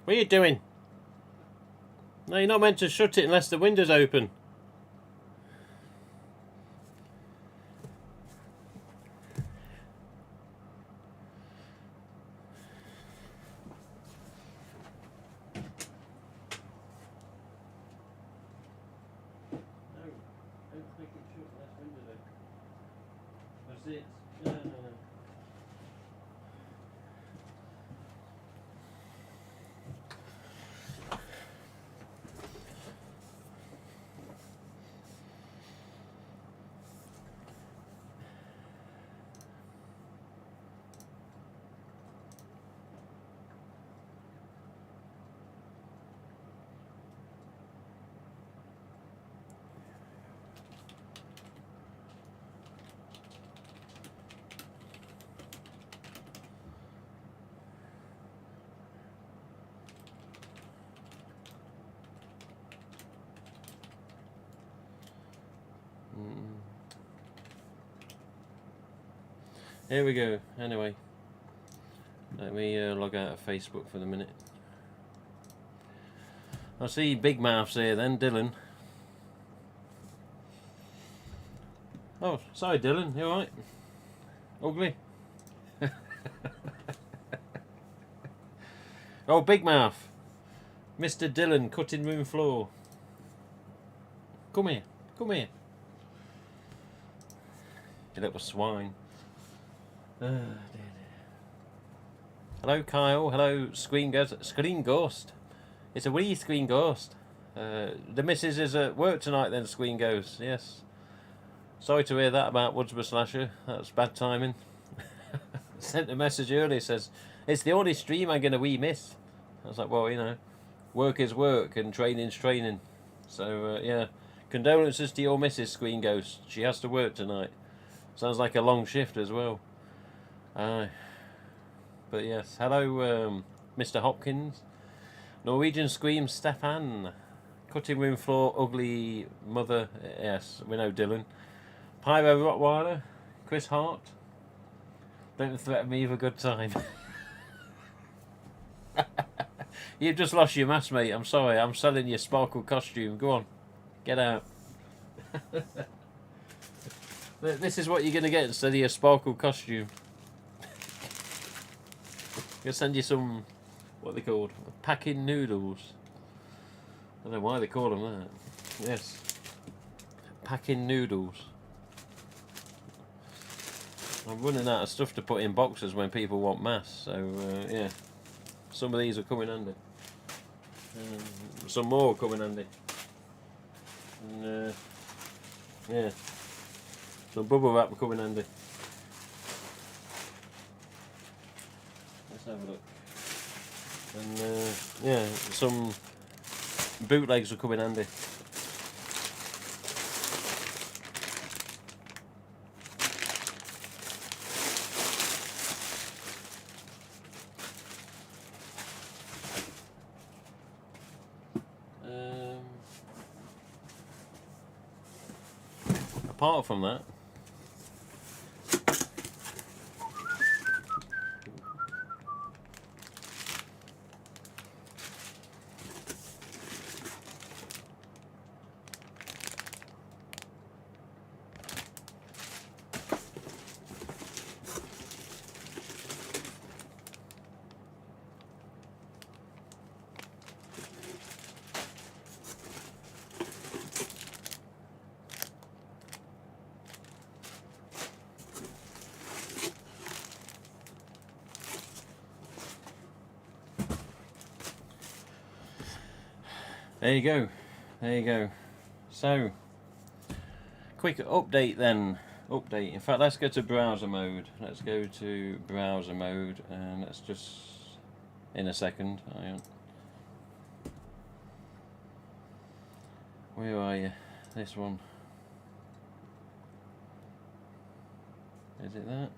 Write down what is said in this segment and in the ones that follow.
What are you doing? No, you're not meant to shut it unless the window's open. Here we go. Anyway, let me log out of Facebook for the minute. I see big mouths here then, Dylan. Oh, sorry Dylan, you alright? Ugly? Oh, big mouth. Mr. Dylan, cutting room floor. Come here, come here. You little swine. Dear. Hello Kyle, hello Screen Ghost. It's a wee Screen Ghost. The missus is at work tonight then, Screen Ghost, yes. Sorry to hear that about Woodsborough Slasher, that's bad timing. Sent a message earlier, says, it's the only stream I'm going to wee miss. I was like, well, you know, work is work and training's training. So, yeah, condolences to your missus, Screen Ghost. She has to work tonight. Sounds like a long shift as well. But yes, hello Mr. Hopkins. Norwegian Scream Stefan. Cutting room floor, ugly mother. Yes, we know Dylan. Pyro Rottweiler. Chris Hart. Don't threaten me with a good time. You've just lost your mask, mate. I'm sorry. I'm selling your sparkle costume. Go on. Get out. This is what you're going to get instead of your sparkle costume. I'm going to send you some, what are they called? Packing noodles. I don't know why they call them that. Yes. Packing noodles. I'm running out of stuff to put in boxes when people want masks, so yeah. Some of these will come in handy. Some more will come in handy. And yeah. Some bubble wrap will come in handy. Let's have a look. And yeah, some bootlegs will come in handy. Apart from that, there you go, there you go. So, quick update then. In fact, let's go to browser mode. Let's go to browser mode and let's just, in a second, where are you? This one. Is it that?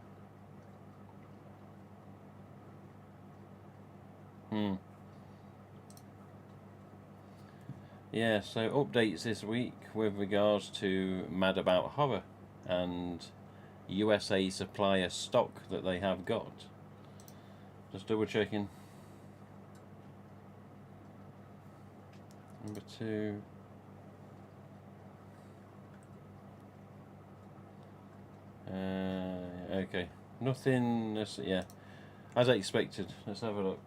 Yeah, so updates this week with regards to Mad About Horror and USA supplier stock that they have got. Just double checking. Number 2. Okay, nothing. Yeah, as I expected. Let's have a look.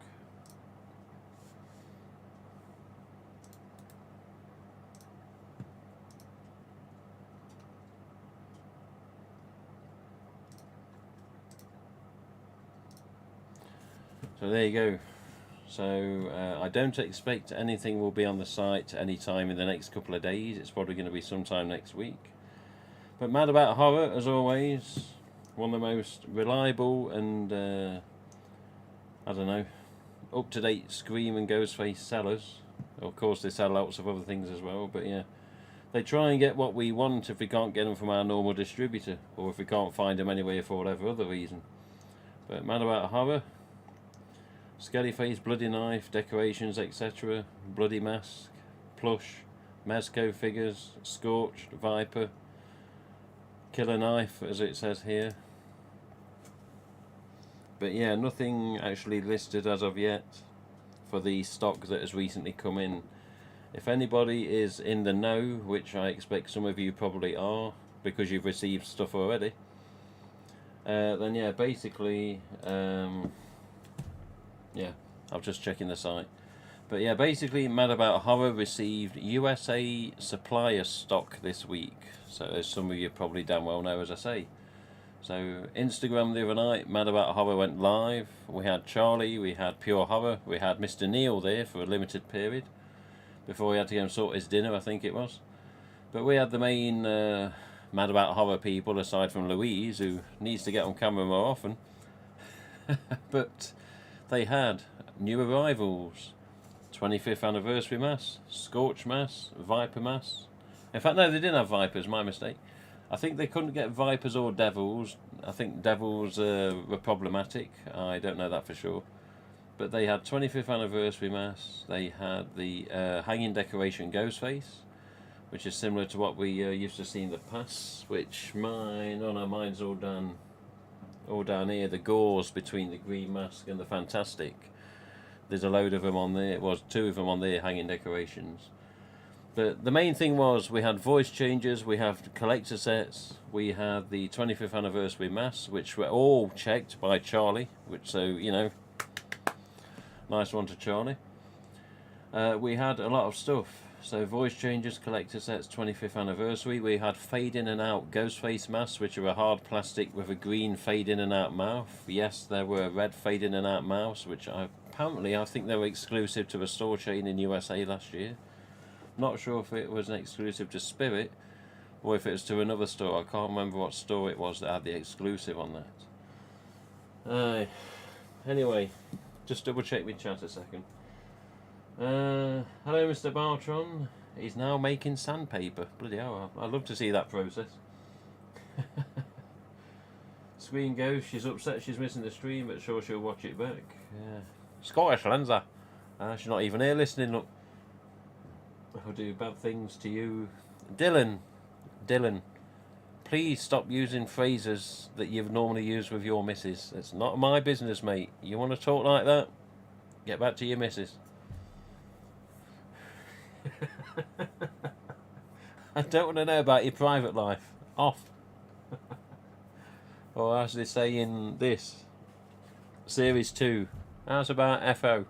So there you go. So I don't expect anything will be on the site anytime in the next couple of days. It's probably going to be sometime next week. But Mad About Horror, as always, one of the most reliable and I don't know, up-to-date Scream and Ghostface sellers. Of course, they sell lots of other things as well, but yeah, they try and get what we want if we can't get them from our normal distributor, or if we can't find them anywhere for whatever other reason. But Mad About Horror, Scary Face, Bloody Knife, decorations, etc., Bloody Mask, plush, Mezco figures, Scorched, Viper, Killer Knife, as it says here. But yeah, nothing actually listed as of yet for the stock that has recently come in. If anybody is in the know, which I expect some of you probably are, because you've received stuff already, then yeah, basically, yeah, I'm just checking the site. But yeah, basically, Mad About Horror received USA supplier stock this week. So as some of you probably damn well know, as I say. So Instagram the other night, Mad About Horror went live. We had Charlie, we had Pure Horror, we had Mr. Neil there for a limited period before he had to go and sort his dinner, I think it was. But we had the main Mad About Horror people, aside from Louise, who needs to get on camera more often. But they had new arrivals, 25th anniversary mass, Scorch mass, Viper mass. In fact, no, they didn't have Vipers, my mistake. I think they couldn't get Vipers or Devils. I think Devils were problematic. I don't know that for sure. But they had 25th anniversary mass. They had the hanging decoration Ghostface, which is similar to what we used to see in the past. Which mine's all down here. The gauze between the green mask and the Fantastic. There's a load of them on there. It was 2 of them on there, hanging decorations. But the main thing was we had voice changes, we have collector sets, we had the 25th anniversary mass, which were all checked by Charlie, which, so, you know, nice one to Charlie. We had a lot of stuff. So voice changes, collector sets, 25th anniversary. We had fade in and out Ghostface masks, which are a hard plastic with a green fade in and out mouth. Yes, there were red fade in and out mouths, which I think they were exclusive to a store chain in USA last year. Not sure if it was an exclusive to Spirit or if it was to another store. I can't remember what store it was that had the exclusive on that. Anyway, just double check with chat a second. Hello, Mr. Bartron. He's now making sandpaper. Bloody hell, I'd love to see that process. Screen goes, she's upset she's missing the stream, but sure she'll watch it back. Yeah. Scottish Lenza. She's not even here listening, look. I'll do bad things to you. Dylan, please stop using phrases that you've normally used with your missus. It's not my business, mate. You want to talk like that? Get back to your missus. I don't want to know about your private life. Off. Or as they say in this, Series 2, how's about FO?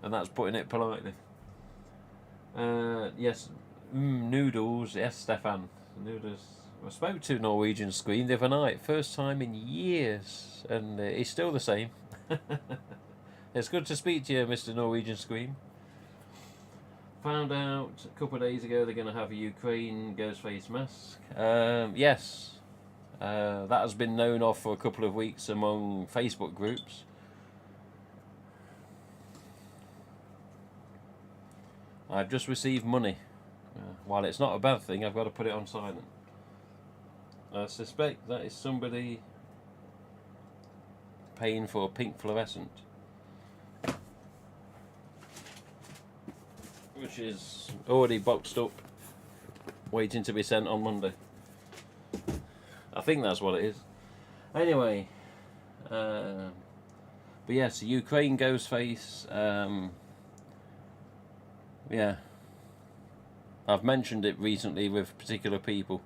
And that's putting it politely. Yes, noodles. Yes, Stefan. Noodles. I spoke to Norwegian Scream the other night, first time in years, and he's still the same. It's good to speak to you, Mr. Norwegian Scream. Found out a couple of days ago they're going to have a Ukraine Ghostface mask. Yes, that has been known of for a couple of weeks among Facebook groups. I've just received money. While it's not a bad thing, I've got to put it on silent. I suspect that is somebody paying for a pink fluorescent, which is already boxed up, waiting to be sent on Monday. I think that's what it is. Anyway, but yes, Ukraine Ghostface. Yeah, I've mentioned it recently with particular people,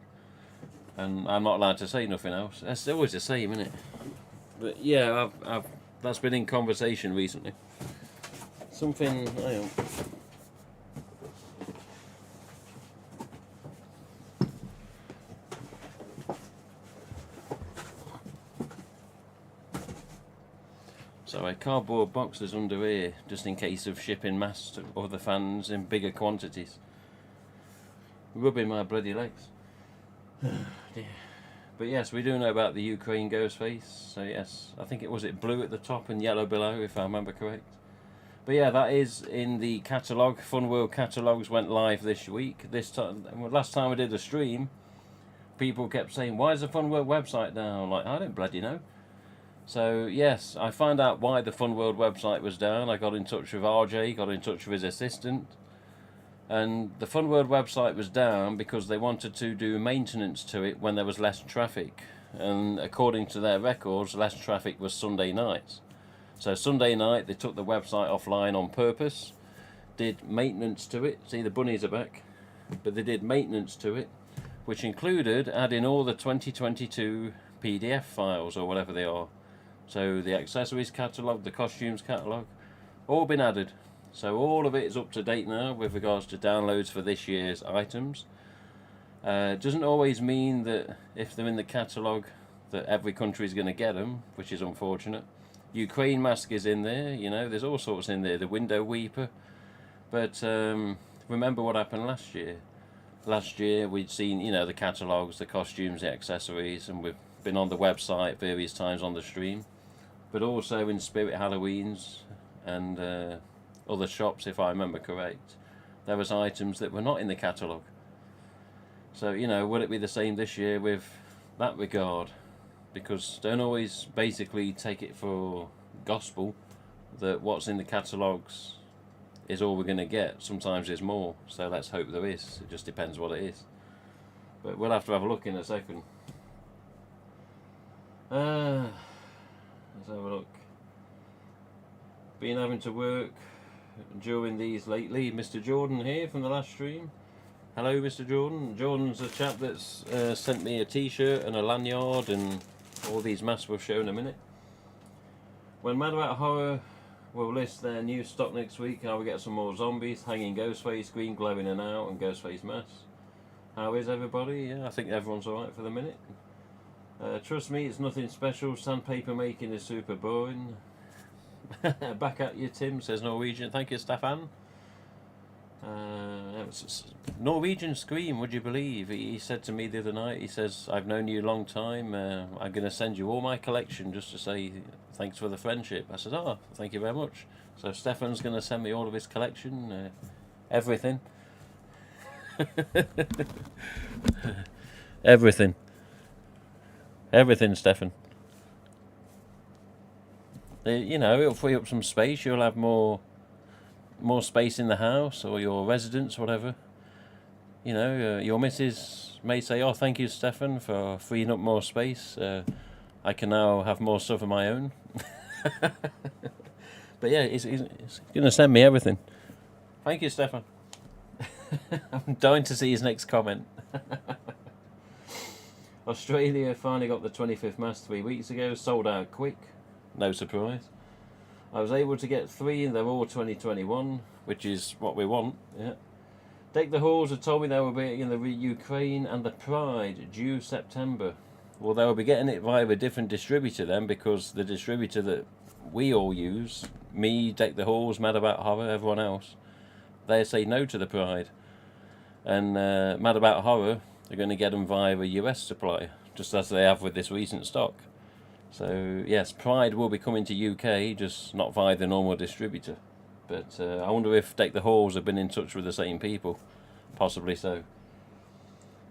and I'm not allowed to say nothing else. That's always the same, isn't it? But yeah, I've that's been in conversation recently. Something I don't. So a cardboard box is under here, just in case of shipping mass to other fans in bigger quantities. Rubbing my bloody legs. Dear. But yes, we do know about the Ukraine ghost face. So yes, I think it was blue at the top and yellow below, if I remember correct. But yeah, that is in the catalogue. Fun World catalogues went live this week. This time, last time I did a stream, people kept saying, "Why is the Fun World website down?" Like, I don't bloody know. So yes, I found out why the Fun World website was down. I got in touch with RJ, got in touch with his assistant, and the Fun World website was down because they wanted to do maintenance to it when there was less traffic. And according to their records, less traffic was Sunday nights. So Sunday night they took the website offline on purpose, did maintenance to it. See, the bunnies are back, but they did maintenance to it, which included adding all the 2022 PDF files or whatever they are. So the accessories catalogue, the costumes catalogue, all been added. So all of it is up to date now with regards to downloads for this year's items. Doesn't always mean that if they're in the catalogue that every country is going to get them, which is unfortunate. Ukraine mask is in there, you know, there's all sorts in there, the window weeper. But remember what happened last year. Last year we'd seen, you know, the catalogues, the costumes, the accessories, and we've been on the website various times on the stream. But also in Spirit Halloweens and other shops, if I remember correct, there was items that were not in the catalogue. So, you know, will it be the same this year with that regard? Because don't always basically take it for gospel that what's in the catalogues is all we're going to get. Sometimes there's more, so let's hope there is. It just depends what it is. But we'll have to have a look in a second. Let's have a look. Been having to work during these lately. Mr. Jordan here from the last stream. Hello, Mr. Jordan. Jordan's a chap that's sent me a t-shirt and a lanyard and all these masks we've shown in a minute. When Mad About Horror will list their new stock next week, I will get some more zombies, hanging Ghostface, green glow in and out, and Ghostface masks. How is everybody? Yeah, I think everyone's alright for the minute. Trust me, it's nothing special. Sandpaper making is super boring. Back at you, Tim, says Norwegian. Thank you, Stefan. Norwegian Scream, would you believe? He said to me the other night, he says, I've known you a long time, I'm going to send you all my collection just to say thanks for the friendship. I said, oh, thank you very much. So Stefan's going to send me all of his collection, everything. Everything, Stefan. You know, it'll free up some space, you'll have more space in the house or your residence, whatever. You know, your missus may say, oh, thank you, Stefan, for freeing up more space. I can now have more stuff of my own. But yeah, he's going to send me everything. Thank you, Stefan. I'm dying to see his next comment. Australia finally got the 25th mask 3 weeks ago, sold out quick. No surprise. I was able to get 3 and they're all 2021, which is what we want, yeah. Deck the Halls have told me they will be in the Ukraine and the Pride due September. Well, they will be getting it via a different distributor then, because the distributor that we all use, me, Deck the Halls, Mad About Horror, everyone else, they say no to the Pride. And Mad About Horror are going to get them via a US supplier, just as they have with this recent stock. So yes, Pride will be coming to UK, just not via the normal distributor. But I wonder if Deck the Halls have been in touch with the same people. Possibly so.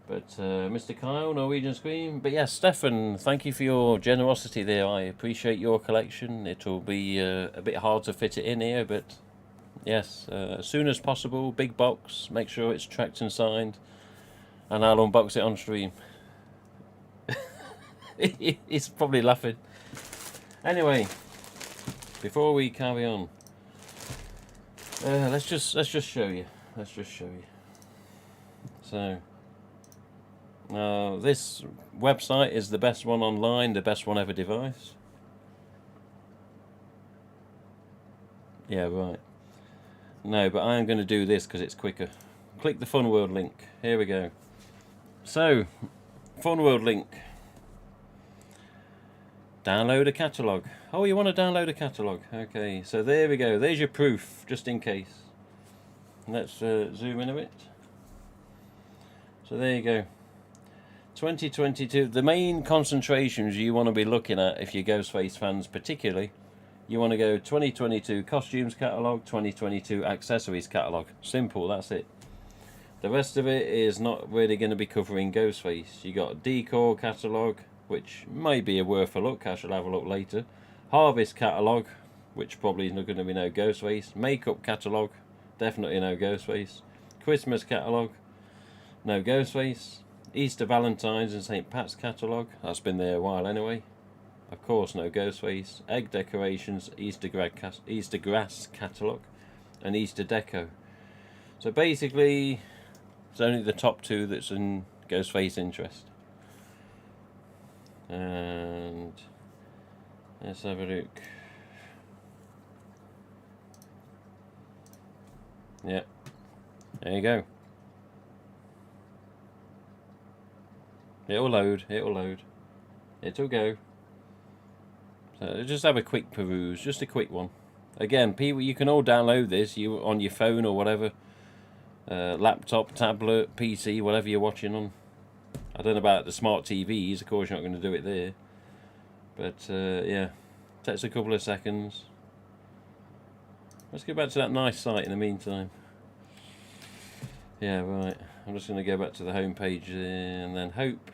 But Mr. Kyle, Norwegian Scream. But yes, Stefan, thank you for your generosity there. I appreciate your collection. It'll be a bit hard to fit it in here, but yes, as soon as possible, big box, make sure it's tracked and signed, and I'll unbox it on stream. He's probably laughing. Anyway, before we carry on, let's just show you. So this website is the best one online, the best one ever device. Yeah, right. No, but I am going to do this because it's quicker. Click the Fun World link. Here we go. So, Fun World link. Download a catalogue. Oh, you want to download a catalogue? Okay, so there we go. There's your proof, just in case. Let's zoom in a bit. So there you go. 2022. The main concentrations you want to be looking at, if you're Ghostface fans particularly, you want to go 2022 costumes catalogue, 2022 accessories catalogue. Simple, that's it. The rest of it is not really going to be covering Ghostface. You got decor catalogue, which may be worth a look. I shall have a look later. Harvest catalogue, which probably is not going to be no Ghostface. Makeup catalogue, definitely no Ghostface. Christmas catalogue, no Ghostface. Easter Valentine's and St. Pat's catalogue, that's been there a while anyway. Of course, no Ghostface. Egg decorations, Easter grass catalogue, and Easter deco. So basically, it's only the top two that's in Ghostface interest. And let's have a look. Yeah, there you go. It'll load, it'll load. It'll go. So just have a quick peruse, just a quick one. Again, people, you can all download this on your phone or whatever. Laptop, tablet, PC, whatever you're watching on. I don't know about the smart TVs, of course you're not going to do it there. But yeah, takes a couple of seconds. Let's get back to that nice site in the meantime. Yeah, right. I'm just going to go back to the home page and then hope.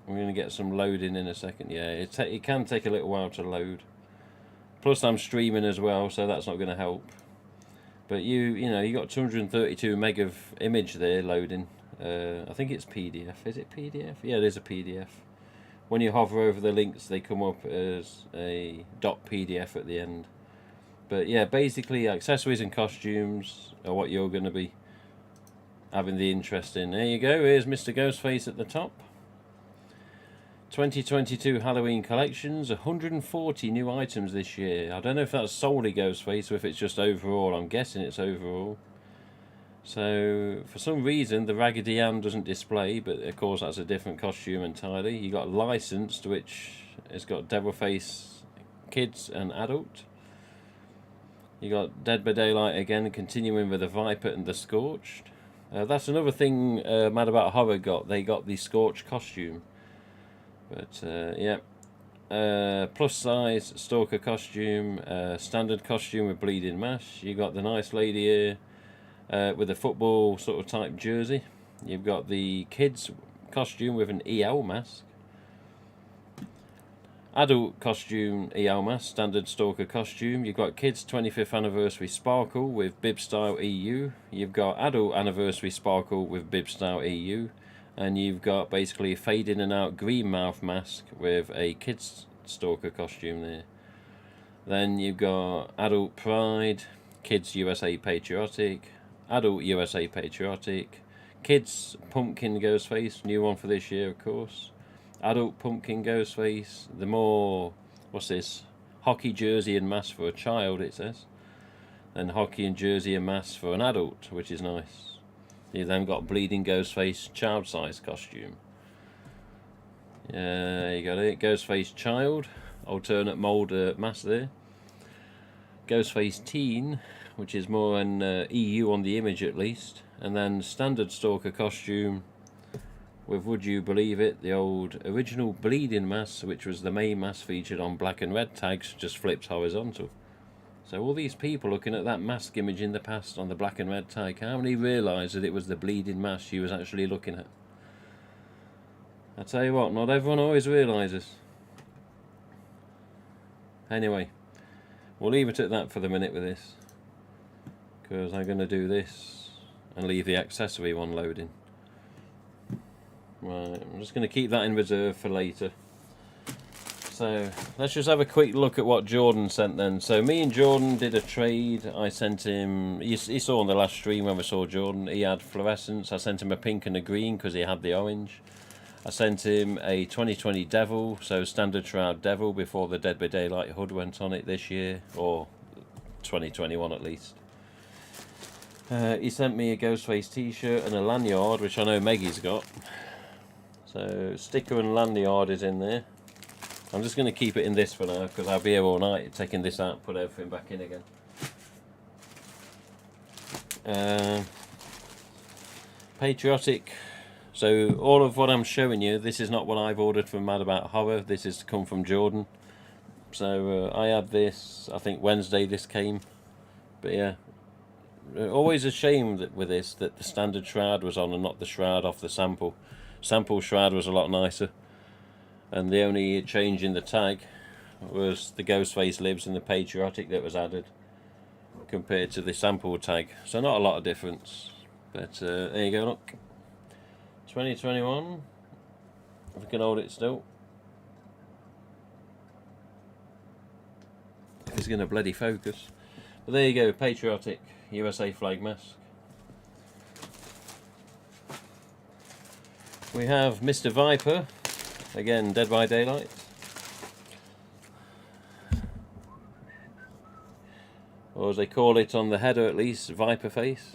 We're going to get some loading in a second. Yeah, it can take a little while to load. Plus I'm streaming as well, so that's not going to help. But you know, you got 232 meg of image there loading. I think it's PDF. Is it PDF? Yeah, it is a PDF. When you hover over the links, they come up as a .pdf at the end. But yeah, basically accessories and costumes are what you're going to be having the interest in. There you go. Here's Mr. Ghostface at the top. 2022 Halloween collections, 140 new items this year. I don't know if that's solely Ghostface or if it's just overall. I'm guessing it's overall. So for some reason the Raggedy Ann doesn't display, but of course that's a different costume entirely. You got licensed, which has got Devilface kids and adult. You got Dead by Daylight again, continuing with the Viper and the Scorched. That's another thing Mad About Horror got. They got the Scorched costume. But yeah, plus size Stalker costume, standard costume with bleeding mash. You got the nice lady here with a football sort of type jersey. You've got the kids costume with an EL mask. Adult costume EL mask, standard Stalker costume. You've got kids 25th anniversary sparkle with bib style EU. You've got adult anniversary sparkle with bib style EU. And you've got basically a fade in and out green mouth mask with a kids Stalker costume there. Then you've got adult pride, kids USA patriotic, adult USA patriotic, kids pumpkin Ghostface, new one for this year of course. Adult pumpkin Ghostface, the more, what's this, hockey jersey and mask for a child it says. Then hockey and jersey and mask for an adult, which is nice. You then got bleeding Ghostface child size costume. Yeah, you got it. Ghostface child, alternate mould mask there. Ghostface teen, which is more an EU on the image at least. And then standard Stalker costume with, would you believe it, the old original bleeding mask, which was the main mask featured on black and red tags, just flipped horizontal. So all these people looking at that mask image in the past on the black and red tag, how many realised that it was the bleeding mask she was actually looking at? I tell you what, not everyone always realises. Anyway, we'll leave it at that for the minute with this, because I'm going to do this and leave the accessory one loading. Right, I'm just going to keep that in reserve for later. So let's just have a quick look at what Jordan sent then. So me and Jordan did a trade. I sent him, he saw on the last stream when we saw Jordan, he had fluorescence. I sent him a pink and a green because he had the orange. I sent him a 2020 Devil, so standard shroud Devil before the Dead by Daylight hood went on it this year, or 2021 at least. He sent me a Ghostface t-shirt and a lanyard, which I know Maggie's got. So sticker and lanyard is in there. I'm just going to keep it in this for now because I'll be here all night taking this out and put everything back in again. Patriotic. So all of what I'm showing you, this is not what I've ordered from Mad About Horror. This has come from Jordan. So I had this, I think Wednesday this came. But yeah, always a shame that with this that the standard shroud was on and not the shroud off the sample. Sample shroud was a lot nicer. And the only change in the tag was the Ghostface Lives and the Patriotic that was added compared to the sample tag. So not a lot of difference. But there you go, look. 2021. If we can hold it still. If it's going to bloody focus. But there you go, Patriotic USA flag mask. We have Mr. Viper. Again, Dead by Daylight. Or as they call it on the header at least, Viper Face.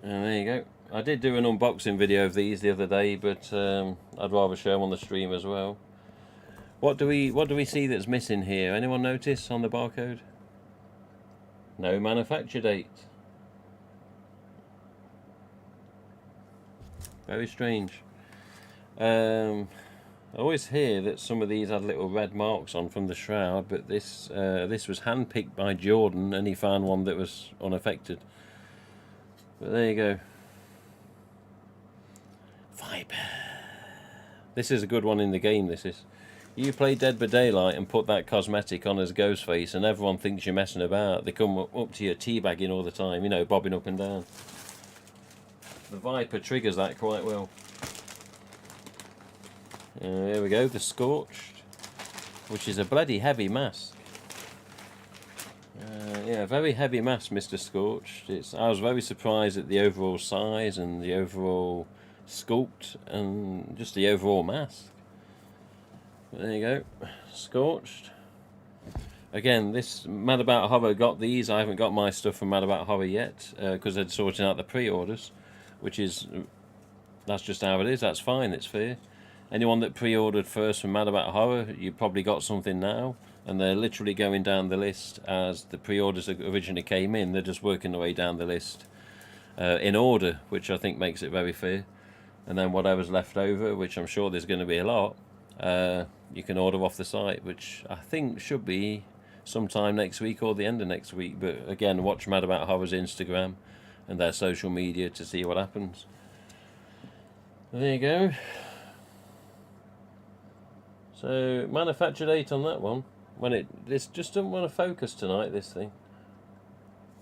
And there you go. I did do an unboxing video of these the other day, but I'd rather show them on the stream as well. What do we see that's missing here? Anyone notice on the barcode? No manufacture date. Very strange. I always hear that some of these had little red marks on from the shroud, but this was handpicked by Jordan and he found one that was unaffected. But there you go. Viper. This is a good one in the game, this is. You play Dead by Daylight and put that cosmetic on as Ghostface and everyone thinks you're messing about. They come up to you teabagging all the time, you know, bobbing up and down. The Viper triggers that quite well. There we go, the Scorched, which is a bloody heavy mask. Yeah, very heavy mask, Mr. Scorched. I was very surprised at the overall size and the overall sculpt and just the overall mask. But there you go, Scorched. Again, this Mad About Horror got these. I haven't got my stuff from Mad About Horror yet because they're sorting out the pre-orders, that's just how it is. That's fine, it's fair. Anyone that pre-ordered first from Mad About Horror, you probably got something now, and they're literally going down the list as the pre-orders that originally came in. They're just working their way down the list in order, which I think makes it very fair. And then whatever's left over, which I'm sure there's going to be a lot, you can order off the site, which I think should be sometime next week or the end of next week. But again, watch Mad About Horror's Instagram and their social media to see what happens. There you go. So manufacture date on that one. This just doesn't want to focus tonight, this thing.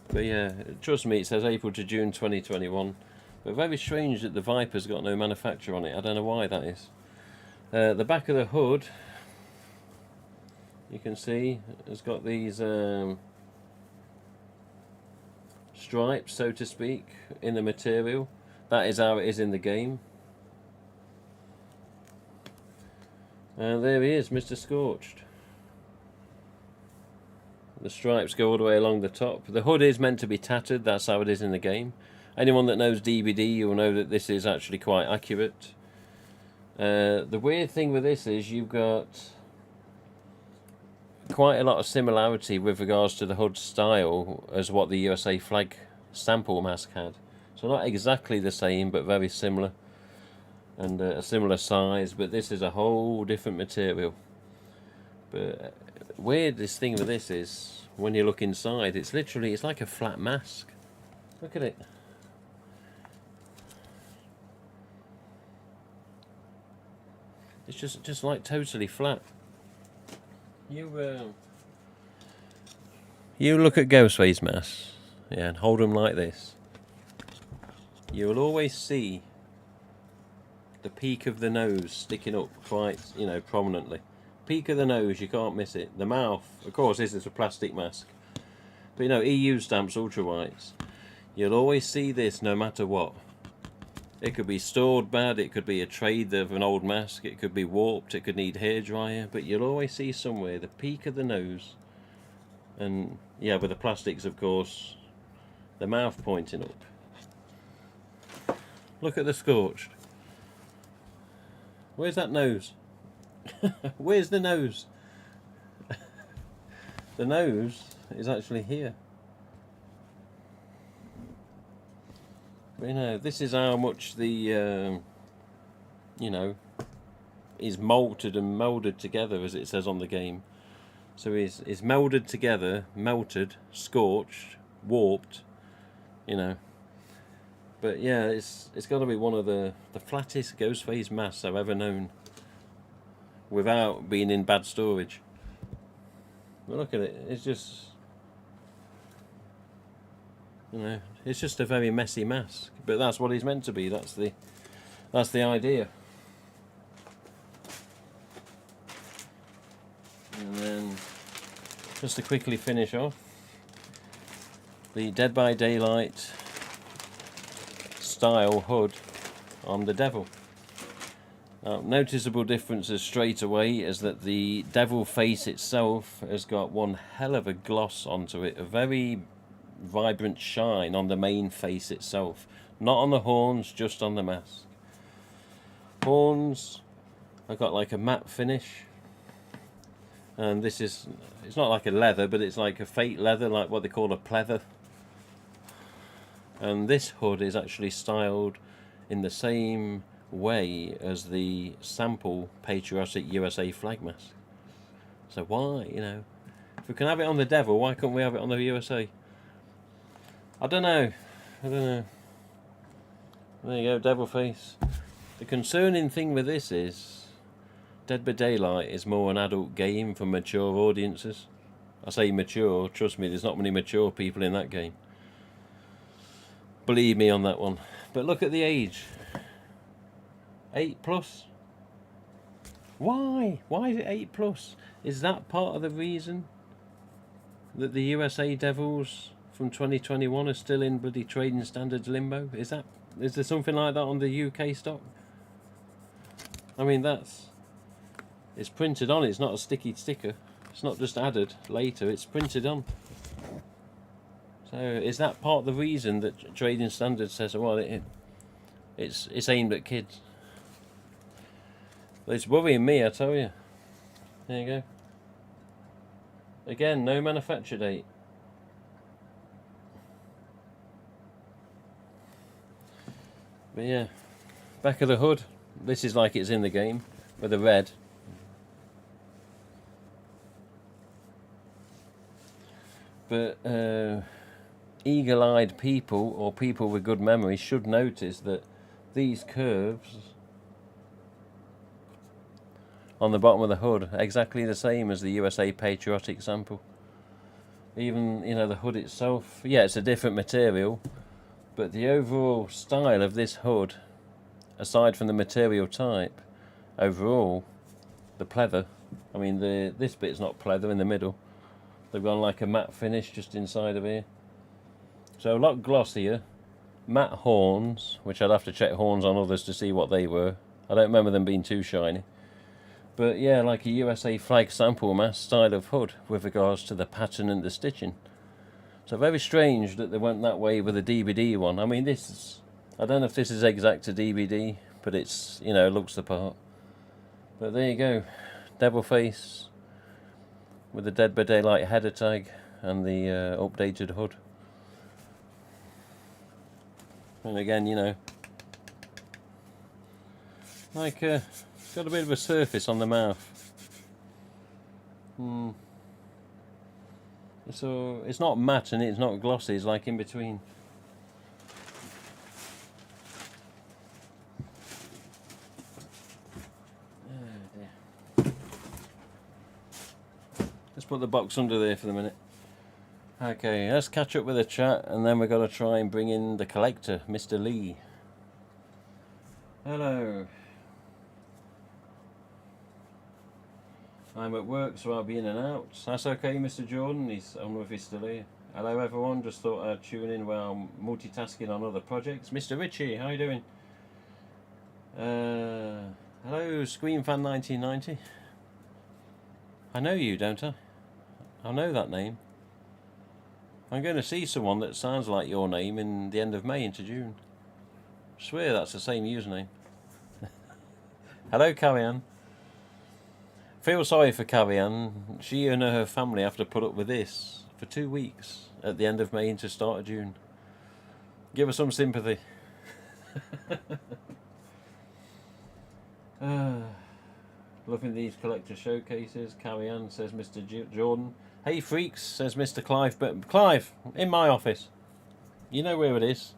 But yeah, trust me, it says April to June 2021. But very strange that the Viper's got no manufacturer on it. I don't know why that is. The back of the hood, you can see, has got these stripes, so to speak, in the material. That is how it is in the game. And there he is, Mr. Scorched. The stripes go all the way along the top. The hood is meant to be tattered, that's how it is in the game. Anyone that knows DVD, you'll know that this is actually quite accurate. The weird thing with this is you've got quite a lot of similarity with regards to the hood style as what the USA flag sample mask had. So not exactly the same, but very similar. And a similar size, but this is a whole different material. But weirdest thing with this is when you look inside, it's like a flat mask. Look at it. It's just like totally flat. You look at Ghostface masks, yeah, and hold them like this. You will always see the peak of the nose sticking up quite, prominently. Peak of the nose, you can't miss it. The mouth, of course, this is a plastic mask. But you know, EU stamps, ultra whites. You'll always see this no matter what. It could be stored bad, it could be a trade of an old mask, it could be warped, it could need hairdryer, but you'll always see somewhere the peak of the nose, and yeah, with the plastics, of course, the mouth pointing up. Look at the scorched. Where's that nose? Where's the nose? The nose is actually here. But, you know, this is how much the, you know, is molted and moulded together, as it says on the game. So it's melded together, melted, scorched, warped, you know. But yeah, it's got to be one of the flattest ghost face masks I've ever known, without being in bad storage. But look at it, it's just, you know, it's just a very messy mask, but that's what he's meant to be. That's the idea. And then, just to quickly finish off, the Dead by Daylight style hood on the Devil. Now, noticeable differences straight away is that the Devil face itself has got one hell of a gloss onto it, a very vibrant shine on the main face itself, not on the horns, just on the mask. Horns, I've got like a matte finish, and this is, it's not like a leather, but it's like a fake leather, like what they call a pleather. And this hood is actually styled in the same way as the sample patriotic USA flag mask. So why, you know, if we can have it on the Devil, why couldn't we have it on the USA? I don't know. There you go, Devil face. The concerning thing with this is Dead by Daylight is more an adult game for mature audiences. I say mature, trust me, there's not many mature people in that game. Believe me on that one. But look at the age. 8+. Why? Why is it 8+? Is that part of the reason that the USA Devils from 2021 are still in bloody trading standards limbo? Is there something like that on the UK stock? I mean, it's printed on, it's not a sticky sticker. It's not just added later, it's printed on. So is that part of the reason that trading standards says, well, it's aimed at kids? But it's worrying me, I tell you. There you go. Again, no manufacture date. But yeah, back of the hood. This is like it's in the game, with the red. But eagle-eyed people, or people with good memory, should notice that these curves on the bottom of the hood are exactly the same as the USA Patriotic sample. Even, you know, the hood itself, yeah, it's a different material, but the overall style of this hood, aside from the material type, overall, the pleather, I mean, this bit's not pleather in the middle. They've gone like a matte finish just inside of here. So a lot glossier, matte horns, which I'd have to check horns on others to see what they were. I don't remember them being too shiny. But yeah, like a USA flag sample mask style of hood with regards to the pattern and the stitching. So very strange that they went that way with a DVD one. I mean, this is, I don't know if this is exact to DVD, but it's, you know, looks the part. But there you go, Devil face with the Dead by Daylight header tag and the updated hood. And again, you know, like got a bit of a surface on the mouth. So it's not matte and it's not glossy, it's like in between. Oh dear. Let's put the box under there for the minute. Okay, let's catch up with the chat, and then we're going to try and bring in the collector, Mr. Lee. Hello. I'm at work, so I'll be in and out. That's okay, Mr. Jordan. I don't know if he's still here. Hello, everyone. Just thought I'd tune in while I'm multitasking on other projects. Mr. Ritchie, how you doing? Hello, Screenfan 1990. I know you, don't I? I know that name. I'm going to see someone that sounds like your name in the end of May into June. I swear that's the same username. Hello, Carrie-Anne. Feel sorry for Carrie-Anne. She and her family have to put up with this for 2 weeks at the end of May into start of June. Give her some sympathy. Loving these collector showcases. Carrie-Anne, says Mr. Jordan. Hey freaks, says Mr. Clive. But Clive, in my office. You know where it is.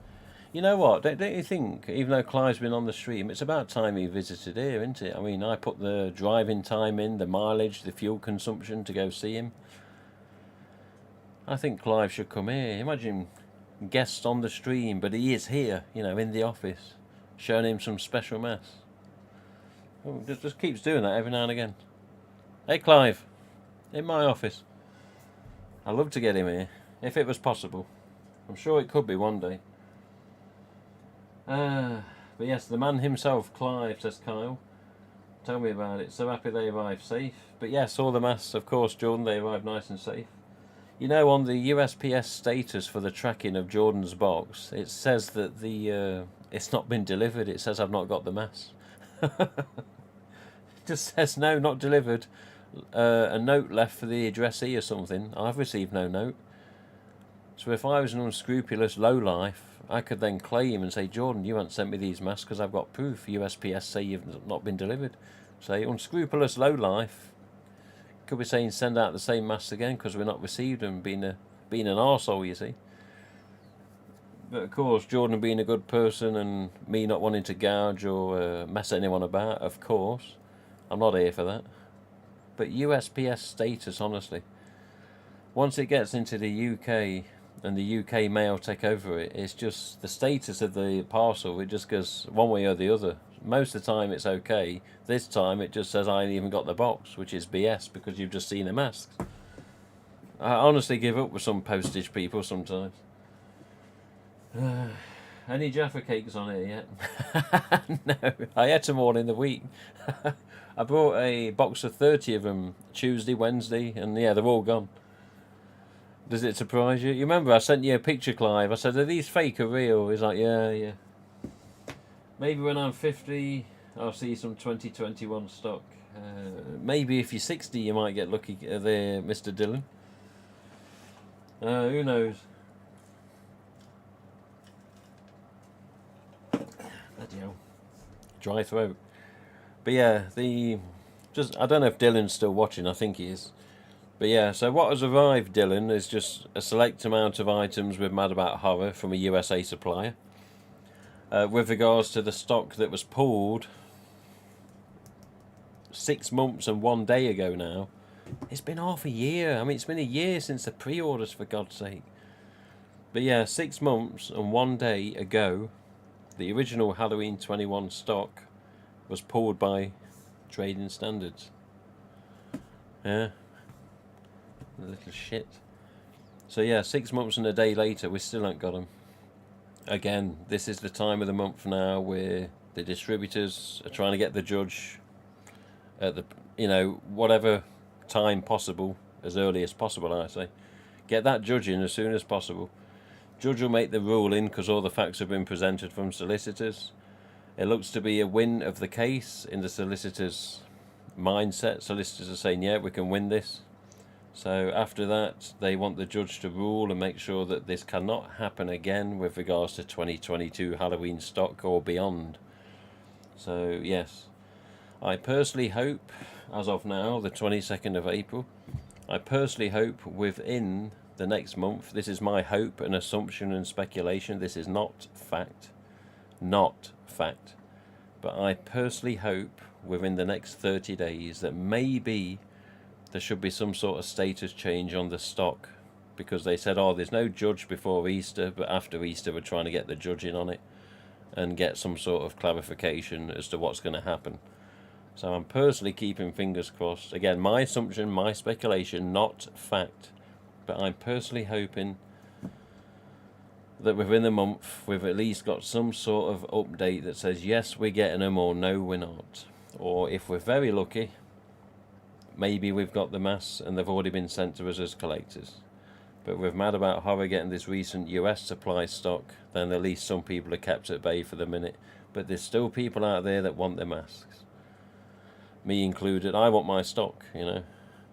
You know what? Don't you think, even though Clive's been on the stream, it's about time he visited here, isn't it? I mean, I put the driving time in, the mileage, the fuel consumption to go see him. I think Clive should come here. Imagine guests on the stream, but he is here, you know, in the office, showing him some special mass. Oh, just keeps doing that every now and again. Hey Clive, in my office. I'd love to get him here, if it was possible. I'm sure it could be one day. But yes, the man himself, Clive, says Kyle. Tell me about it. So happy they arrived safe. But yes, all the masks, of course, Jordan, they arrived nice and safe. You know, on the USPS status for the tracking of Jordan's box, it says that it's not been delivered. It says I've not got the mask. It just says no, not delivered. A note left for the addressee or something. I've received no note. So if I was an unscrupulous lowlife, I could then claim and say, Jordan, you haven't sent me these masks because I've got proof. USPS say you've not been delivered. Say, unscrupulous lowlife could be saying send out the same masks again because we're not received them, being an arsehole, you see. But of course, Jordan being a good person and me not wanting to gouge or mess anyone about, of course, I'm not here for that. But USPS status, honestly, once it gets into the UK and the UK mail take over it, it's just the status of the parcel, it just goes one way or the other. Most of the time it's okay. This time it just says I ain't even got the box, which is BS because you've just seen the masks. I honestly give up with some postage people sometimes. Any Jaffa cakes on it yet? No, I ate them all in the week. I bought a box of 30 of them Tuesday, Wednesday, and yeah, they're all gone. Does it surprise you? You remember I sent you a picture, Clive. I said, are these fake or real? He's like, yeah. Maybe when I'm 50, I'll see some 2021 stock. Maybe if you're 60, you might get lucky there, Mr. Dillon. Who knows? Bloody hell. Dry throat. But yeah, I don't know if Dylan's still watching. I think he is. But yeah, so what has arrived, Dylan, is just a select amount of items with Mad About Horror from a USA supplier. With regards to the stock that was pulled 6 months and 1 day ago now. It's been half a year. I mean, it's been a year since the pre-orders, for God's sake. But yeah, 6 months and 1 day ago, the original Halloween 21 stock was pulled by Trading Standards. Yeah. A little shit. So yeah, 6 months and a day later, we still ain't got them. Again, this is the time of the month now where the distributors are trying to get the judge at the, whatever time possible, as early as possible, I say. Get that judge in as soon as possible. Judge will make the ruling because all the facts have been presented from solicitors. It looks to be a win of the case in the solicitors' mindset. Solicitors are saying, yeah, we can win this. So after that, they want the judge to rule and make sure that this cannot happen again with regards to 2022 Halloween stock or beyond. So yes, I personally hope, as of now, the 22nd of April, I personally hope within the next month, this is my hope and assumption and speculation, this is not fact, but I personally hope within the next 30 days that maybe there should be some sort of status change on the stock, because they said, there's no judge before Easter, but after Easter we're trying to get the judge in on it and get some sort of clarification as to what's going to happen. So I'm personally keeping fingers crossed. Again, my assumption, my speculation, not fact. But I'm personally hoping that within a month we've at least got some sort of update that says yes, we're getting them, or no, we're not. Or if we're very lucky, maybe we've got the mass and they've already been sent to us as collectors. But with Mad About Horror getting this recent US supply stock, then at least some people are kept at bay for the minute. But there's still people out there that want their masks. Me included. I want my stock, you know.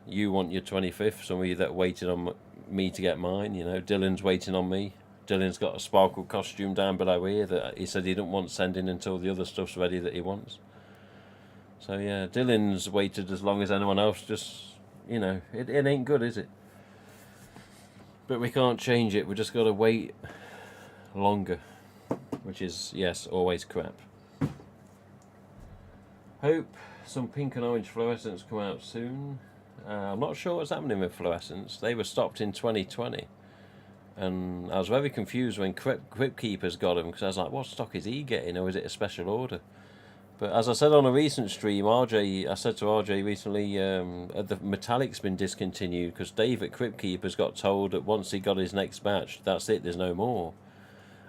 You want your 25th, some of you that waited on me to get mine, you know. Dylan's waiting on me. Dylan's got a sparkle costume down below here that he said he didn't want sending until the other stuff's ready that he wants. So yeah, Dylan's waited as long as anyone else. Just, you know, it ain't good, is it? But we can't change it. We just got to wait longer, which is, yes, always crap. Hope some pink and orange fluorescents come out soon. I'm not sure what's happening with fluorescents. They were stopped in 2020. And I was very confused when Crypt Keepers got them, because I was like, what stock is he getting, or is it a special order? But as I said on a recent stream, I said to RJ recently, the metallic's been discontinued because Dave at Crypt Keepers got told that once he got his next batch, that's it, there's no more.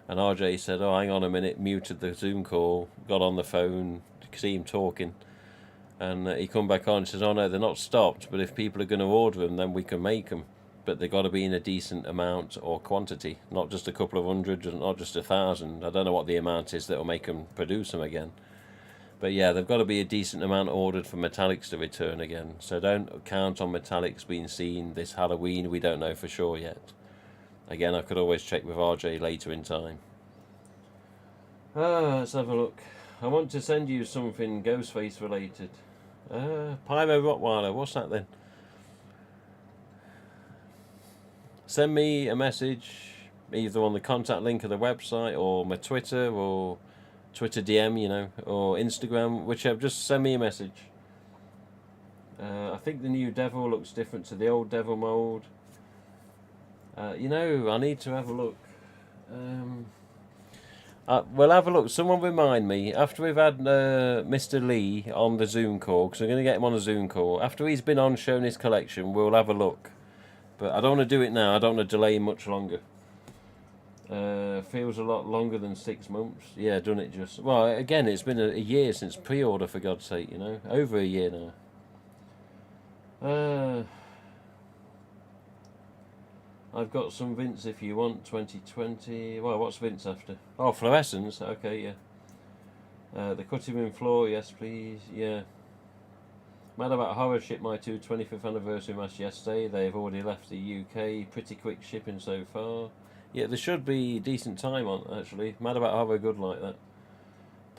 And RJ said, oh, hang on a minute, muted the Zoom call, got on the phone, see him talking. And he come back on and says, oh no, they're not stopped, but if people are going to order them, then we can make them. But they've got to be in a decent amount or quantity, not just a couple of hundred, not just 1,000. I don't know what the amount is that will make them produce them again. But yeah, they've got to be a decent amount ordered for metallics to return again. So don't count on metallics being seen this Halloween. We don't know for sure yet. Again, I could always check with RJ later in time. Let's have a look. I want to send you something Ghostface related. Pyro Rottweiler, what's that then? Send me a message, either on the contact link of the website, or my Twitter, or Twitter DM, you know, or Instagram, whichever. Just send me a message. I think the new Devil looks different to the old Devil mold. You know, I need to have a look. We'll have a look. Someone remind me, after we've had Mr. Lee on the Zoom call, because we're going to get him on a Zoom call, after he's been on showing his collection, we'll have a look. But I don't want to do it now. I don't want to delay much longer. Feels a lot longer than 6 months. Yeah, done it just... Well, again, it's been a year since pre-order, for God's sake, you know. Over a year now. I've got some Vince if you want, 2020. Well, what's Vince after? Oh, fluorescence. Okay, yeah. The cutting room floor, yes, please. Yeah. Mad About Horror shipped my 25th anniversary mask yesterday. They've already left the UK. Pretty quick shipping so far. Yeah, there should be decent time on, actually. Mad About Horror good like that.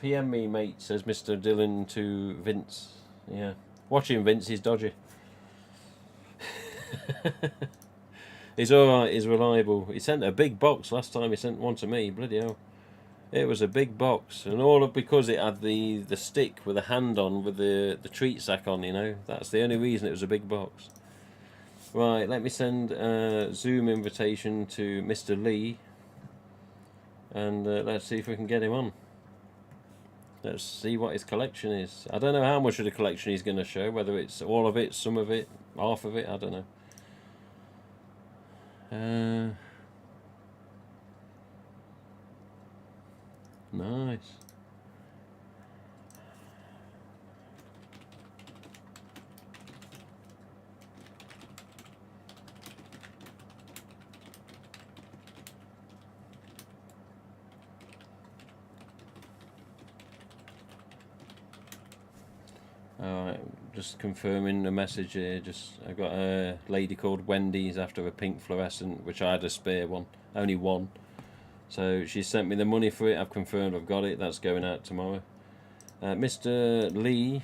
PM me, mate, says Mr. Dylan to Vince. Yeah. Watching Vince is dodgy. He's alright, he's reliable. He sent a big box last time he sent one to me. Bloody hell. It was a big box, and all because it had the stick with a hand on, with the treat sack on, you know. That's the only reason it was a big box. Right, let me send a Zoom invitation to Mr. Lee, and let's see if we can get him on. Let's see what his collection is. I don't know how much of the collection he's going to show, whether it's all of it, some of it, half of it, I don't know. Nice. Alright, just confirming the message here. I got a lady called Wendy's after a pink fluorescent, which I had a spare one, only one. So she sent me the money for it. I've confirmed I've got it. That's going out tomorrow. Mr. Lee.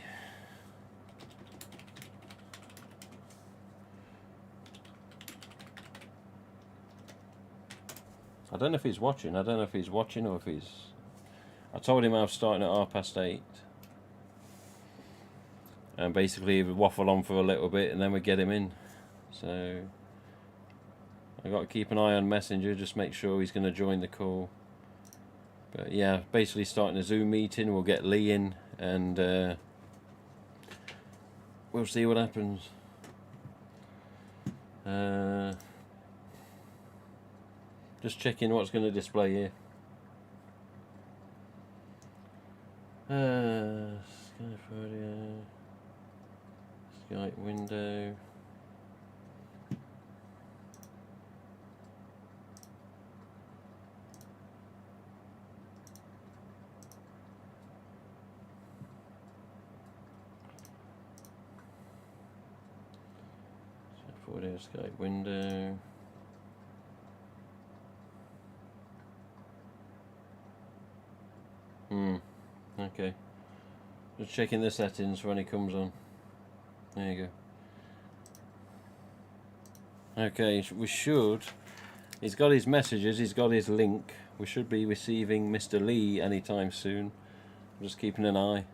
I don't know if he's watching. I don't know if he's watching or if he's... I told him I was starting at 8:30. And basically he would waffle on for a little bit and then we'd get him in. So... I've got to keep an eye on Messenger, just make sure he's going to join the call. But yeah, basically starting a Zoom meeting, we'll get Lee in, and we'll see what happens. Just checking what's going to display here. Skype audio, Skype window. Audio, Skype window. Okay. Just checking the settings when it comes on. There you go. Okay, we should. He's got his messages, he's got his link. We should be receiving Mr. Lee anytime soon. I'm just keeping an eye.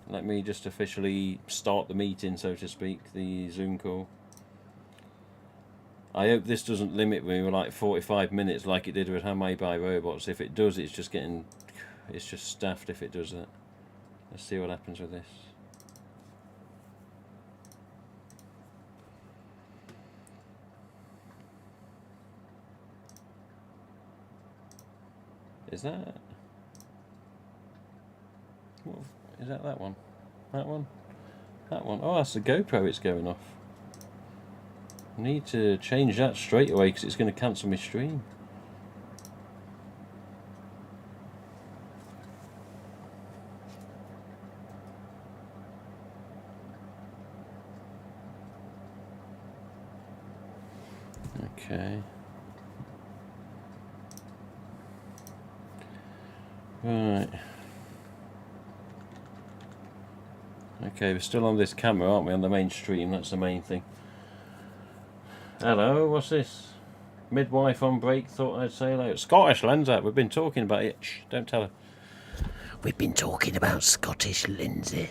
Let me just officially start the meeting, so to speak, the Zoom call. I hope this doesn't limit me with like 45 minutes like it did with Handmade by Robots. If it does, it's just staffed if it does that. Let's see what happens with this. Is that? Is that one? That one? That one? Oh, that's the GoPro it's going off. I need to change that straight away because it's going to cancel my stream. Okay. Right. Okay, we're still on this camera, aren't we? On the main stream, that's the main thing. Hello, what's this? Midwife on break, thought I'd say hello. Scottish Lenza, we've been talking about it. Shh, don't tell her. We've been talking about Scottish Lindsay.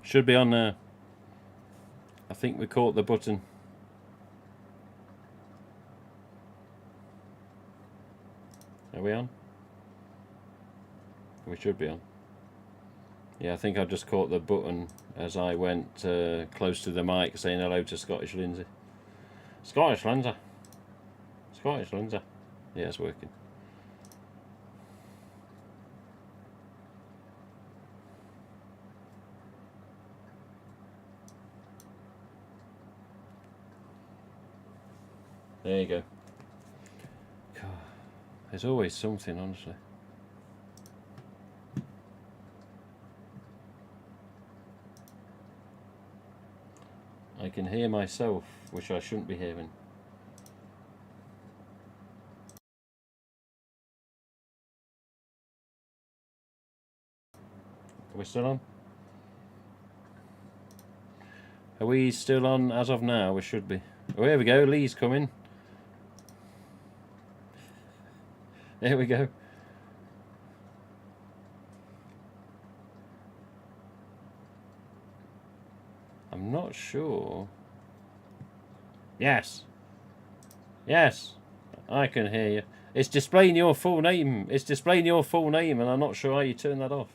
Should be on there. I think we caught the button. Are we on? We should be on. Yeah, I think I just caught the button as I went close to the mic saying hello to Scottish Lindsay. Scottish Lindsay. Scottish Lindsay. Yeah, it's working. There you go. God, there's always something, honestly. I can hear myself, which I shouldn't be hearing. Are we still on? Are we still on as of now? We should be. Oh, here we go. Lee's coming. There we go. I'm not sure. Yes. Yes. I can hear you. It's displaying your full name. It's displaying your full name, and I'm not sure how you turn that off.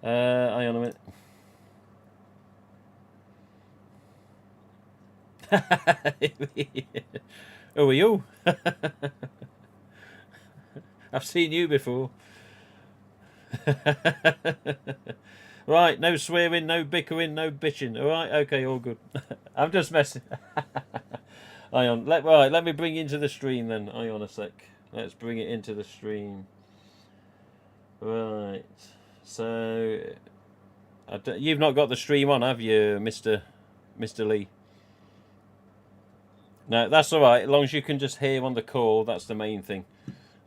Hang on a minute. Who are you? I've seen you before. Right, no swearing, no bickering, no bitching. All right, okay, all good. I'm just messing. Hang on. Let me bring you into the stream then. Hang on a sec. Let's bring it into the stream. Right. So, you've not got the stream on, have you, Mr. Lee? No, that's all right. As long as you can just hear on the call, that's the main thing.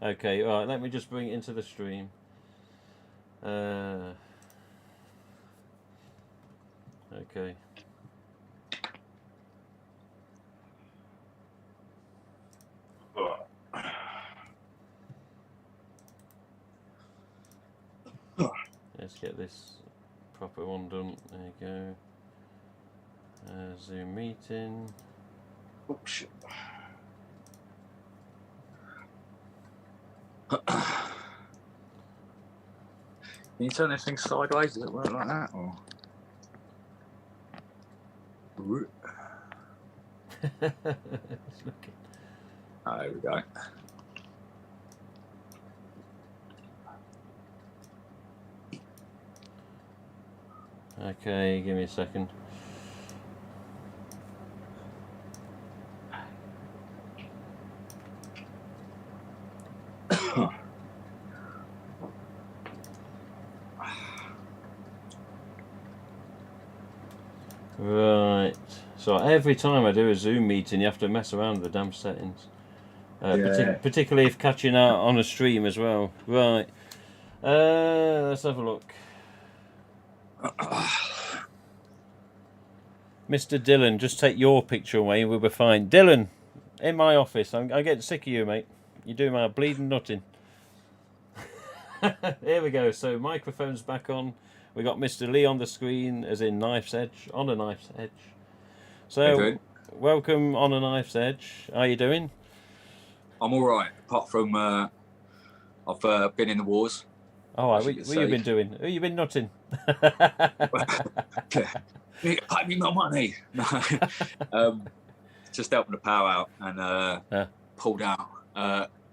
Okay, all right. Let me just bring it into the stream. Okay. Let's get this proper one done. There you go. Zoom meeting. Oh shit. Can you turn this thing sideways? Does it work like that? Or? Oh, there we go. Okay, give me a second. Right. So every time I do a Zoom meeting, you have to mess around with the damn settings. Particularly if catching out on a stream as well. Right. Let's have a look. Mr. Dylan, just take your picture away and we'll be fine. Dylan, in my office. I'm getting sick of you, mate. You're doing my bleeding nutting. Here we go. So microphone's back on. We got Mr. Lee on the screen, as in Knife's Edge, on a Knife's Edge. So, welcome on a Knife's Edge. How you doing? I'm all right, apart from I've been in the wars. Oh, what you been doing? Who you been nutting? Pay me my money. Just helping the power out and pulled out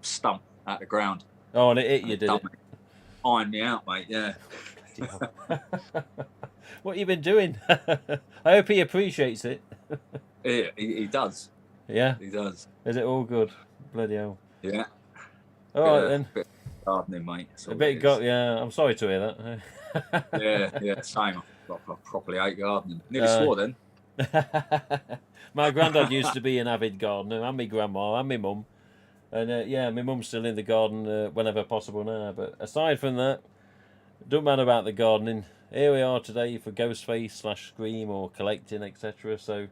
stump out the ground. Oh, and it hit you, did it? Ironed me out, mate. Yeah. What you been doing? I hope he appreciates it. Yeah, he does. Yeah, he does. Is it all good? Bloody hell. Yeah. All right then. A bit of gardening, mate. A bit yeah. I'm sorry to hear that. yeah. Same. I properly hate gardening. Nearly swore then. My granddad used to be an avid gardener, and my grandma, and my mum, and my mum's still in the garden whenever possible now. But aside from that, don't matter about the gardening. Here we are today for Ghostface / Scream or collecting, etc. So,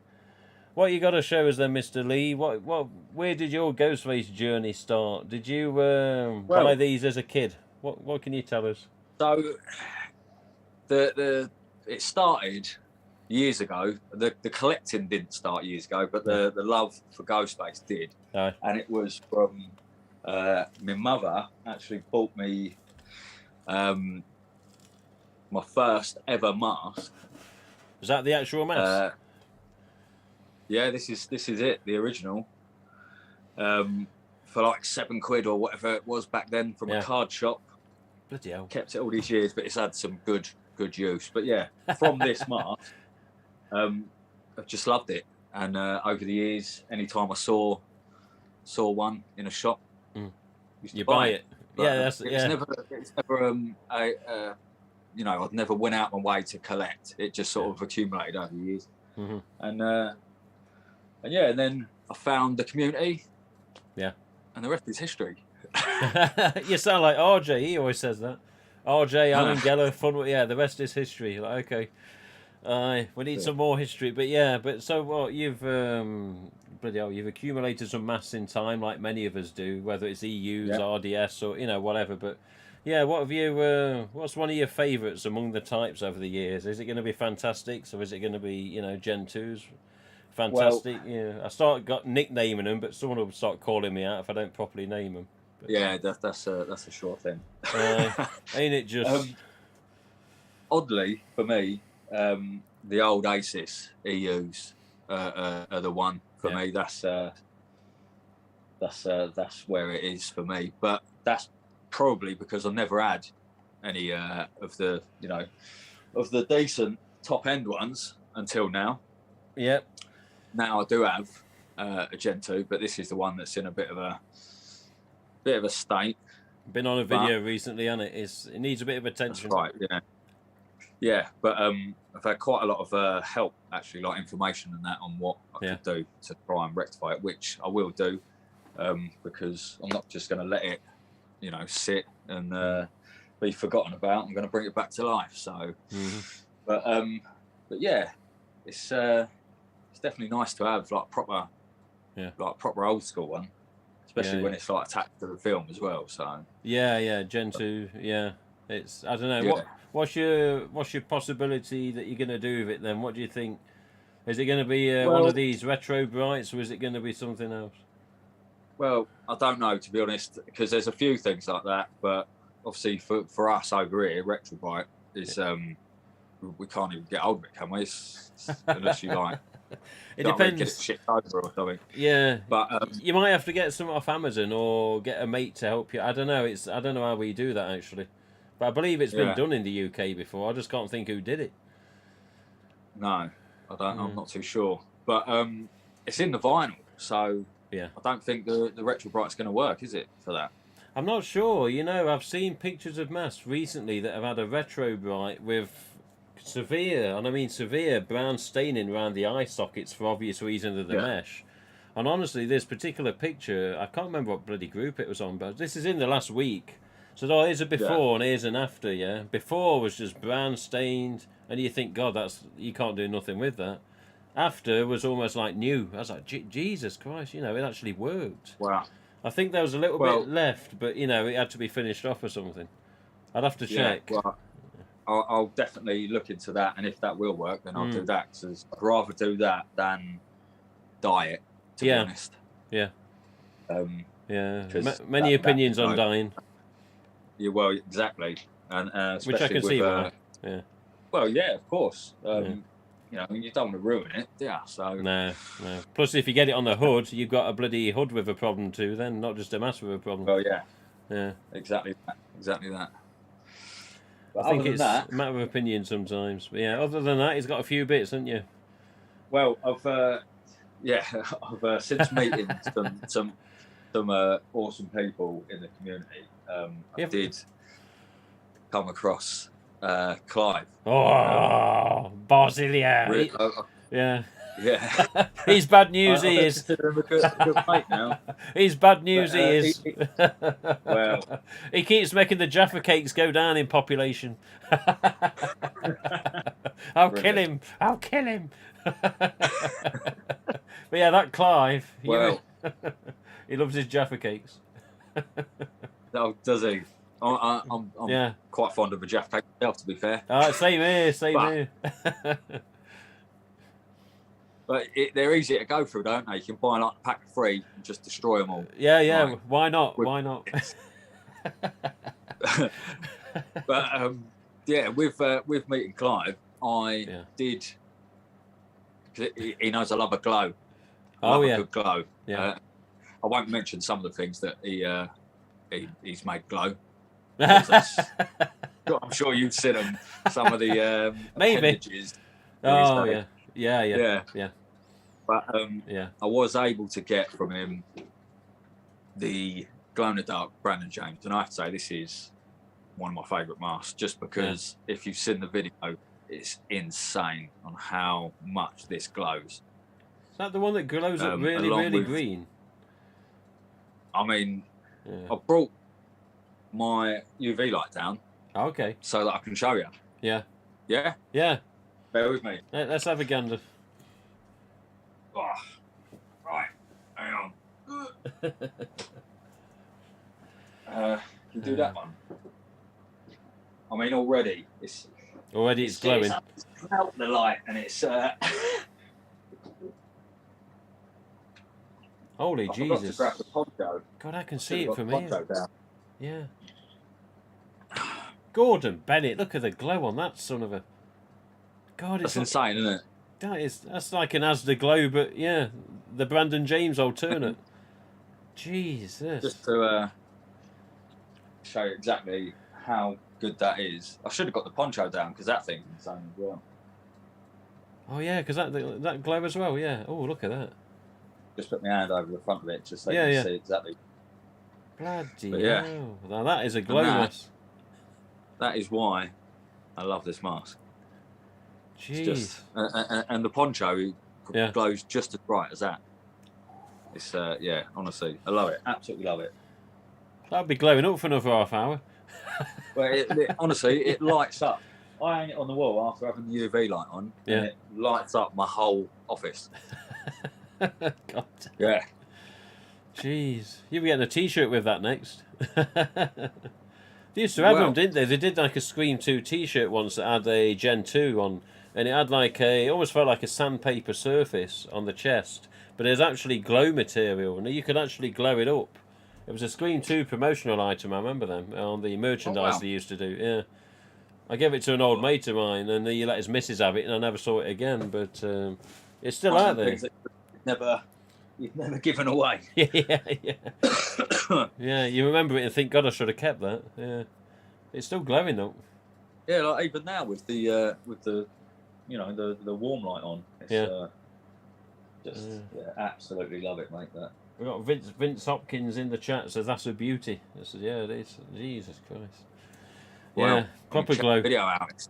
what you got to show us then, Mr. Lee? Where did your Ghostface journey start? Did you buy these as a kid? What can you tell us? So, it started years ago. The collecting didn't start years ago, but the love for Ghostface did. Oh. And it was from my mother actually bought me my first ever mask. Was that the actual mask? Yeah, this is it, the original. For like £7 or whatever it was back then from a card shop. Bloody hell. Kept it all these years, but it's had some good use. But yeah, from this mask, I've just loved it. And over the years, anytime I saw one in a shop, used to You buy it. But, Yeah, that's it's never you know, I'd never went out my way to collect. It just sort of accumulated over the years. And yeah, and then I found the community. Yeah. And the rest is history. You sound like RJ. He always says that. RJ, Alan Geller, fun. Yeah, the rest is history. Like, okay. We need some more history, but yeah. But so what? You've bloody hell, you've accumulated some mass in time, like many of us do, whether it's EUs, RDS, or whatever. But yeah, what have you? What's one of your favourites among the types over the years? Is it going to be Fantastics, or is it going to be Gen 2s? Fantastic. Well, I got nicknaming them, but someone will start calling me out if I don't properly name them. But, yeah, that's a sure thing. Ain't it just? Oddly for me, the old Aces EUs are the one for me. That's where it is for me. But that's probably because I've never had any of the decent top end ones until now. Yep. Now I do have a Gen 2, but this is the one that's in a bit of a state. Been on a video recently, hasn't it? It needs a bit of attention. That's right, yeah. Yeah, but I've had quite a lot of help, actually, like information and that on what I could do to try and rectify it, which I will do, because I'm not just going to let it, sit and be forgotten about. I'm going to bring it back to life. So, but yeah, it's definitely nice to have like proper old school one, especially when it's like attached to the film as well. So yeah, Gen 2, it's I don't know what's your possibility that you're going to do with it then? What do you think? Is it going to be one of these retro brights, or is it going to be something else? Well, I don't know, to be honest, because there's a few things like that, but obviously for us over here, retro bright is we can't even get hold of it, can we? Unless you like. It depends. Get it shipped over or something. Yeah, but you might have to get some off Amazon or get a mate to help you. I don't know. I don't know how we do that actually, but I believe it's been done in the UK before. I just can't think who did it. No, I don't. I'm not too sure. But it's in the vinyl, so I don't think the retro bright's going to work, is it, for that? I'm not sure. I've seen pictures of masks recently that have had a retro bright with severe brown staining around the eye sockets for obvious reasons of the mesh. And honestly, this particular picture, I can't remember what bloody group it was on, but this is in the last week. So here's a before and here's an after, Before was just brown stained, and you think, God, you can't do nothing with that. After was almost like new. I was like, Jesus Christ, it actually worked. Wow. I think there was a little bit left, but, it had to be finished off or something. I'd have to check. Well, I'll definitely look into that, and if that will work, then I'll do that, because I'd rather do that than dye it, to be honest. Yeah. Many opinions on dyeing. Yeah, well, exactly. And which I can see why. Well, yeah, of course. You don't want to ruin it, so... No. Plus, if you get it on the hood, you've got a bloody hood with a problem too, then, not just a mask with a problem. Well, yeah. Exactly that. But I think it's a matter of opinion sometimes. But other than that, he's got a few bits, hasn't you? Well, I've since meeting some awesome people in the community, I did come across Clive. Oh, Basilia. Yeah. He's bad news. He is. Consider him a good mate now. He's bad news. He is. Well, he keeps making the Jaffa cakes go down in population. I'll kill him. But that Clive. Well, he loves his Jaffa cakes. Oh, does he? I'm quite fond of a Jaffa cake myself, to be fair. Same here. But they're easy to go through, don't they? You can buy like a pack of 3 and just destroy them all. Yeah. Like, why not? Why not? But with meeting Clive, I did. Cause he knows I love a glow. I love a good glow. Yeah. I won't mention some of the things that he's made glow. I'm sure you've seen them. Some of the maybe. appendages. Oh Yeah. But Yeah. I was able to get from him the glow in the dark Brandon James, and I have to say this is one of my favourite masks, just because if you've seen the video, it's insane on how much this glows. Is that the one that glows up really green? I mean, I brought my UV light down. Okay. So that I can show you. Yeah. Yeah? Yeah. Bear with me. Let's have a gander. Oh, right. Hang on. You do that one. I mean, already it's glowing. It's out the light, and it's. Holy I Jesus! To grab the poncho. God, I can see it from here. Down. Yeah. Gordon Bennett, look at the glow on that son of a. God, it's insane, isn't it? That's like an Asda glow, but yeah, the Brandon James alternate. Jesus. Just to show you exactly how good that is. I should have got the poncho down because that thing's insane as well. Oh yeah, because that glow as well. Yeah. Oh, look at that. Just put my hand over the front of it just so you can see exactly. Bloody hell. Now that is a glow mask. That is why I love this mask. Jeez. And the poncho glows just as bright as that. It's honestly, I love it. Absolutely love it. That'd be glowing up for another half hour. Well, honestly, it lights up. I hang it on the wall after having the UV light on, and it lights up my whole office. God. Yeah. Jeez. You'll be getting a t-shirt with that next. They used to have them, didn't they? They did like a Scream 2 t-shirt once that had a Gen 2 on, and it had it almost felt like a sandpaper surface on the chest, but it was actually glow material, and you could actually glow it up. It was a Scream 2 promotional item, I remember them, on the merchandise they used to do, yeah. I gave it to an old mate of mine, and he let his missus have it, and I never saw it again, but it's still out there. You've never given away. Yeah. Yeah, you remember it and think, God, I should have kept that. Yeah, it's still glowing though. Yeah, like even now with the the warm light on. It's, absolutely love it, mate. That. We got Vince Hopkins in the chat, says that's a beauty. I said, yeah, it is. Jesus Christ. Well, yeah, proper glow. Video out.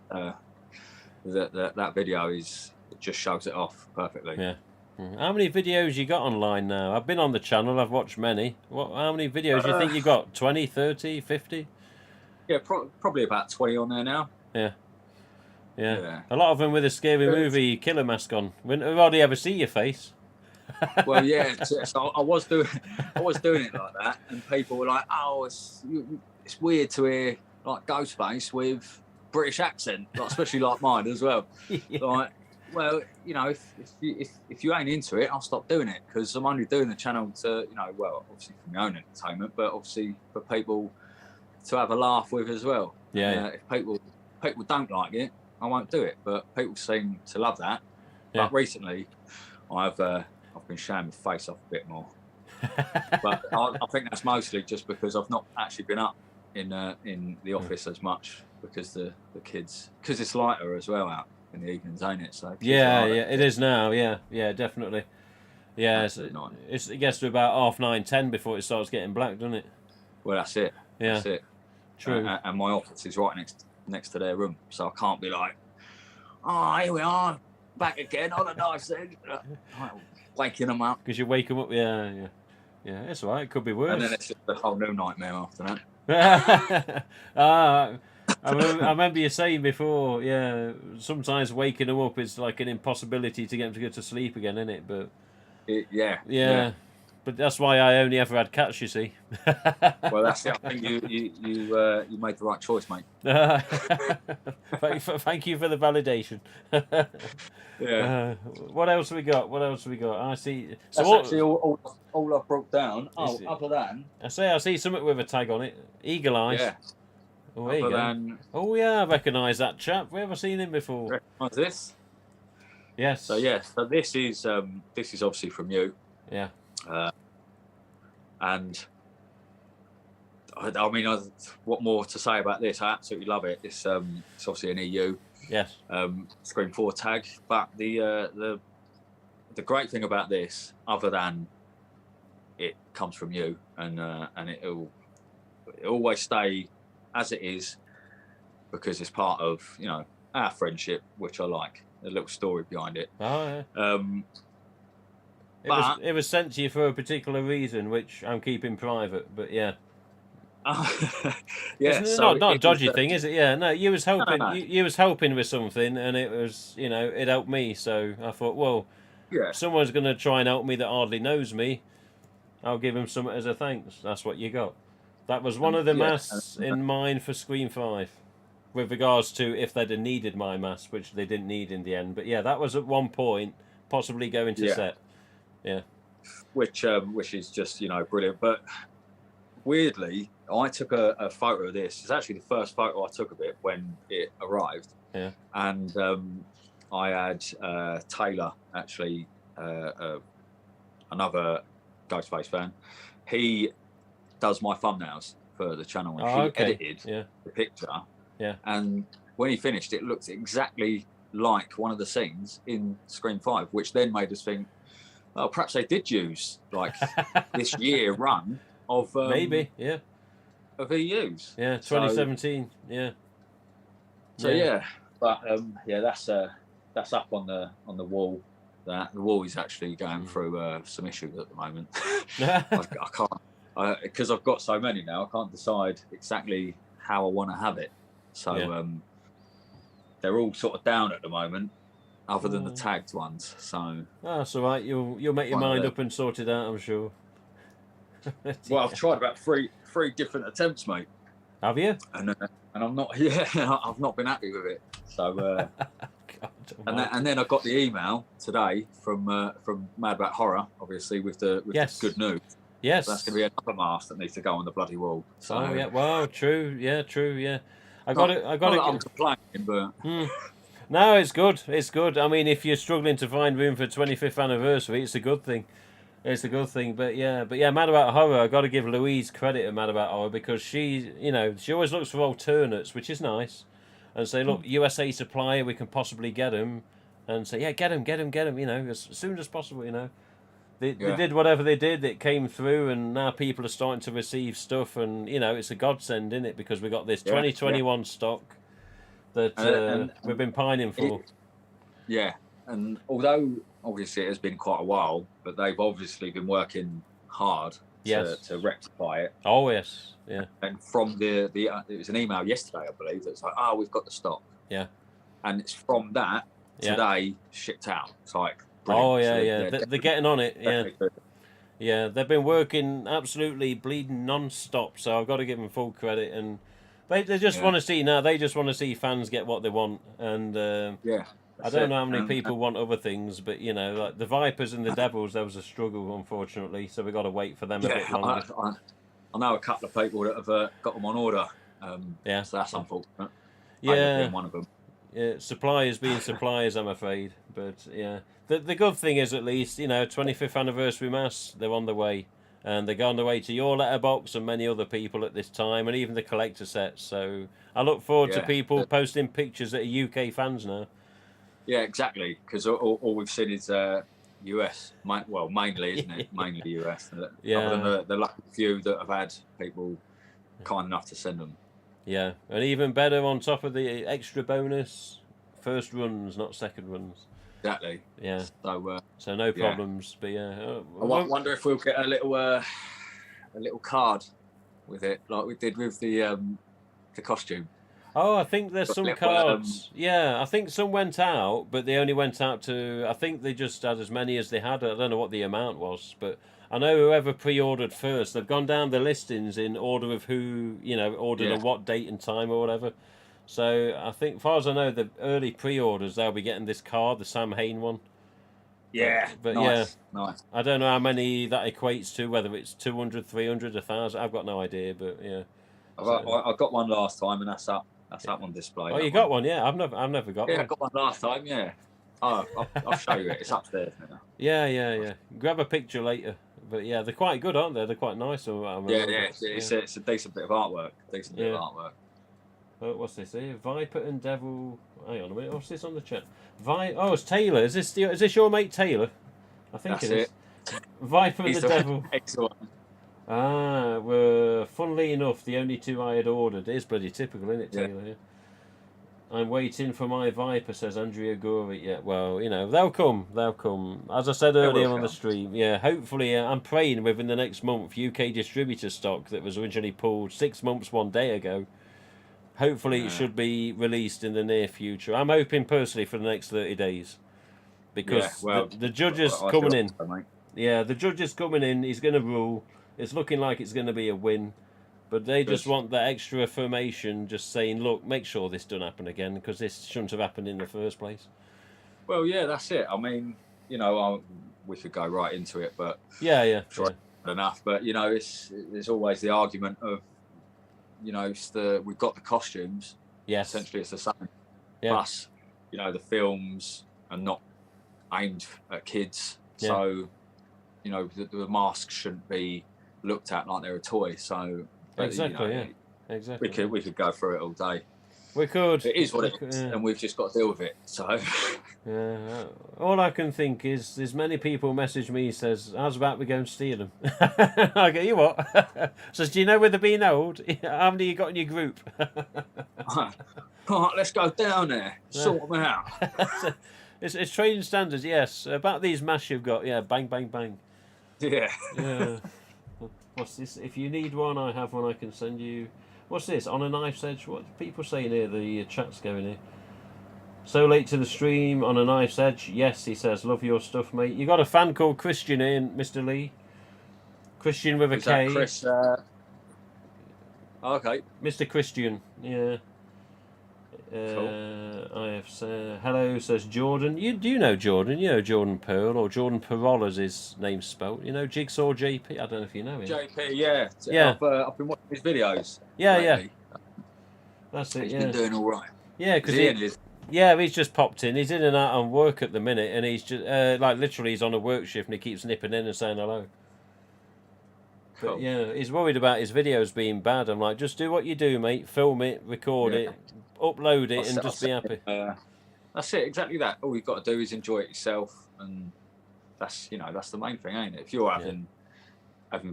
That video it just shows it off perfectly. Yeah. How many videos you got online now? I've been on the channel, I've watched many. How many videos do you think you got? 20, 30, 50? Yeah, probably about 20 on there now. Yeah. A lot of them with a scary movie killer mask on. We hardly ever see your face. Well, yeah. So I was doing it like that, and people were like, "Oh, it's weird to hear like Ghostface with British accent, like, especially like mine as well." Like, well, if you ain't into it, I'll stop doing it because I'm only doing the channel to, obviously for my own entertainment, but obviously for people to have a laugh with as well. If people don't like it, I won't do it. But people seem to love that. Yeah. But recently, I've been showing my face off a bit more. But I think that's mostly just because I've not actually been up in the office as much because the kids, because it's lighter as well out in the evenings, ain't it? So it is now. Yeah, definitely. Yeah, it gets to about 9:30, 10 before it starts getting black, doesn't it? Well, that's it. Yeah, that's it. True. And my office is right next to their room, so I can't be like, "Oh, here we are, back again on a nice thing," waking them up. Because you wake them up. Yeah. It's all right. It could be worse. And then it's just a whole new nightmare after that. I remember you saying before, sometimes waking them up is like an impossibility to get them to go to sleep again, isn't it? But yeah. But that's why I only ever had cats, you see. Well, that's it. I think you made the right choice, mate. Thank you for the validation. Yeah. What else have we got? I see. So that's actually all I've brought down. Oh, other than I see something with a tag on it. Eagle Eyes. Yeah. Oh, there you go. Oh yeah, I recognise that chap. Have we ever seen him before? Recognise this? Yes. So this is obviously from you. Yeah. And I mean, what more to say about this? I absolutely love it. It's obviously an EU Yes. Screen 4 tag, but the great thing about this, other than it comes from you, and it'll always stay as it is, because it's part of our friendship, which I like. A little story behind it. Oh yeah. It was sent to you for a particular reason, which I'm keeping private. But yeah. Yeah, it's so not a dodgy thing, is it? Yeah, no, you was helping. No. You was helping with something, and it was, it helped me. So I thought, well, yeah, if someone's going to try and help me that hardly knows me, I'll give him something as a thanks. That's what you got. That was one of the masks in mine for Screen 5, with regards to if they'd have needed my mask, which they didn't need in the end. But yeah, that was at one point possibly going to set. Yeah, which is just brilliant. But weirdly, I took a photo of this. It's actually the first photo I took of it when it arrived. Yeah. And I had Taylor, actually, another Ghostface fan. He does my thumbnails for the channel, and he edited the picture. Yeah. And when he finished, it looked exactly like one of the scenes in Screen 5, which then made us think, well, perhaps they did use like this year run of maybe, of EUs. Yeah, 2017. So but that's up on the wall. The wall is actually going through some issues at the moment. I can't, because I've got so many now. I can't decide exactly how I want to have it. So they're all sort of down at the moment, other than the tagged ones. So that's all right. You'll make your mind up and sort it out, I'm sure. Well, I've tried about three different attempts, mate. Have you? And I'm not. Yeah, I've not been happy with it. So, and then I got the email today from Mad About Horror, obviously with the good news. Yes. So that's going to be another mask that needs to go on the bloody wall. So, oh yeah. Well, true. Yeah, true. Yeah. I got it. I'm complaining, but. No, it's good. It's good. I mean, if you're struggling to find room for 25th anniversary, it's a good thing. It's a good thing. But yeah, Mad About Horror, I got to give Louise credit at Mad About Horror, because she always looks for alternates, which is nice, and say, look, USA supplier, we can possibly get them, and say, yeah, get them, as soon as possible, They did whatever they did. It came through, and now people are starting to receive stuff, and it's a godsend, isn't it? Because we got this 2021 stock that we've been pining for. And although obviously it has been quite a while, but they've obviously been working hard to rectify it. Oh yes, yeah. And from the it was an email yesterday, I believe, that's like, oh, we've got the stock. Yeah. And it's from that today shipped out. It's like, brilliant. Oh yeah, so they're getting on it. Yeah. Yeah, they've been working absolutely bleeding non-stop, so I've got to give them full credit. And they just want to see they just want to see fans get what they want. And I don't know how many people want other things, but like the Vipers and the Devils, there was a struggle, unfortunately, so we got to wait for them a bit longer. I know a couple of people that have got them on order. So that's unfortunate. Yeah, being one of them. Yeah, suppliers being suppliers, I'm afraid. But yeah, the good thing is, at least 25th anniversary mass, they're on the way. And they're on the way to your letterbox and many other people at this time, and even the collector sets. So I look forward to people posting pictures that are UK fans now. Yeah, exactly. Because all we've seen is US. Well, mainly, isn't it? Mainly US. Yeah. Other than the lucky few that have had people kind enough to send them. Yeah, and even better, on top of the extra bonus, first runs, not second runs. Exactly. Yeah. So no problems, but yeah. I wonder if we'll get a little card with it, like we did with the costume. Oh, I think there's some cards. I think some went out, but they only went out to. I think they just had as many as they had. I don't know what the amount was, but I know whoever pre-ordered first, they've gone down the listings in order of who ordered at what date and time or whatever. So I think, as far as I know, the early pre-orders, they'll be getting this card, the Sam Hain one. Yeah, but nice. I don't know how many that equates to, whether it's 200, 300, 1,000. I've got no idea, but yeah. I got one last time, and that's up on display. Oh, you got one? Yeah, I've never got one. Yeah, I got one last time. Yeah. Oh, I'll show you it. It's upstairs now. Yeah. Grab a picture later. But yeah, they're quite good, aren't they? They're quite nice. It's a decent bit of artwork. What's this here? Viper and Devil. Hang on a minute. What's this on the chat? Oh, it's Taylor. Is this your mate Taylor? I think it is. Viper and the Devil. Excellent. Were funnily enough the only two I had ordered. It is bloody typical, isn't it, Taylor? Yeah. I'm waiting for my Viper, says Andrea Gorey. Yeah, well, they'll come. As I said earlier on the stream, hopefully, I'm praying within the next month, UK distributor stock that was originally pulled 6 months, 1 day ago. Hopefully, it should be released in the near future. I'm hoping personally for the next 30 days. Because the judge is coming in. The judge is coming in. He's going to rule. It's looking like it's going to be a win. But they just want that extra affirmation, just saying, look, make sure this doesn't happen again, because this shouldn't have happened in the first place. Well, yeah, that's it. I mean, we could go right into it, but enough. But there's always the argument of, we've got the costumes. Yes. Essentially, it's the same. Yeah. Plus, the films are not aimed at kids, so the masks shouldn't be looked at like they're a toy. So. Exactly. We could go through it all day. We could. It is what it is, and we've just got to deal with it. So. All I can think is, there's many people message me, says, how's about we go and steal them? I go, you what? Says, do you know where they're being held? How many you got in your group? Right, let's go down there, sort them out. It's training standards, yes. About these masks you've got, bang, bang, bang. Yeah. What's this? If you need one, I have one I can send you. What's this? On a knife's edge? What are people saying here? The chat's going here. So late to the stream, on a knife's edge. Yes, he says, love your stuff, mate. You got a fan called Christian in, Mr. Lee. Christian with a K. That Chris? Okay. Mr. Christian, yeah. Cool. I have said hello, says Jordan. Do you know Jordan? You know Jordan Pearl, or Jordan Pearl as his name's spelt. Jigsaw JP. I don't know if you know him. JP, yeah. I've been watching his videos. Yeah. That's it. He's been doing all right. Yeah, because he's just popped in. He's in and out on work at the minute, and he's just literally he's on a work shift, and he keeps nipping in and saying hello. Cool. But he's worried about his videos being bad. I'm like, just do what you do, mate. Film it, record it, upload it, and just be happy. That's it, exactly that. All you've got to do is enjoy it yourself, and that's the main thing, ain't it? If you're having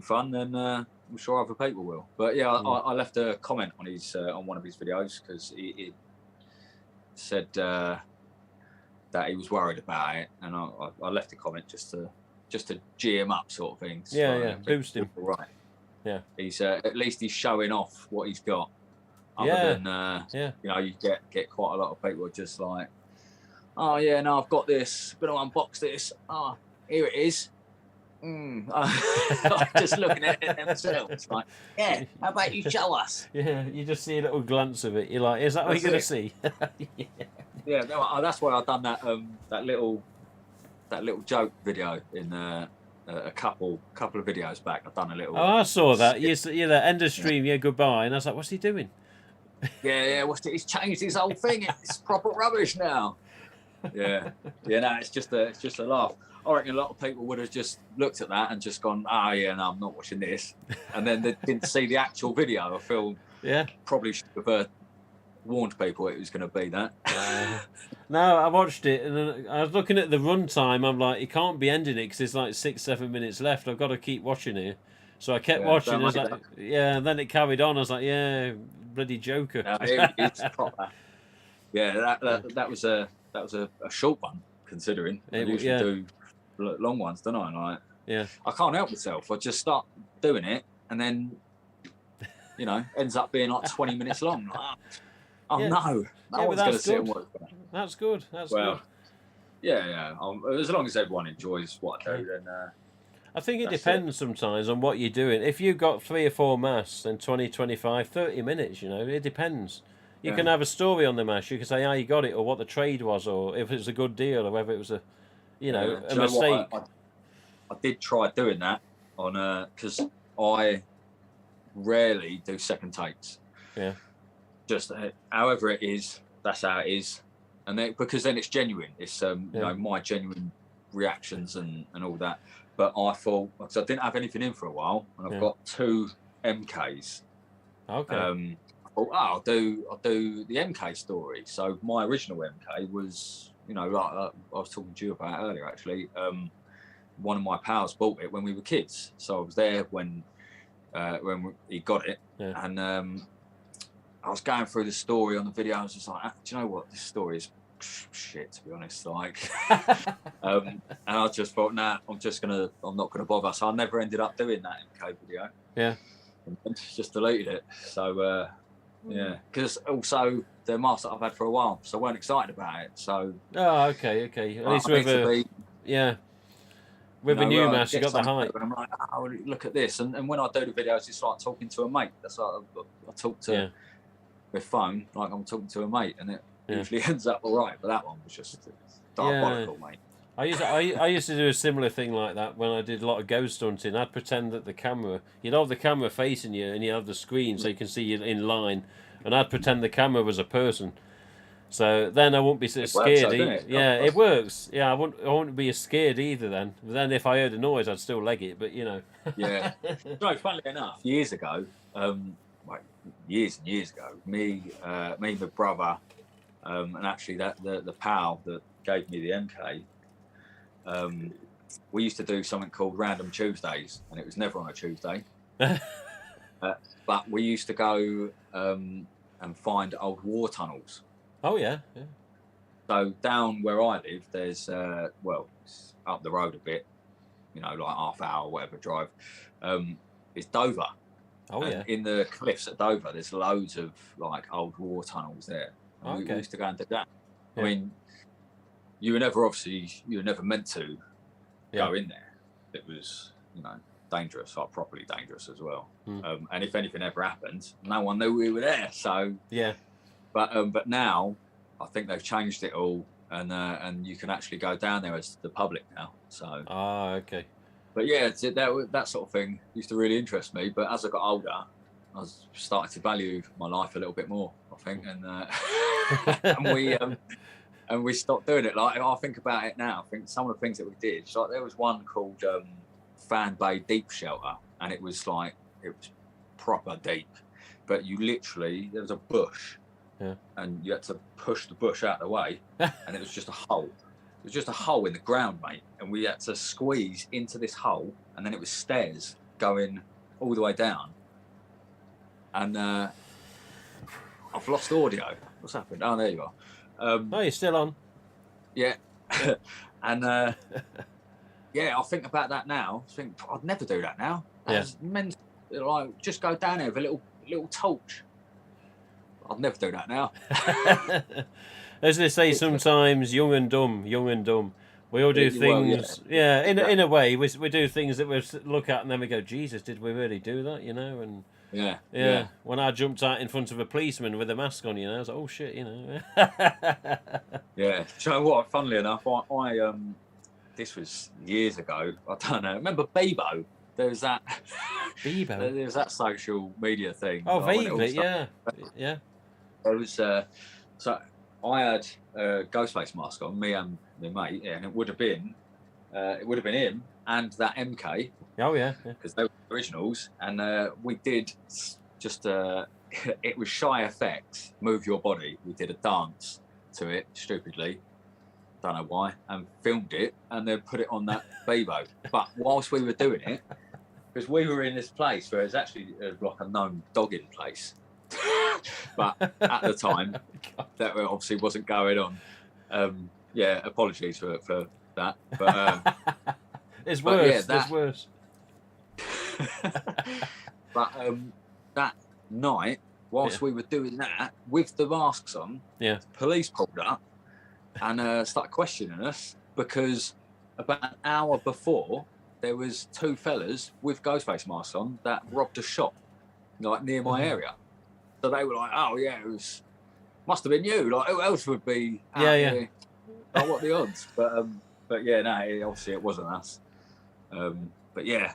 fun, then I'm sure other people will. But I left a comment on his on one of his videos, because he said that he was worried about it, and I left a comment just to G him up, sort of thing. So, boost him. Right. Yeah. He's at least he's showing off what he's got. Other than you get quite a lot of people just like, oh yeah, no, I've got this, gonna unbox this. Oh, here it is. Just looking at it themselves, like, how about you show us? Yeah, you just see a little glance of it. You're like, is that what you're gonna see? No, that's why I've done that little joke video in a couple of videos back. I've done a little. Oh, I saw that. You're the end of stream. Yeah, goodbye. And I was like, what's he doing? He's changed his whole thing. It's proper rubbish now. No, it's just a laugh. I reckon a lot of people would have just looked at that and just gone, no, I'm not watching this, and then they didn't see the actual video. I feel probably should have warned people it was going to be that. No, I watched it, and then I was looking at the runtime. I'm like, it can't be ending it because there's like 6-7 minutes left. I've got to keep watching it. So I kept watching. I was like, and then it carried on. I was like, bloody Joker. No, it's proper. That was a short one, considering I usually do long ones, don't I? Like, I can't help myself. I just start doing it, and then ends up being like 20 minutes long. Like, no one's going to sit and watch that. That's good. That's good. As long as everyone enjoys what I do, then. I think it depends sometimes on what you're doing. If you've got 3 or 4 masks, then 20, 25, 30 minutes, it depends. You can have a story on the mask. You can say how you got it, or what the trade was, or if it was a good deal, or whether it was a mistake. I did try doing that on because I rarely do second takes. Yeah. Just however it is, that's how it is, and then because then it's genuine. It's my genuine reactions and all that. but I thought, because I didn't have anything in for a while, and I've got 2 MKs. Okay. I thought, I'll do the MK story. So my original MK was, like I was talking to you about earlier, actually. One of my pals bought it when we were kids, so I was there when he got it, and I was going through the story on the video. I was just like, do you know what? This story is shit, to be honest. Like, and I just thought, I'm not gonna bother. So I never ended up doing that MK video. Yeah. And just deleted it. So yeah, because also they're masks that I've had for a while, so I weren't excited about it. So okay. At least with a with a new mask, you got the hype. I'm like, look at this, and when I do the videos, it's like talking to a mate. That's like I talk to my phone like I'm talking to a mate, and it usually ends up all right. But that one was just diabolical, mate. I used to do a similar thing like that when I did a lot of ghost hunting. I'd pretend that the camera, you'd have the camera facing you, and you have the screen so you can see you in line, and I'd pretend the camera was a person. So then I won't be so scared. It works. Yeah, I won't be as scared either then. But then if I heard a noise, I'd still leg it. But Yeah. No, funnily enough, years ago, years and years ago, me, my brother, and actually the pal that gave me the MK. We used to do something called Random Tuesdays, and it was never on a Tuesday. But we used to go and find old war tunnels. Oh yeah. So down where I live, there's it's up the road a bit, like half hour, whatever drive. It's Dover. Oh yeah. In the cliffs at Dover, there's loads of like old war tunnels there. And we used to go and do that. Yeah. I mean, you were never meant to go in there. It was, dangerous, like properly dangerous as well. And if anything ever happened, no one knew we were there. So but now I think they've changed it all, and you can actually go down there as the public now. So okay. But yeah, that sort of thing used to really interest me. But as I got older, I was starting to value my life a little bit more, I think, and we stopped doing it. Like, I think about it now, I think some of the things that we did, like there was one called Fan Bay Deep Shelter, and it was proper deep, but there was a bush, and you had to push the bush out of the way, and it was just a hole. It was just a hole in the ground, mate, and we had to squeeze into this hole, and then it was stairs going all the way down. And I've lost audio. What's happened? Oh, there you are. No, you're still on. Yeah. And I think about that now. I think I'd never do that now. Like, just go down there with a little torch. I'd never do that now. As they say sometimes, young and dumb. We all do things. In a way, we do things that we look at and then we go, Jesus, did we really do that? And yeah. When I jumped out in front of a policeman with a mask on, I was like, oh shit, Yeah. Do you know what? Funnily enough, I this was years ago. I don't know. Remember Bebo? There was that. Bebo. There was that social media thing. Oh, vaguely, yeah. There was so I had a Ghostface mask on, me and my mate, and it would have been him and that MK. Oh yeah. Because they were originals, and we did just it was Shy FX, Move Your Body. We did a dance to it stupidly, don't know why, and filmed it and then put it on that Bebo. But whilst we were doing it, because we were in this place where it's actually like a known dogging place. But at the time, that obviously wasn't going on. Apologies for that. But it's worse. It's worse. But that night, whilst we were doing that with the masks on, the police pulled up and started questioning us because about an hour before there was 2 fellas with Ghostface masks on that robbed a shop like near my area. So they were like, "Oh yeah, must have been you. Like, who else would be out here? Like, what the odds?" But no, obviously it wasn't us. But yeah,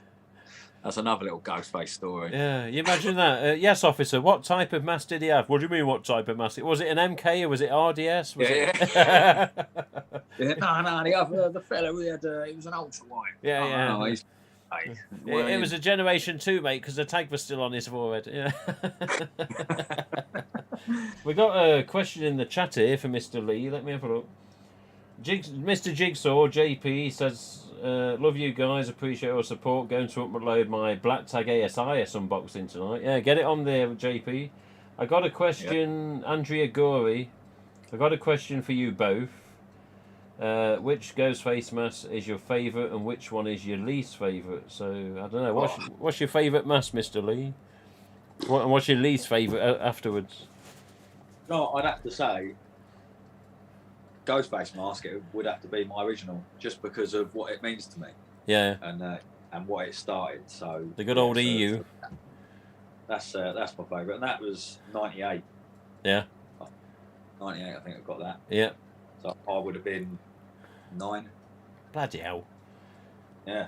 That's another little Ghostface story. Yeah, you imagine that. Yes, officer. What type of mask did he have? What do you mean? What type of mask? Was it an MK or was it RDS? Was Yeah, it? yeah. No, the other, the fella we had, he was an ultra white. Yeah, yeah. No, he's, It was a Generation 2, mate, because the tag was still on his forehead. Yeah. We got a question in the chat here for Mr. Lee. Let me have a look. Mr. Jigsaw, JP, says, love you guys, appreciate your support. Going to upload my Black Tag ASIS unboxing tonight. Yeah, get it on there, JP. I got a question, Andrea Gorey. I got a question for you both. Which Ghostface mask is your favourite and which one is your least favourite? So, I don't know. What's your favourite mask, Mr. Lee? What's your least favourite afterwards? No, I'd have to say Ghostface mask, it would have to be my original, just because of what it means to me. Yeah. And what it started. So the good old EU. That's my favourite, and that was 98. Yeah. 98, I think I got that. Yeah. So I would have been 9. Bloody hell. Yeah.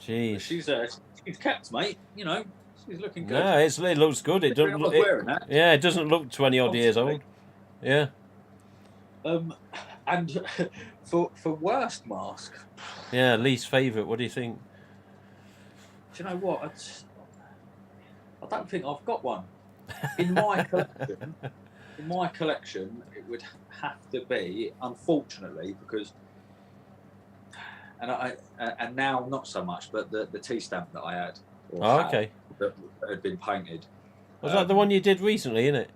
Jeez. She's kept, mate. You know, she's looking good. No, it looks good. It doesn't look. It doesn't look 20 odd years old. Yeah. And for worst mask. Yeah, least favourite. What do you think? Do you know what? I don't think I've got one in my collection. In my collection, it would have to be, unfortunately, because, and now not so much, but the T-stamp that I had. Okay. That had been painted. Was that the one you did recently, isn't it?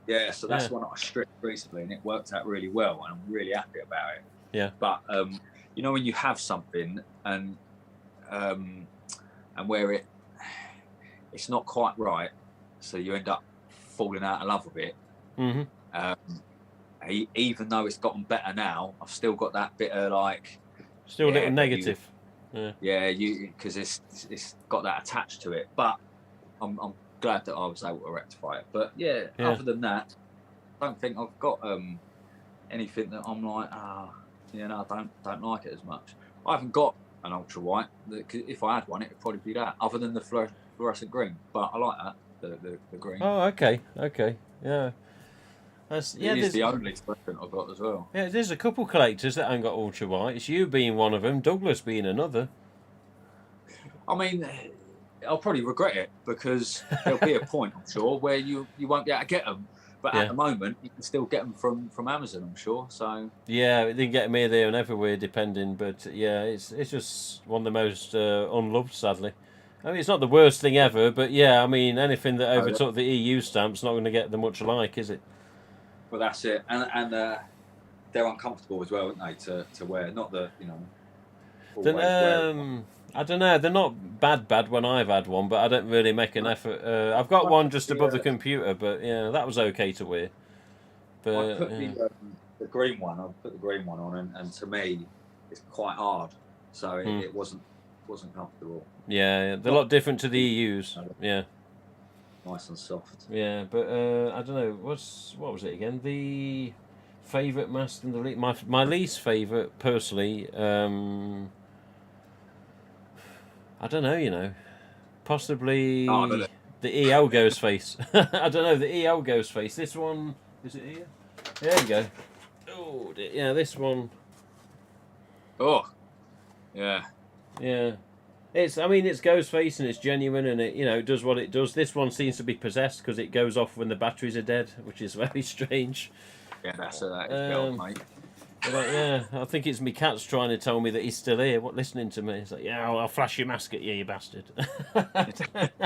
Yeah, so that's one that I stripped recently, and it worked out really well, and I'm really happy about it. Yeah. But you know, when you have something and where it's not quite right, so you end up falling out of love with it. Mm-hmm. Even though it's gotten better now, I've still got that bit of like, still a little negative. Because it's got that attached to it. But I'm glad that I was able to rectify it. But other than that, I don't think I've got anything that I'm like, I don't like it as much. I haven't got an ultra white. If I had one, it would probably be that. Other than the fluorescent green, but I like that the green. Oh, okay, yeah. It's the only expression I've got as well. Yeah, there's a couple collectors that ain't got ultra white. It's you being one of them, Douglas being another. I mean, I'll probably regret it because there'll be a point, I'm sure, where you won't be able to get them. But at the moment, you can still get them from Amazon, I'm sure. So yeah, they can get them here, there, and everywhere, depending. But yeah, it's just one of the most unloved, sadly. I mean, it's not the worst thing ever, but yeah, I mean, anything that overtook the EU stamp's not going to get them much like, is it? Well, that's it, and they're uncomfortable as well, aren't they, to wear? Not the I don't know. They're not bad when I've had one, but I don't really make an effort. I've got one just above the computer, but yeah, that was okay to wear. But I put the green one. I put the green one on, and to me, it's quite hard, so it wasn't comfortable. Yeah, they're a lot different to the EUs. Yeah. Nice and soft. Yeah, but I don't know. What was it again? The favourite mask and my least favourite, personally. I don't know. You know, possibly the EL Ghostface. I don't know, the EL Ghostface. This one, is it here? There you go. Oh, yeah, this one. Oh, yeah. Yeah. It's Ghostface and it's genuine and it does what it does. This one seems to be possessed because it goes off when the batteries are dead, which is very strange. Yeah, that is built, mate. I think it's me cat's trying to tell me that he's still here, listening to me. It's like, yeah, I'll flash your mask at you, you bastard. But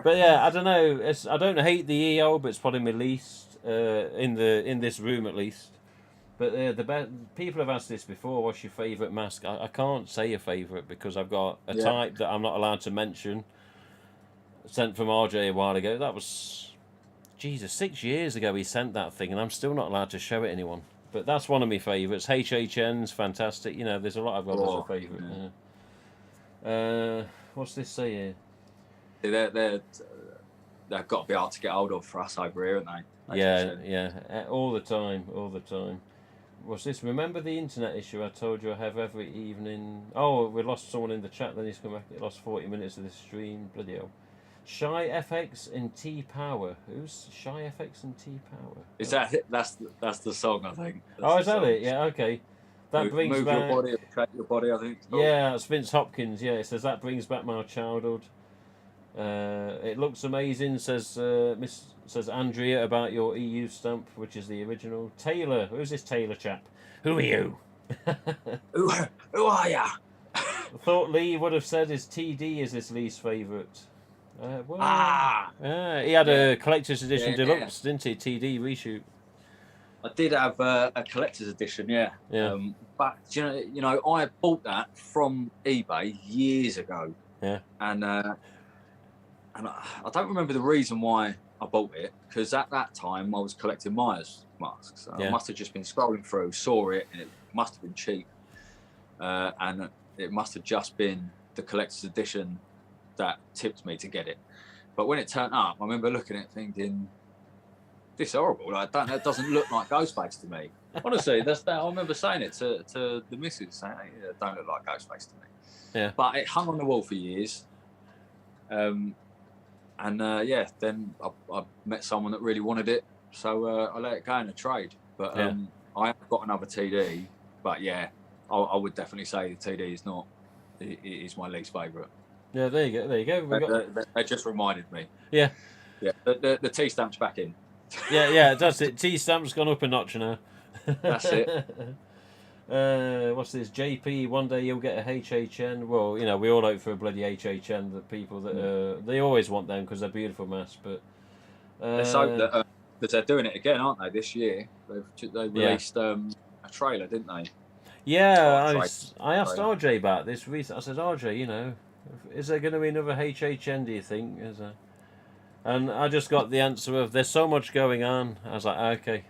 yeah, I don't know. I don't hate the EO, but it's probably my least in this room at least. But people have asked this before. What's your favourite mask? I can't say a favourite because I've got a type that I'm not allowed to mention. Sent from RJ a while ago. That was, Jesus, 6 years ago he sent that thing, and I'm still not allowed to show it anyone. But that's one of my favourites. HHN's fantastic. There's a lot I've got as a favourite. Yeah. What's this say here? They've got to be hard to get hold of for us over here, haven't they? Yeah. All the time. what's this? Remember the internet issue I told you I have every evening? Oh, we lost someone in the chat. Then he's come back. It lost 40 minutes of the stream. Bloody hell. Shy FX and T Power. Who's Shy FX and T Power? Is that it? That's the song, I think. Is that it? Yeah. Okay. That brings move back your body, attract your body. I think. Yeah, it's Vince Hopkins. Yeah, it says that brings back my childhood. It looks amazing. Says Andrea about your EU stamp, which is the original. Taylor, who's this Taylor chap? Who are you? Who are ya? I thought Lee would have said his TD is his least favourite. He had a collector's edition deluxe, didn't he? TD reshoot. I did have a collector's edition, yeah. But you know, I bought that from eBay years ago. Yeah. And I don't remember the reason why I bought it, because at that time I was collecting Myers masks. I must have just been scrolling through, saw it, and it must have been cheap. And it must have just been the collector's edition that tipped me to get it. But when it turned up, I remember looking at it thinking, this is horrible. Like, that doesn't look like Ghostface to me. Honestly, I remember saying it to the missus, saying, hey, it don't look like Ghostface to me. Yeah. But it hung on the wall for years. Then I met someone that really wanted it, so I let it go in a trade. But I have got another TD. But yeah, I would definitely say the TD is not. It is my least favourite. Yeah, there you go. That just reminded me. Yeah. Yeah. The T stamp's back in. Yeah, that's it. T stamp's gone up a notch now. That's it. What's this? JP, one day you'll get a HHN. Well, you know, we all hope for a bloody HHN. The people that they always want them because they're beautiful masks. But let's hope that they're doing it again, aren't they? This year they released a trailer, didn't they? Yeah, I asked RJ about this recently. I said, RJ, you know, is there going to be another HHN? Do you think? And I just got the answer of there's so much going on. I was like, okay.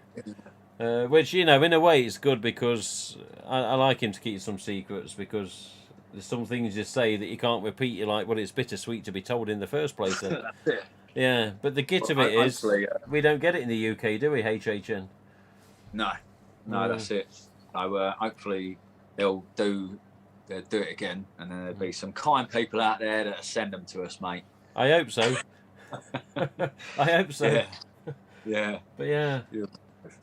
Which, you know, in a way it's good because I like him to keep some secrets, because there's some things you say that you can't repeat. You're like, well, it's bittersweet to be told in the first place. Then. That's it. Yeah, but the git of it is we don't get it in the UK, do we, HHN? No, that's it. So hopefully they'll do it again, and then there'll be some kind people out there that send them to us, mate. I hope so. I hope so. Yeah. But yeah.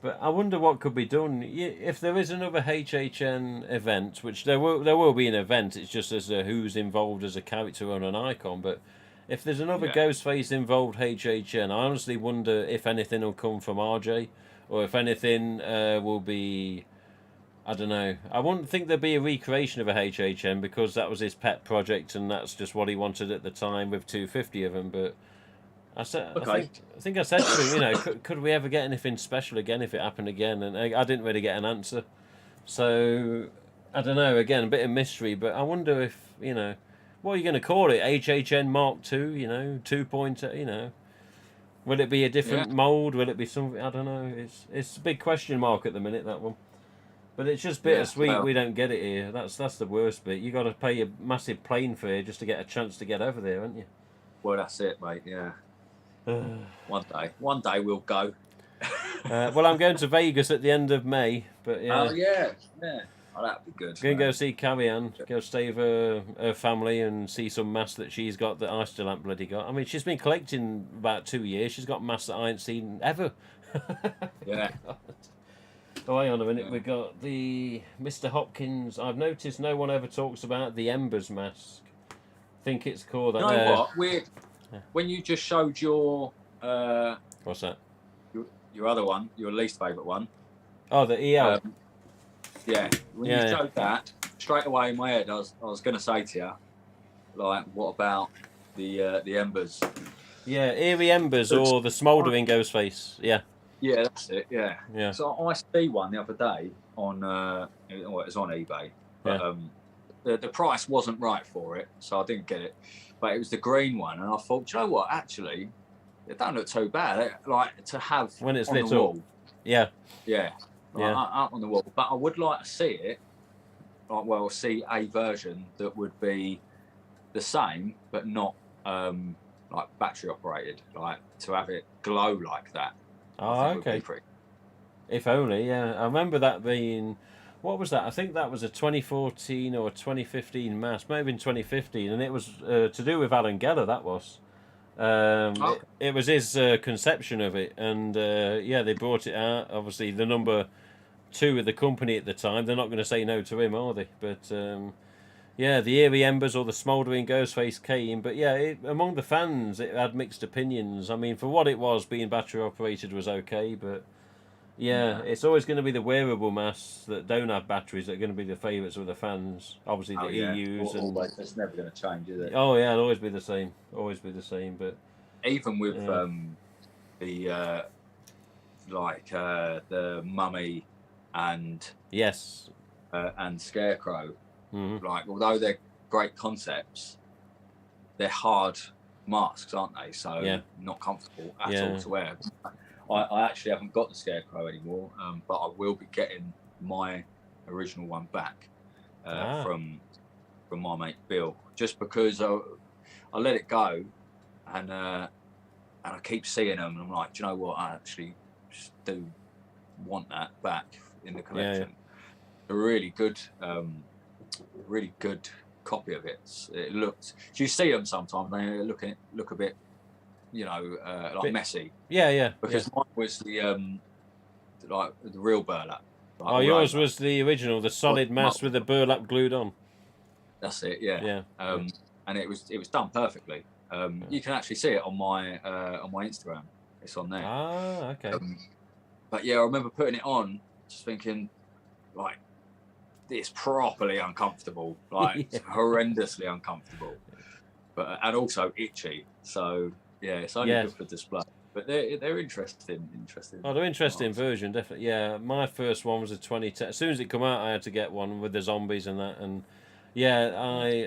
But I wonder what could be done if there is another HHN event, which there will be an event. It's just as who's involved as a character and an icon. But if there's another Ghostface involved HHN, I honestly wonder if anything will come from RJ, or if anything will be. I don't know. I wouldn't think there'd be a recreation of a HHN because that was his pet project and that's just what he wanted at the time with 250 of them. But I think I said to him, you know, could we ever get anything special again if it happened again? And I didn't really get an answer. So I don't know. Again, a bit of mystery. But I wonder if, you know, what are you going to call it? HHN Mark II, you know, 2.0, you know. Will it be a different mould? Will it be something? I don't know. It's a big question mark at the minute, that one. But it's just bittersweet we don't get it here. That's the worst bit. You got to pay a massive plane fare just to get a chance to get over there, haven't you? Well, that's it, mate. Yeah. One day we'll go. Well, I'm going to Vegas at the end of May, but yeah. Oh yeah. Oh, that'd be good. Going to go see Carrie Ann, go stay with her family and see some masks that she's got that I still haven't bloody got. I mean, she's been collecting about 2 years. She's got masks that I ain't seen ever. Yeah. Oh, hang on a minute. We got the Mr. Hopkins. I've noticed no one ever talks about the Embers mask. I think it's called that. You know what? Weird. When you just showed your what's that? Your other one, your least favourite one. Oh, the EL. When you showed that, straight away in my head, I was going to say to you, like, what about the Embers? Yeah, Eerie Embers or the Smouldering Ghostface. Yeah. Yeah, that's it. Yeah. Yeah. So I see one the other day on it was on eBay, but the price wasn't right for it, so I didn't get it. But it was the green one, and I thought, you know what? Actually, it don't look too bad. Like to have when it's on lit the wall. up. Yeah. Yeah. Up on the wall. But I would like to see it. See a version that would be the same, but not like battery operated. Like to have it glow like that. Oh, okay. If only, yeah. I remember that being, what was that? I think that was a 2014 or a 2015 mass, maybe in 2015, and it was to do with Alan Geller. That was. Okay. It was his conception of it, and yeah, they brought it out. Obviously, the number two of the company at the time, they're not going to say no to him, are they? But yeah, the eerie embers or the smouldering Ghostface came, but yeah, among the fans, it had mixed opinions. I mean, for what it was, being battery operated was okay, but yeah, Yeah. it's always going to be the wearable masks that don't have batteries that are going to be the favourites of the fans. Obviously, the Oh yeah. EUs and Always. It's never going to change, is it? oh yeah, it'll always be the same. Always be the same. But Even with yeah, the the Mummy and yes, Scarecrow, hmm like although they're great concepts, they're hard masks, aren't they? So yeah, not comfortable at yeah. all to wear. I actually haven't got the Scarecrow anymore, but I will be getting my original one back from my mate Bill, just because I let it go, and I keep seeing them, and I'm like, do you know what? I actually do want that back in the collection. Yeah. A really good copy of it. It looked. Do you see them sometimes? They look a bit, like messy. Yeah. Because mine was the real burlap. Like Oh, yours was the original, the solid mass with the burlap glued on. That's it. Yeah. Yeah. And it was done perfectly. You can actually see it on my Instagram. It's on there. Ah, okay. But yeah, I remember putting it on, just thinking, like, it's properly uncomfortable, like Yeah. horrendously uncomfortable, and also itchy. So yeah, it's only good for display. But they're interesting. Oh, they're interesting version, definitely. Yeah, my first one was a 2010. As soon as it come out, I had to get one with the zombies and that. And yeah,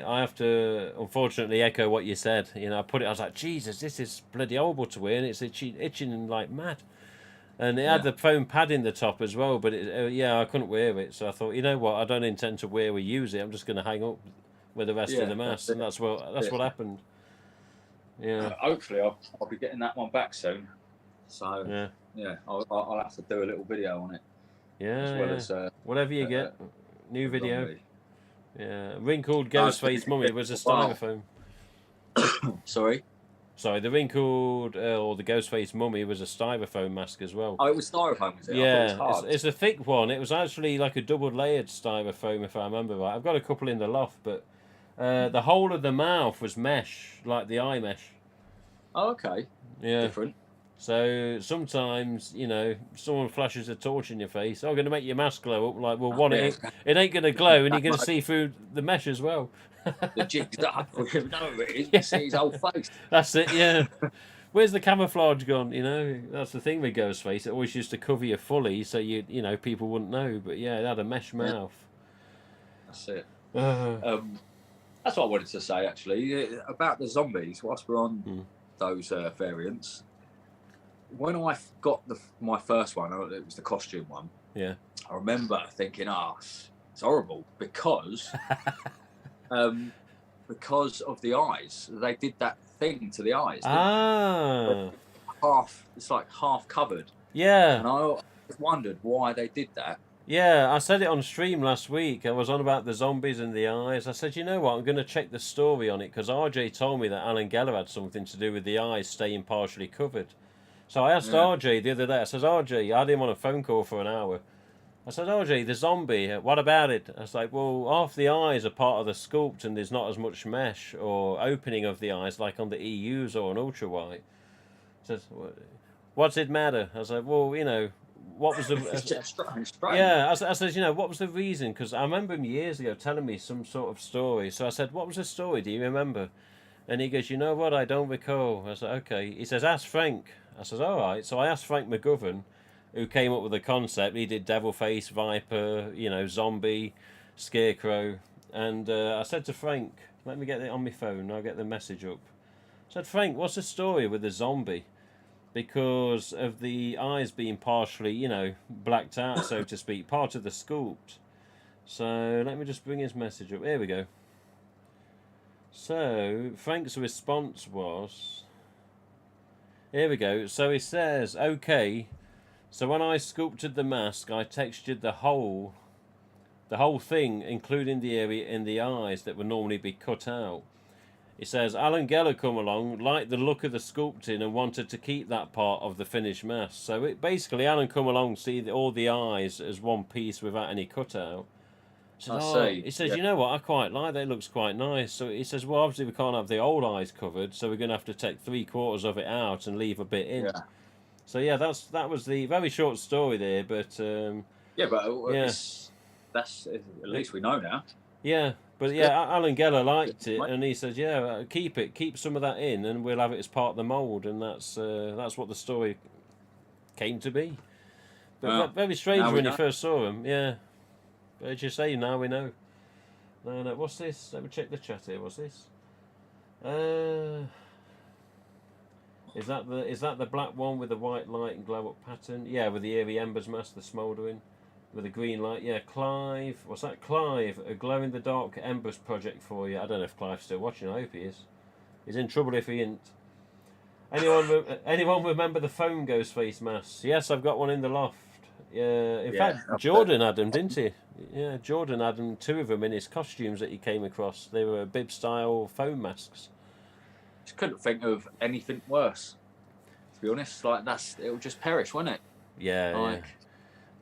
I have to unfortunately echo what you said. You know, I put it. I was like, Jesus, this is bloody horrible to wear, and it's itching like mad. And it had the foam pad in the top as well, but I couldn't wear it. So I thought, you know what, I don't intend to wear or use it. I'm just going to hang up with the rest of the mask, and that's what happened. Yeah. Hopefully, I'll be getting that one back soon. So yeah, I'll have to do a little video on it. Yeah. As well as whatever you get, new video. Zombie. Yeah, wrinkled Ghostface mummy was a styrofoam. Sorry, the wrinkled or the Ghostface mummy was a styrofoam mask as well. Oh, it was styrofoam, was it? Yeah, it's a thick one. It was actually like a double layered styrofoam, if I remember right. I've got a couple in the loft, but the whole of the mouth was mesh, like the eye mesh. Oh, okay. Yeah. Different. So sometimes, someone flashes a torch in your face. I'm going to make your mask glow up. Like, well, one, it ain't going to glow, and you're going to see through the mesh as well. The jig's up. No, it is. You see his whole face. That's it, yeah. Where's the camouflage gone? That's the thing with Ghostface. It always used to cover you fully, so people wouldn't know. But yeah, it had a mesh mouth. That's it. That's what I wanted to say actually about the zombies. Whilst we're on those variants. When I got my first one, it was the costume one. Yeah. I remember thinking, it's horrible because of the eyes. They did that thing to the eyes. It's like half covered. Yeah. And I wondered why they did that. Yeah, I said it on stream last week. I was on about the zombies and the eyes. I said, you know what, I'm going to check the story on it because RJ told me that Alan Geller had something to do with the eyes staying partially covered. So I asked RJ the other day, I said, RJ, I had him on a phone call for an hour. I said, RJ, the zombie, what about it? I was like, well, half the eyes are part of the sculpt and there's not as much mesh or opening of the eyes like on the EUs or an ultrawide. He says, what's it matter? I was like, well, what was the... Yeah, I said, what was the reason? Because I remember him years ago telling me some sort of story. So I said, what was the story? Do you remember? And he goes, you know what? I don't recall. I said, okay. He says, ask Frank. I said, all right. So I asked Frank McGovern, who came up with the concept. He did Devilface, Viper, Zombie, Scarecrow. And I said to Frank, let me get it on my phone. I'll get the message up. I said, Frank, what's the story with the zombie? Because of the eyes being partially, blacked out, so to speak, part of the sculpt. So let me just bring his message up. Here we go. So Frank's response was, here we go. So he says, okay, So when I sculpted the mask, I textured the whole thing, including the area in the eyes that would normally be cut out. It says, Alan Geller come along, liked the look of the sculpting and wanted to keep that part of the finished mask. So it basically, Alan come along, see all the eyes as one piece without any cutout. He says, you know what, I quite like that, it looks quite nice. So he says, well, obviously we can't have the old eyes covered, so we're going to have to take 3/4 of it out and leave a bit in. Yeah. So yeah, that was the very short story there, but that's at least we know now. Yeah, but Alan Geller liked it, and he says, yeah, keep some of that in, and we'll have it as part of the mould, and that's what the story came to be. But very strange when you first saw him, yeah. But as you say, now we know. No, what's this? Let me check the chat here. What's this? Is that the black one with the white light and glow up pattern? Yeah, with the eerie embers mask, the smouldering, with the green light. Yeah, Clive. What's that? Clive, a glow in the dark embers project for you. I don't know if Clive's still watching. I hope he is. He's in trouble if he ain't. Anyone remember the foam ghost face masks? Yes, I've got one in the loft. Yeah, in fact, Jordan had them, didn't he? Yeah, Jordan had them, 2 of them in his costumes that he came across. They were bib style foam masks. Just couldn't think of anything worse. To be honest, it'll just perish, won't it? Yeah.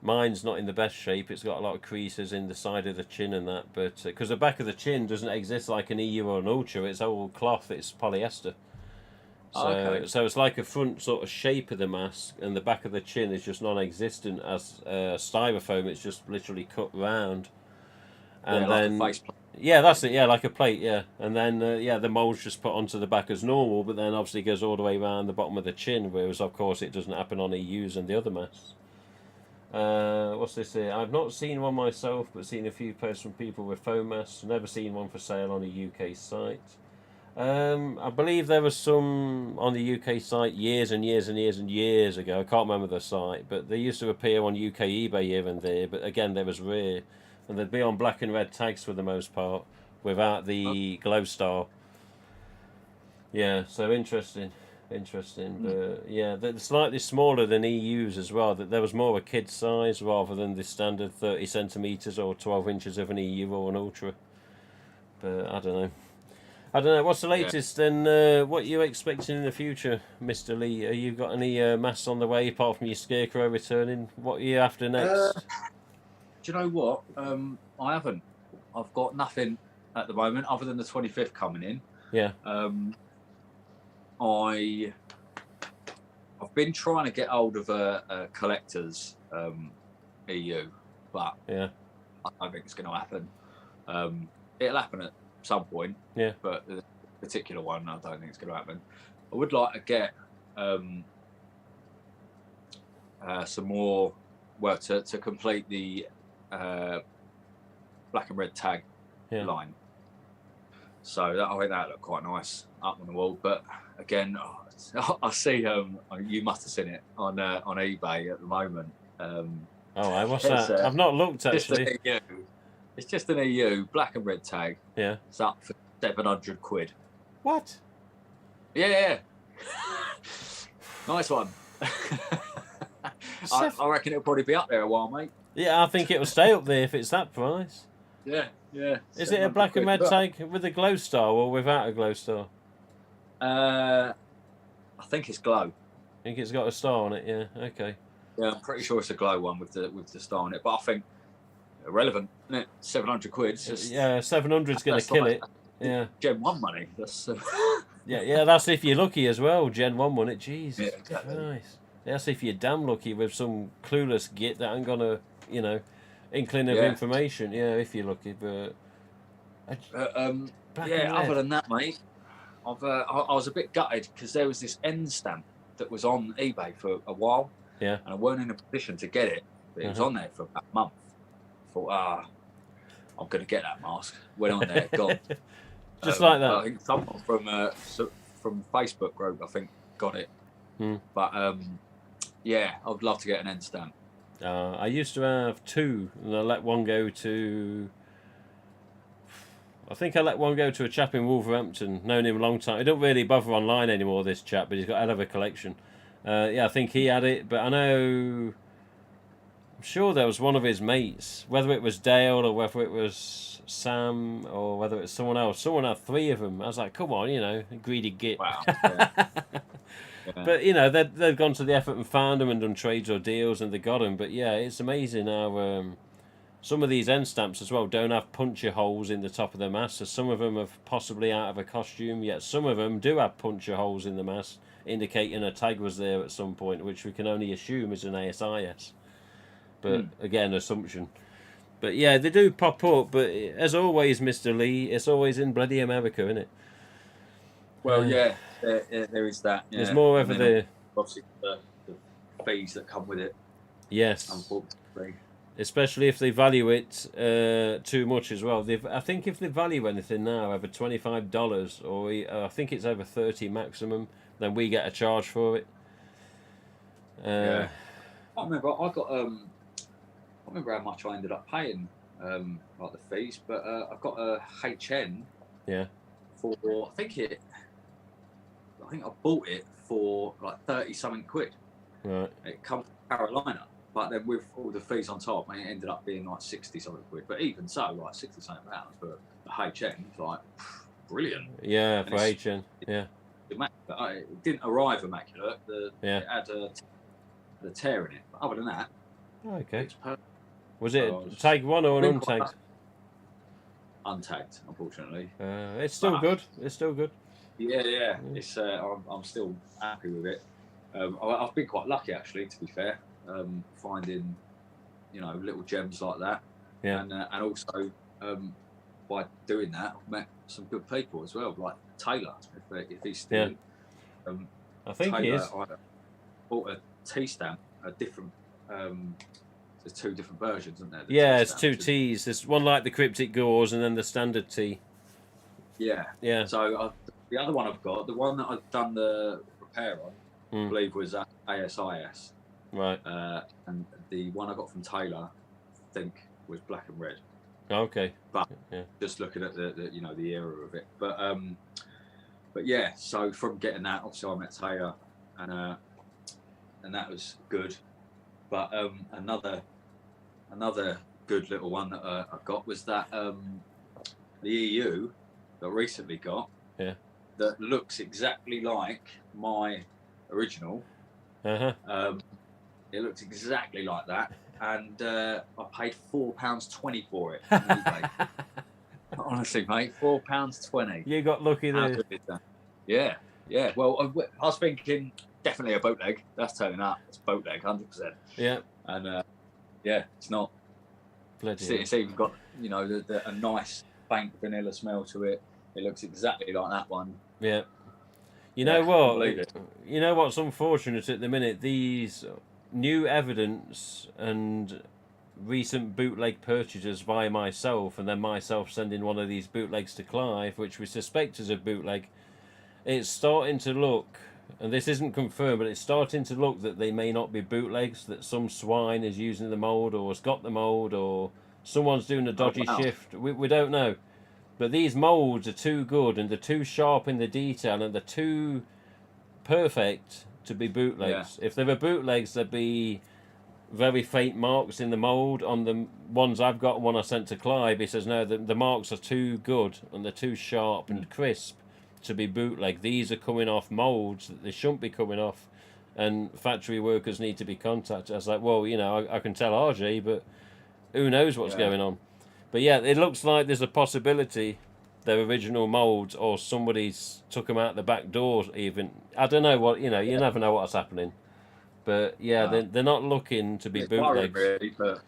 Mine's not in the best shape. It's got a lot of creases in the side of the chin and that, but because the back of the chin doesn't exist like an EU or an Ultra, it's all cloth. It's polyester. So it's like a front sort of shape of the mask, and the back of the chin is just non-existent as styrofoam. It's just literally cut round, and then like a faceplate. Yeah, that's it. Yeah, like a plate. Yeah, and then the mould's just put onto the back as normal, but then obviously goes all the way around the bottom of the chin, whereas of course it doesn't happen on EUs and the other masks. What's this here? I've not seen one myself, but seen a few posts from people with foam masks. Never seen one for sale on a UK site. I believe there was some on the UK site years and years and years and years ago. I can't remember the site, but they used to appear on UK eBay here and there. But again, they was rare, and they'd be on black and red tags for the most part, without the glow star. Yeah, so interesting. But yeah, they're slightly smaller than EUs as well. That there was more a kid size rather than the standard 30 centimeters or 12 inches of an EU or an Ultra. But I don't know. What's the latest and what are you expecting in the future, Mr. Lee? Have you got any masks on the way apart from your Scarecrow returning? What are you after next? Do you know what? I haven't. I've got nothing at the moment other than the 25th coming in. Yeah. I've been trying to get hold of a collector's EU, but yeah, I don't think it's going to happen. It'll happen at some point, yeah, but the particular one, I don't think it's going to happen. I would like to get some more work to complete the black and red tag line. So I think that looked quite nice up on the wall. But again, I see you must have seen it on eBay at the moment. What's that? I've not looked actually. It's just an EU black and red tag. Yeah. It's up for £700. What? Yeah. Nice one. I reckon it'll probably be up there a while, mate. Yeah, I think it'll stay up there if it's that price. Yeah. Is it a black and red tag with a glow star or without a glow star? I think it's glow. I think it's got a star on it. Yeah. Okay. Yeah, I'm pretty sure it's a glow one with the star on it. But I think irrelevant, isn't it? £700. Just, yeah, 700's going to kill it. Yeah. Gen 1 money. That's yeah. That's if you're lucky as well. Gen 1 money. Jesus. Yeah, exactly. Nice. That's if you're damn lucky with some clueless git that ain't gonna, inkling of information. Yeah, if you're lucky. But other than that, mate, I was a bit gutted because there was this end stamp that was on eBay for a while. Yeah. And I weren't in a position to get it. But it was on there for about a month. I thought, I'm going to get that mask. Went on there, gone. Just like that. I think someone from Facebook group, I think, got it. But I would love to get an end stamp. I used to have 2, and I let one go to. I think I let one go to a chap in Wolverhampton. Known him a long time. He don't really bother online anymore, this chap, but he's got a hell of a collection. Yeah, I think he had it, but I know. I'm sure there was one of his mates, whether it was Dale or whether it was Sam or whether it was someone else. Someone had 3 of them. I was like, come on, greedy git. Wow. Yeah. Yeah. But they've gone to the effort and found them and done trades or deals and they got them. But yeah, it's amazing how some of these end stamps as well don't have puncture holes in the top of the mast. So some of them are possibly out of a costume, yet some of them do have puncture holes in the mast, indicating a tag was there at some point, which we can only assume is an ASIS. But again, assumption. But yeah, they do pop up. But as always, Mr. Lee, it's always in bloody America, isn't it? Well, yeah, there is that. Yeah. There's more over there. Obviously, the fees that come with it. Yes. Unfortunately. Especially if they value it too much as well. I think if they value anything now over $25 or I think it's over 30 maximum, then we get a charge for it. Yeah. I remember I got I remember how much I ended up paying like the fees, but I got a HN. Yeah. For I think I bought it for like 30 something quid. Right. It comes from Carolina, but then with all the fees on top, it ended up being like 60 something quid. But even so, like 60 something pounds for a HN, it's like brilliant. Yeah, for HN. Yeah. It didn't arrive immaculate. Yeah. It had a tear in it. But other than that, okay. Was it tag 1 or an untagged? Untagged, unfortunately. It's still good. It's still good. Yeah. It's I'm still happy with it. I've been quite lucky actually, to be fair, finding little gems like that. Yeah. And also by doing that, I've met some good people as well, like Taylor, if he's still. Yeah. I think Taylor, he is. I bought a T-stamp, a different. There's 2 different versions, isn't there? Yeah, it's 2 T's. There's one like the Cryptic Gauze and then the standard T. Yeah. Yeah. So the other one I've got, the one that I've done the repair on, I believe was ASIS. Right. And the one I got from Taylor, I think, was black and red. Okay. But just looking at the the era of it, but yeah. So from getting that, obviously I met Taylor, and that was good. But another good little one that I got was that the EU that I recently got. Yeah. That looks exactly like my original. It looks exactly like that, and I paid £4.20 for it. Honestly, mate, £4.20. You got lucky there. Yeah. Well, I was thinking definitely a bootleg. That's turning up. It's bootleg, 100%. Yeah. And it's not. It's even got a nice faint vanilla smell to it. It looks exactly like that one. Yeah. You know what? You know what's unfortunate at the minute? These new evidence and recent bootleg purchases via myself, and then myself sending one of these bootlegs to Clive, which we suspect is a bootleg. It's starting to look, and this isn't confirmed, but it's starting to look that they may not be bootlegs, that some swine is using the mould or has got the mould, or someone's doing a dodgy shift. We don't know. But these moulds are too good and they're too sharp in the detail and they're too perfect to be bootlegs. Yeah. If they were bootlegs, there'd be very faint marks in the mould. On the ones I've got, one I sent to Clive, he says, no, the marks are too good and they're too sharp and crisp to be bootleg. These are coming off moulds that they shouldn't be coming off, and factory workers need to be contacted. I was like, well, I can tell RJ, but who knows what's going on. But yeah, it looks like there's a possibility they're original moulds or somebody's took them out the back door even. I don't know what, you never know what's happening. But yeah, they're not looking to be bootlegs. Really, but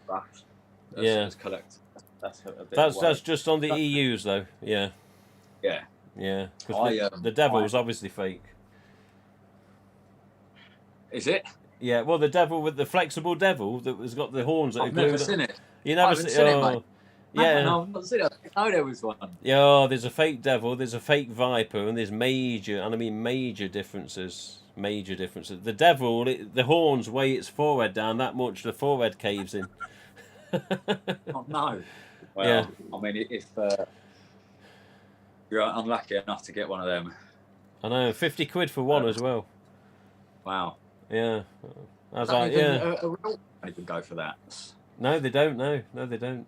that's collect. That's just on the EUs though. Yeah. Yeah. Yeah. Because the devil's obviously fake. Is it? Yeah. Well, the devil with the flexible devil that has got the horns that are glued. I've never seen it. You never seen it, mate. Yeah. No, I've not seen it. I know there was one. Yeah, there's a fake devil, there's a fake viper, and there's major differences. Major differences. The devil, the horns weigh its forehead down that much, the forehead caves in. Oh, no. Well, yeah. I mean, if you're unlucky enough to get one of them. I know, 50 quid for one as well. Wow. Yeah. I was Don't like, even, yeah. a real don't even go for that. No, they don't. No, they don't.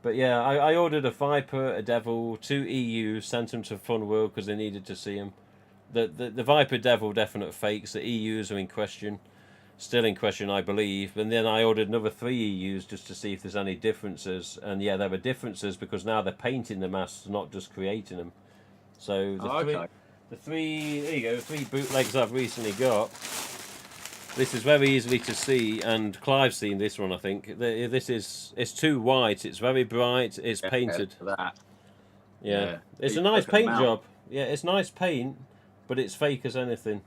But yeah, I ordered a Viper, a Devil, 2 EUs, sent them to Fun World because they needed to see them. The Viper Devil definite fakes. The EUs are in question, still in question, I believe. And then I ordered another 3 EUs just to see if there's any differences. And yeah, there were differences because now they're painting the masks, not just creating them. So the three there you go, 3 bootlegs I've recently got. This is very easily to see, and Clive's seen this one, I think. It's too white. It's very bright. It's painted. That. Yeah. It's a nice paint job. Yeah, it's nice paint, but it's fake as anything.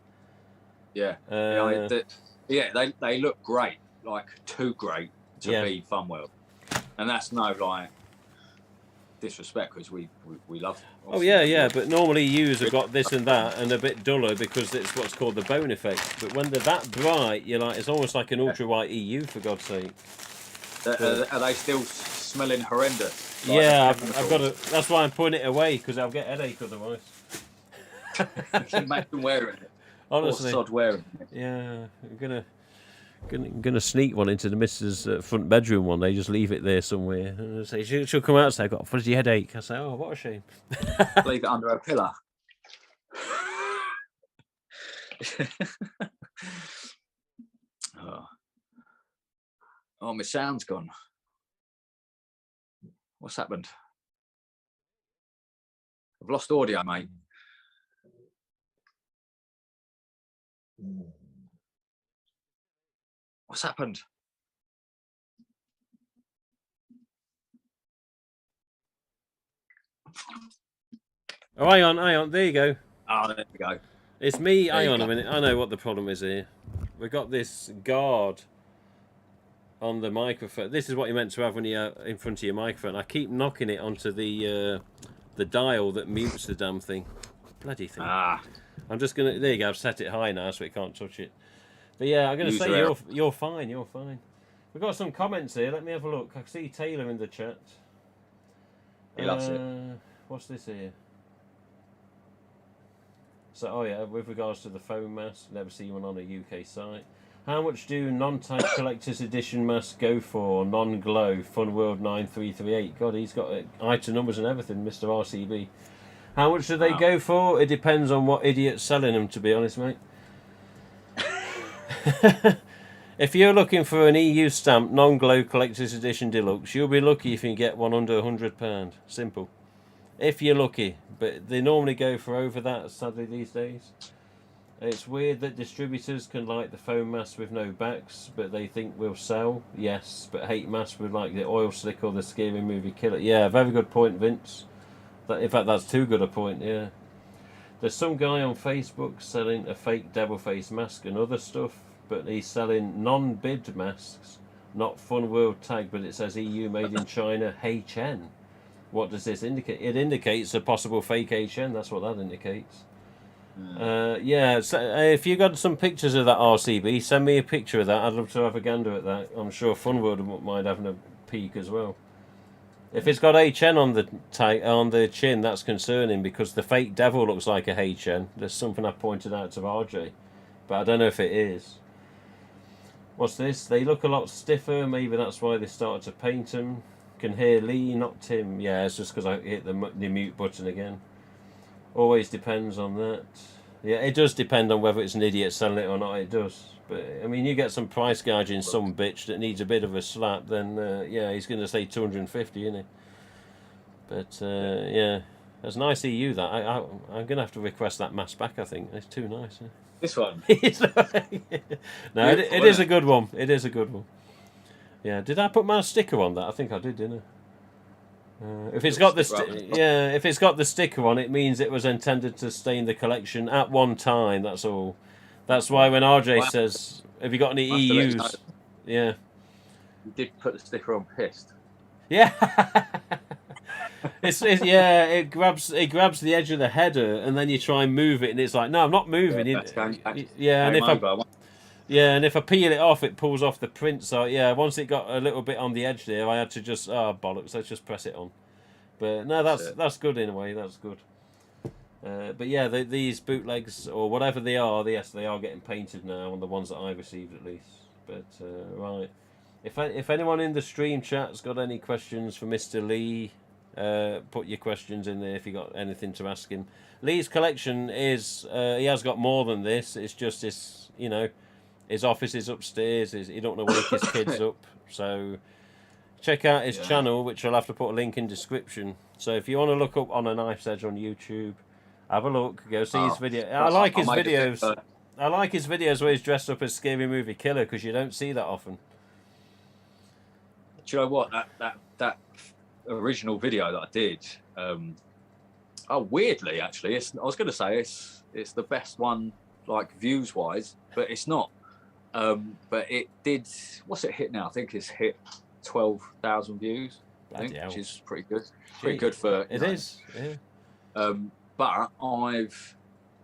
Yeah. They look great, like too great to be Fun World, and that's no like disrespect because we love them. Oh yeah, but normally EUs have got this and that and a bit duller because it's what's called the bone effect. But when they're that bright, you're like, it's almost like an ultra white EU, for God's sake. Are they still smelling horrendous? Like yeah, I've got to. That's why I'm putting it away because I'll get headache otherwise. Imagine wearing it. Honestly, or sod wearing it. Yeah, I'm gonna sneak one into the missus' front bedroom one day. Just leave it there somewhere. And say she'll come out and say, "I've got a fuzzy headache." I say, "Oh, what a shame." Leave it under a pillar. Oh, my sound's gone. What's happened? I've lost audio, mate. What's happened? Oh, hang on. There you go. Oh, there we go. It's me. Hang on a minute. I know what the problem is here. We've got this guard on the microphone. This is what you're meant to have when you're in front of your microphone. I keep knocking it onto the dial that mutes the damn thing. Bloody thing. I'm just gonna. There you go. I've set it high now, so it can't touch it. But yeah, I'm gonna say you're fine. You're fine. We've got some comments here. Let me have a look. I see Taylor in the chat. He loves it. What's this here? So, oh yeah, with regards to the foam mask, never seen one on a UK site. How much do non-type collector's edition masks go for? Non-glow, Fun World 9338. God, he's got item numbers and everything, Mr. RCB. How much do they go for? It depends on what idiot's selling them, to be honest, mate. If you're looking for an EU stamp non-glow collector's edition deluxe, you'll be lucky if you get one under £100. Simple. If you're lucky, but they normally go for over that, sadly, these days. It's weird that distributors can like the foam mask with no backs, but they think will sell. Yes, but hate masks with like the oil slick or the scary movie killer. Yeah, very good point, Vince. In fact, that's too good a point, yeah. There's some guy on Facebook selling a fake devil face mask and other stuff, but he's selling non-bid masks, not Fun World tag, but it says EU made in China, HN. What does this indicate? It indicates a possible fake HN, that's what that indicates. Yeah, so, if you got some pictures of that RCB, send me a picture of that. I'd love to have a gander at that. I'm sure Fun World wouldn't mind having a peek as well. If it's got HN on the chin, that's concerning because the fake devil looks like a HN. There's something I pointed out to RJ, but I don't know if it is. What's this? They look a lot stiffer. Maybe that's why they started to paint them. Can hear Lee, not Tim. Yeah, it's just because I hit the mute button again. Always depends on that. Yeah, it does depend on whether it's an idiot selling it or not. It does. But I mean, you get some price gouging some bitch that needs a bit of a slap, then yeah, he's going to say 250, isn't he? But yeah, that's nice EU. That I'm going to have to request that mask back. I think it's too nice. Huh? This one. No, it is a good one. It is a good one. Yeah, did I put my sticker on that? I think I did, didn't I? If it's got if it's got the sticker on, it means it was intended to stay in the collection at one time. That's all. That's why when RJ says, "Have you got any EUs?" Yeah. You did put the sticker on pissed. Yeah. It grabs the edge of the header and then you try and move it and it's like, no, I'm not moving. And if I peel it off, it pulls off the print. So yeah, once it got a little bit on the edge there, I had to bollocks, let's just press it on. But no, that's good in a way. That's good. But yeah, these bootlegs or whatever they are, yes, they are getting painted now on the ones that I've received at least. But right, if anyone in the stream chat's got any questions for Mr. Lee, put your questions in there if you got anything to ask him. Lee's collection is he has got more than this. It's just his, you know, his office is upstairs. He don't want to wake his kids up, so check out his channel, which I'll have to put a link in description. So if you want to look up On a Knife's Edge on YouTube, have a look, go see his video. I like his videos. I like his videos where he's dressed up as Scary Movie Killer, because you don't see that often. Do you know what, that original video that I did? Weirdly, actually, I was going to say it's the best one, like views wise, but it's not. But it did. What's it hit now? I think it's hit 12,000 views. I think, which is pretty good. Pretty good for it is. Yeah. But I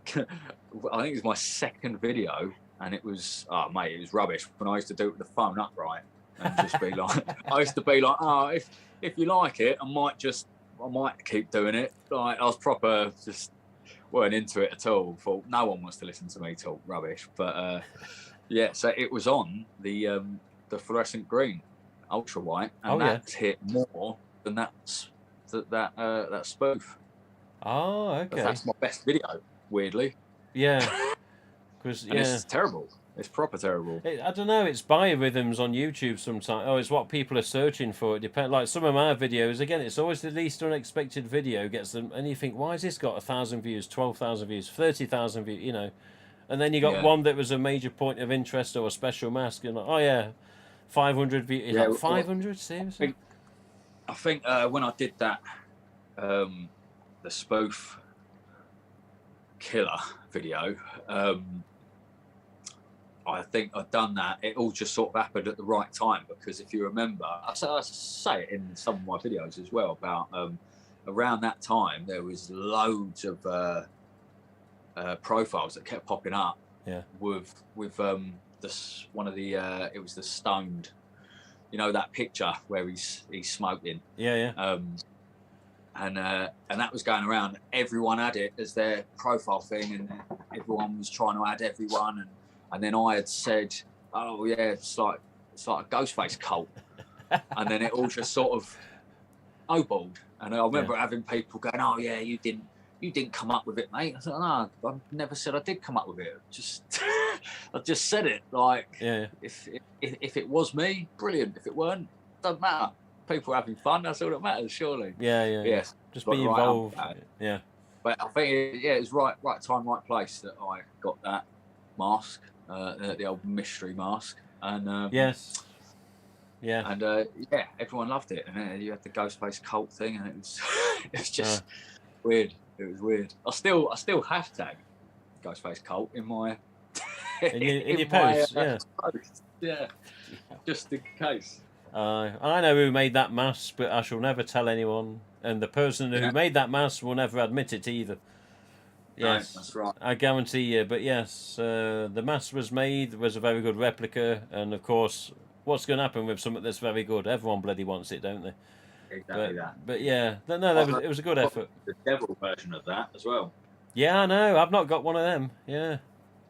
think it's my second video, and it was, oh mate, it was rubbish. When I used to do it with the phone upright, and just be like, I used to be like, oh, if you like it, I might keep doing it. Like I was proper, just weren't into it at all. Thought no one wants to listen to me talk rubbish. But yeah, so it was on the fluorescent green, ultra white, and that's hit more than that spoof. Oh, okay. But that's my best video, weirdly. Yeah, because it's terrible. It's proper terrible. I don't know. It's biorhythms on YouTube sometimes. Oh, it's what people are searching for. It depends. Like some of my videos, again, it's always the least unexpected video gets them, and you think, why has this got 1,000 views, 12,000 views, 30,000 views? You know, and then you got one that was a major point of interest or a special mask, and like, oh yeah, 500 views. Yeah, 500. Seriously. I think when I did that, the spoof killer video. I think I'd done that. It all just sort of happened at the right time, because if you remember, I say it in some of my videos as well, about around that time there was loads of profiles that kept popping up. Yeah. With this one of the it was the stoned, you know, that picture where he's smoking. Yeah. And that was going around. Everyone had it as their profile thing, and everyone was trying to add everyone. And then I had said, "Oh yeah, it's like a Ghostface cult," and then it all just sort of snowballed. And I remember having people going, "Oh yeah, you didn't come up with it, mate." I said, "No, I never said I did come up with it. I just said it. Like, if it was me, brilliant. If it weren't, doesn't matter. People are having fun. That's all that matters, surely." Yeah. Just be involved. Yeah. But I think it was right time, right place that I got that mask, the old mystery mask, and yes. Yeah. And everyone loved it, and you had the Ghostface cult thing, and it was just weird. It was weird. I still hashtag Ghostface cult in my in your posts. Post. Yeah, just in case. I know who made that mask, but I shall never tell anyone. And the person who made that mask will never admit it either. Yes, no, that's right. I guarantee you. But yes, the mask was made, was a very good replica, and of course, what's going to happen with something that's very good? Everyone bloody wants it, don't they? Exactly that. But yeah, it was a good effort. The devil version of that as well. Yeah, I know. I've not got one of them. Yeah,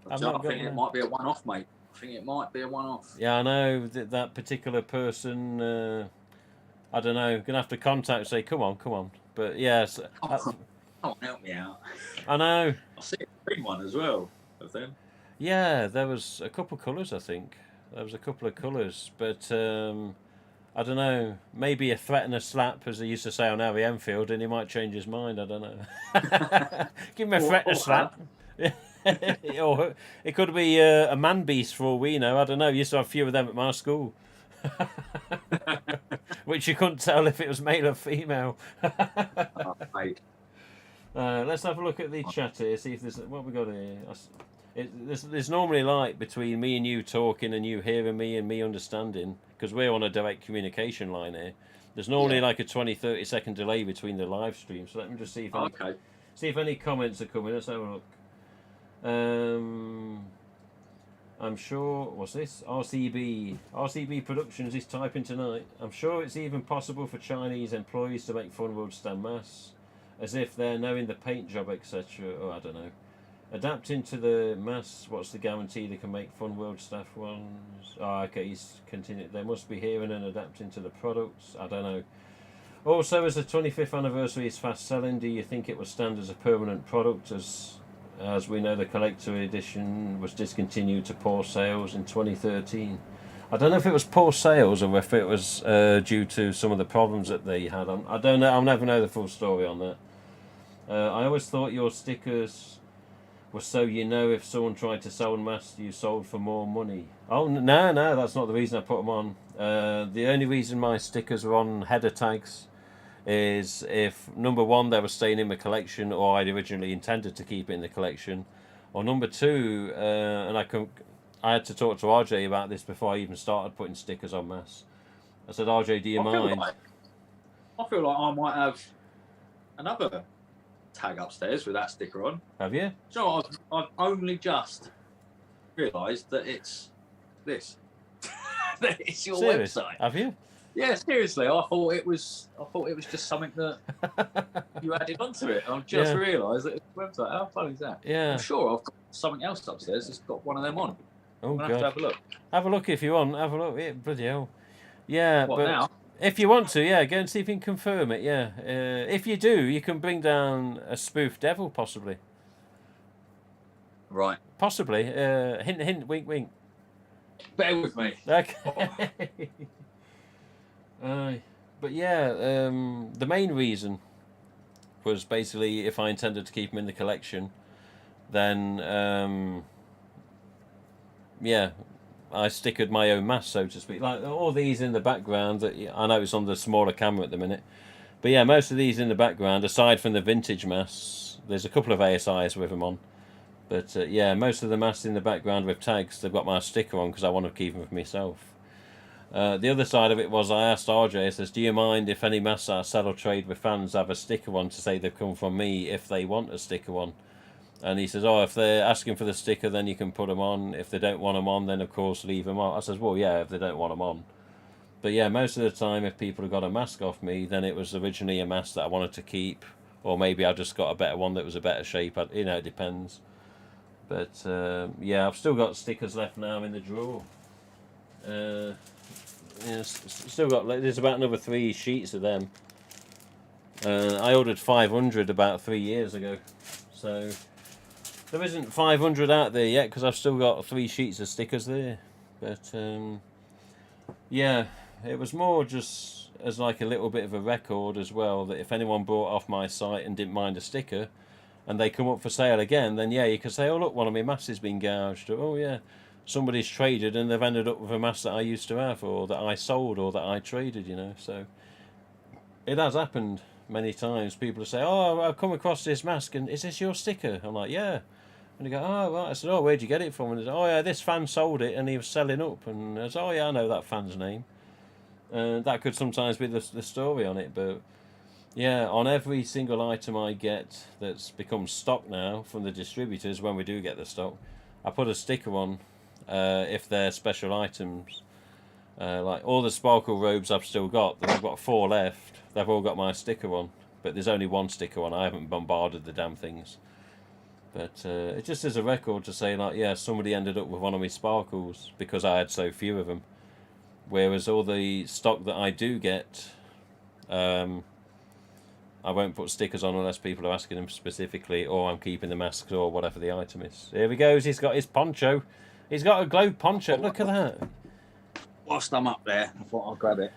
I think it might be a one-off, mate. I think it might be a one-off. Yeah, I know that particular person. I don't know. Gonna have to contact, say, come on. But yes. Help me out. I know. I see a green one as well of them. Yeah, there was a couple of colours, I think. There was a couple of colours, but I don't know. Maybe a threat and a slap, as they used to say on Harry Enfield, and he might change his mind. I don't know. Give him a threat and a slap. Or it could be a man beast for all we know. I don't know. Used to have a few of them at my school. Which you couldn't tell if it was male or female. Oh, mate. Let's have a look at the chat here, see if there's what we got here. There's normally like between me and you talking and you hearing me and me understanding, because we're on a direct communication line here. There's normally like a 20-30 second delay between the live stream, so let me just see if any comments are coming. Let's have a look. I'm sure, what's this? RCB Productions is typing tonight. I'm sure it's even possible for Chinese employees to make fun of Stan Mass. as if they're knowing the paint job, etc. Or I don't know. Adapting to the mass, what's the guarantee they can make fun world staff ones? Oh, okay, he's continued. They must be hearing and adapting to the products. I don't know. Also, as the 25th anniversary is fast selling, do you think it will stand as a permanent product? As we know, the collector edition was discontinued to poor sales in 2013. I don't know if it was poor sales or if it was due to some of the problems that they had. I don't know. I'll never know the full story on that. I always thought your stickers were so you know if someone tried to sell mass, you sold for more money. Oh, no, that's not the reason I put them on. The only reason my stickers were on header tags is if, number one, they were staying in my collection, or I'd originally intended to keep it in the collection, or number two, and I had to talk to RJ about this before I even started putting stickers on mass. I said, RJ, do you mind? I feel like I might have another tag upstairs with that sticker on. Have you? So I've only just realised that it's this. That it's your website. Have you? Yeah, seriously. I thought it was just something that you added onto it. I've just realised that it's a website. How funny is that? Yeah. I'm sure I've got something else upstairs that's got one of them on. Oh, I'm gonna have to have a look. Have a look if you want. Have a look. Yeah, bloody hell. Yeah, what, but now? If you want to, go and see if you can confirm it. Yeah, if you do, you can bring down a spoof devil, possibly. Right. Possibly. Hint, hint, wink, wink. Bear with me. Okay. But yeah, the main reason was basically if I intended to keep them in the collection, then I stickered my own mask, so to speak. Like all these in the background, that I know it's on the smaller camera at the minute, but yeah, most of these in the background, aside from the vintage masks, there's a couple of ASIs with them on, but most of the masks in the background with tags, they've got my sticker on because I want to keep them for myself. The other side of it was I asked RJ, I says, do you mind if any masks I sell or trade with fans have a sticker on to say they've come from me if they want a sticker on? And he says, oh, if they're asking for the sticker, then you can put them on. If they don't want them on, then of course leave them on. I says, well, yeah, if they don't want them on. But yeah, most of the time, if people have got a mask off me, then it was originally a mask that I wanted to keep. Or maybe I just got a better one that was a better shape. It depends. But I've still got stickers left now in the drawer. Still got, there's about another 3 sheets of them. I ordered 500 about 3 years ago. So there isn't 500 out there yet because I've still got 3 sheets of stickers there. But it was more just as like a little bit of a record as well, that if anyone bought off my site and didn't mind a sticker and they come up for sale again, then you could say, oh look, one of my masks has been gouged, or oh yeah, somebody's traded and they've ended up with a mask that I used to have, or that I sold, or that I traded, so it has happened many times. People say, oh, I've come across this mask and is this your sticker? I'm like, yeah. And they go, oh right. I said, oh, where'd you get it from? And they say, oh yeah, this fan sold it and he was selling up. And I said, oh yeah, I know that fan's name. That could sometimes be the story on it, but yeah, on every single item I get that's become stock now from the distributors, when we do get the stock, I put a sticker on if they're special items. Like all the sparkle robes I've still got, I've got 4 left, they've all got my sticker on, but there's only 1 sticker on. I haven't bombarded the damn things. But it just is a record to say, like, yeah, somebody ended up with one of my sparkles because I had so few of them. Whereas all the stock that I do get, I won't put stickers on unless people are asking them specifically, or I'm keeping the masks or whatever the item is. Here he goes, he's got his poncho. He's got a globe poncho, look at that. Whilst I'm up there, I thought I'll grab it.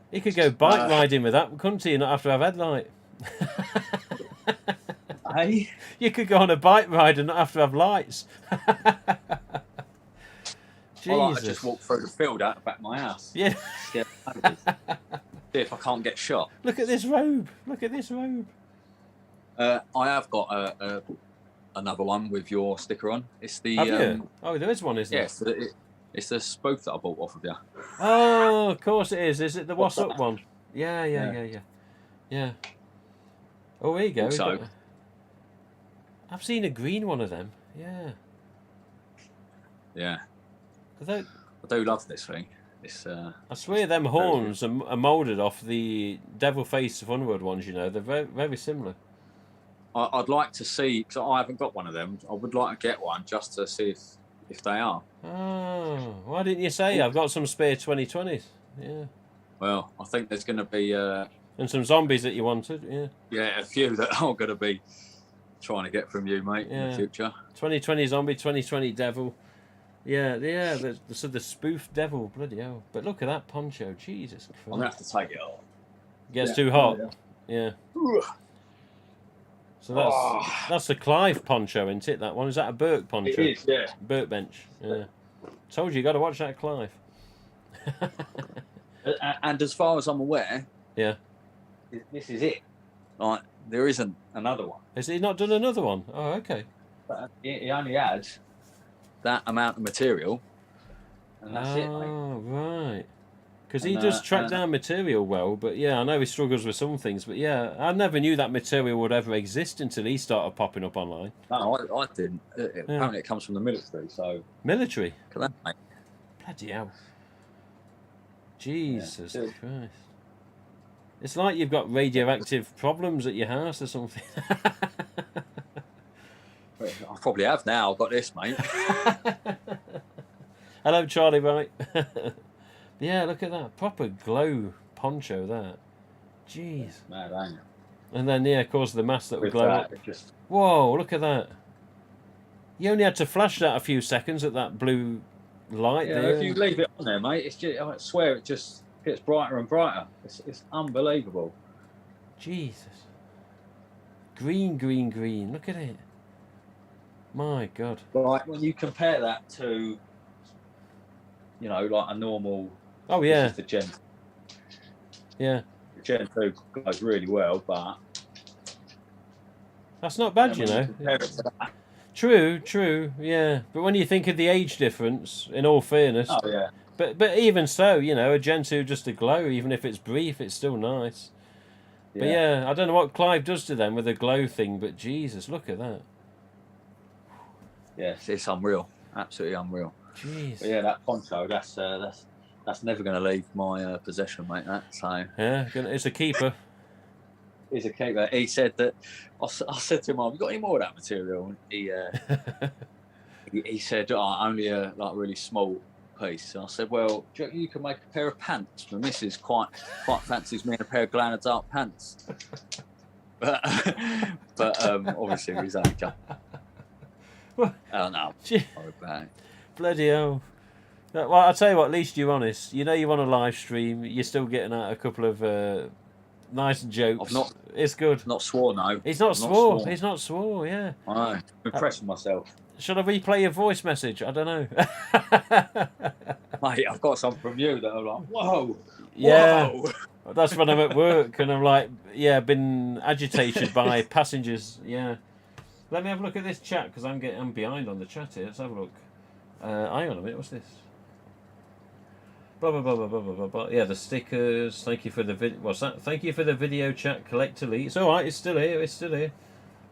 He could go bike riding with that, couldn't he? Not have to have headlight. Hey? You could go on a bike ride and not have to have lights. I like to just walk through the field out the back of my house. Yeah. See if I can't get shot. Look at this robe. Look at this robe. I have got another one with your sticker on. It's the. Have you? Oh, there is one, isn't there? Yes, it's the spoof that I bought off of you. Oh, of course it is. Is it the What's Up one? Yeah. Oh, here you go. Also, I've seen a green one of them. Yeah. Yeah. I do love this thing. I swear them horns are moulded off the Devil Face of Unwood ones. You know, they're very, very similar. I'd like to see, because I haven't got one of them. I would like to get one just to see if they are. Oh, why didn't you say? I've got some spare 2020s. Yeah. Well, I think there's going to be and some zombies that you wanted. Yeah. Yeah, a few that I'm going to be trying to get from you, mate, in the future. 2020 zombie, 2020 devil. Yeah. The spoof devil, bloody hell! But look at that poncho, Jesus Christ! I'm gonna have to take it off. Gets too hot. Yeah. So that's the Clive poncho, isn't it? That one, is that a Burke poncho? It is, yeah. Burke bench. Yeah. Told you got to watch that Clive. And as far as I'm aware, yeah, this is it. Like, there isn't another one. Has he not done another one? Oh, okay. But he only had that amount of material, and that's it, mate. Oh, right. Because he does track down material well, but yeah, I know he struggles with some things, but yeah, I never knew that material would ever exist until he started popping up online. No, I didn't. Apparently it comes from the military, so... Military? Look at that, mate. Bloody hell. Jesus Christ. It's like you've got radioactive problems at your house or something. I probably have now. I've got this, mate. Hello, Charlie, right? Yeah, look at that. Proper glow poncho, that. Jeez. Mad, ain't it? And then, yeah, of course, the mask that would glow up. Just... Whoa, look at that. You only had to flash that a few seconds at that blue light there. If you leave it on there, mate, it's just, I swear it just gets brighter and brighter. It's unbelievable. Jesus. Green, green, green. Look at it. My God. Like, when you compare that to, you know, like a normal... Oh, yeah. This is the Gen. Yeah. The Gen 2 goes really well, but... That's not bad, you know. True, yeah. But when you think of the age difference, in all fairness... Oh, yeah. But even so, you know, a Gen 2 just a glow, even if it's brief, it's still nice. Yeah. But yeah, I don't know what Clive does to them with the glow thing, but Jesus, look at that. Yes, it's unreal. Absolutely unreal. Jeez. But yeah, that poncho, that's never going to leave my possession, mate. That so. Yeah, it's a keeper. He's a keeper. He said that. I said to him, "Have you got any more of that material?" And he said, "Only a like really small piece." And I said, "Well, do you reckon you can make a pair of pants? My missus quite fancies me in a pair of glow in the dark pants." but obviously he's only joking. Oh no. Bloody hell. Well, I'll tell you what, at least you're honest. You know you're on a live stream, you're still getting out a couple of nice jokes. It's good. Not swore, no. He's not swore. He's not swore, yeah. I know. I'm impressed with myself. Should I replay your voice message? I don't know. Mate, I've got something from you that I'm like, whoa. Yeah. Whoa. That's when I'm at work and I'm like, yeah, been agitated by passengers. Yeah. Let me have a look at this chat because I'm behind on the chat here. Let's have a look. Hang on a minute. What's this? Blah blah blah blah blah blah blah. Yeah, the stickers. Thank you for the video. What's that? Thank you for the video chat. Collect delete. It's all right. It's still here. It's still here.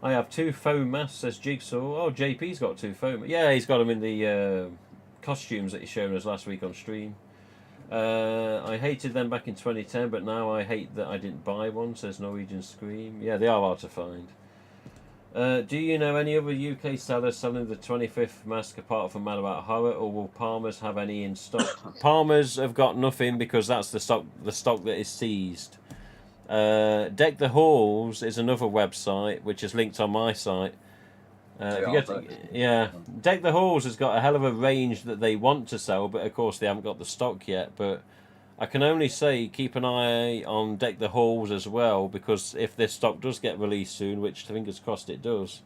I have 2 foam masks. Says Jigsaw. Oh, JP's got 2 foam. Yeah, he's got them in the costumes that he's shown us last week on stream. I hated them back in 2010, but now I hate that I didn't buy one. Says Norwegian Scream. Yeah, they are hard to find. Do you know any other UK sellers selling the 25th mask apart from Mad About Horror, or will Palmer's have any in stock? Palmer's have got nothing because that's the stock that is seized. Deck the Halls is another website which is linked on my site. Deck the Halls has got a hell of a range that they want to sell, but of course they haven't got the stock yet. But I can only say keep an eye on Deck the Halls as well, because if this stock does get released soon, which fingers crossed it does,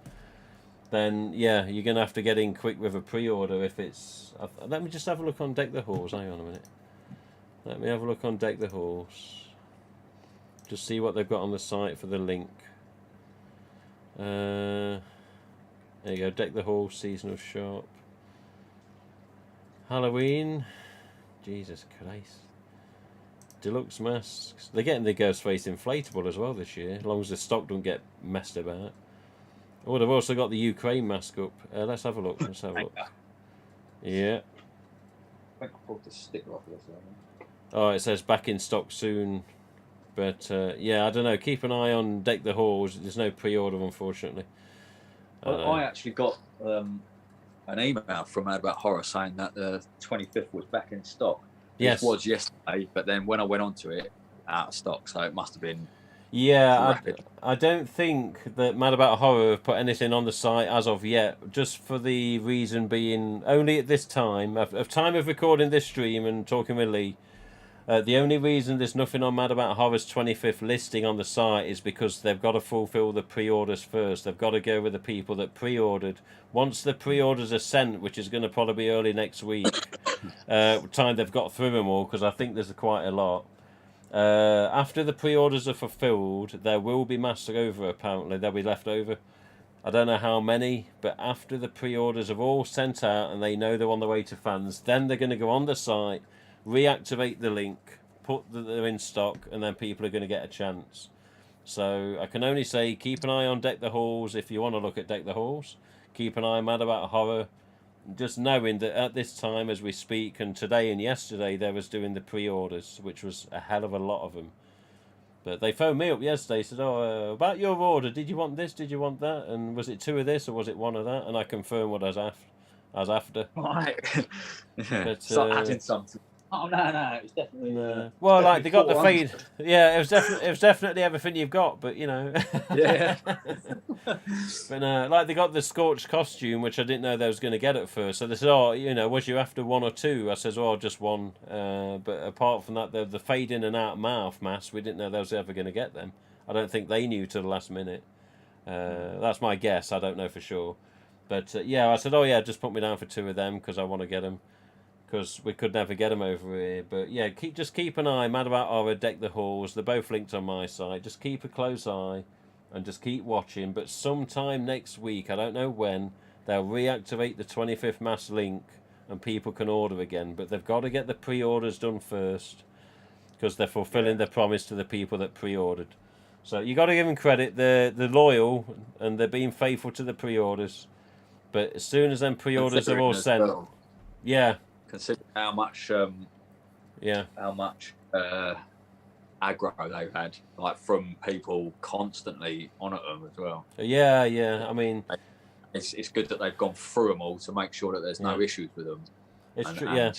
then yeah, you're going to have to get in quick with a pre-order if it's... Let me just have a look on Deck the Halls. Hang on a minute. Let me have a look on Deck the Halls. Just see what they've got on the site for the link. There you go, Deck the Halls seasonal shop. Halloween. Jesus Christ. Deluxe masks. They're getting the Ghostface inflatable as well this year, as long as the stock don't get messed about. Oh, they've also got the Ukraine mask up. Let's have a look. Yeah. think I pulled the sticker off this. Oh, it says back in stock soon. But yeah, I don't know. Keep an eye on Deck the Halls. There's no pre-order, unfortunately. I actually got an email from Mad About Horror saying that the 25th was back in stock. Yes. This was yesterday, but then when I went onto it, out of stock. So it must have been. Yeah, I don't think that Mad About Horror have put anything on the site as of yet, just for the reason being only at this time of recording this stream and talking with Lee. The only reason there's nothing on Mad About Horror's 25th listing on the site is because they've got to fulfill the pre-orders first. They've got to go with the people that pre-ordered. Once the pre-orders are sent, which is going to probably be early next week, time they've got through them all, because I think there's quite a lot. After the pre-orders are fulfilled, there will be masks over, apparently. They'll be left over. I don't know how many, but after the pre-orders are all sent out and they know they're on the way to fans, then they're going to go on the site, reactivate the link, put that they're in stock, and then people are going to get a chance. So I can only say keep an eye on Deck the Halls if you want to look at Deck the Halls. Keep an eye on Mad About Horror. Just knowing that at this time as we speak, and today and yesterday, they was doing the pre-orders, which was a hell of a lot of them. But they phoned me up yesterday, said, "Oh, about your order, did you want this, did you want that? And was it 2 of this or was it 1 of that?" And I confirmed what I was after. Right. Yeah. But, start adding something. Oh no, it's definitely. Well, like they got the fade. Yeah, it was definitely everything you've got, but you know. Yeah. But like they got the Scorched costume, which I didn't know they was going to get at first. So they said, "Oh, you know, was you after 1 or 2?" I says, "Oh, just 1." But apart from that, the fade in and out mouth mask, we didn't know they was ever going to get them. I don't think they knew till the last minute. That's my guess. I don't know for sure. But yeah, I said, "Oh yeah, just put me down for 2 of them because I want to get them." Because we could never get them over here. But yeah, just keep an eye. Mad About Horror, Deck the Halls. They're both linked on my site. Just keep a close eye and just keep watching. But sometime next week, I don't know when, they'll reactivate the 25th mass link and people can order again. But they've got to get the pre-orders done first because they're fulfilling their promise to the people that pre-ordered. So you got to give them credit. They're loyal and they're being faithful to the pre-orders. But as soon as them pre-orders are all sent, yeah. Consider how much, how much aggro they've had, like from people constantly on at them as well. Yeah. I mean, it's good that they've gone through them all to make sure that there's no issues with them. It's true.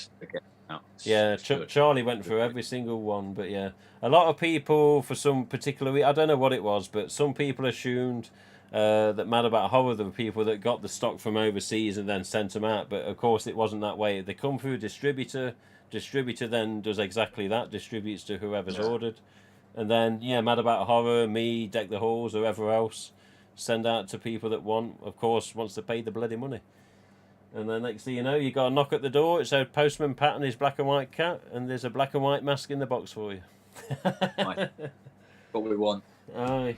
Yeah. Charlie went through every single one, but yeah, a lot of people for some particular, I don't know what it was, but some people assumed. That Mad About Horror, there were people that got the stock from overseas and then sent them out, but of course it wasn't that way. They come through a distributor then does exactly that, distributes to whoever's ordered, and then Mad About Horror, me, Deck the Halls, whoever else, send out to people that want, of course, once they pay the bloody money. And then next thing you know, you got a knock at the door, it says Postman Pat and his black and white cat, and there's a black and white mask in the box for you. Right. What we want. Aye.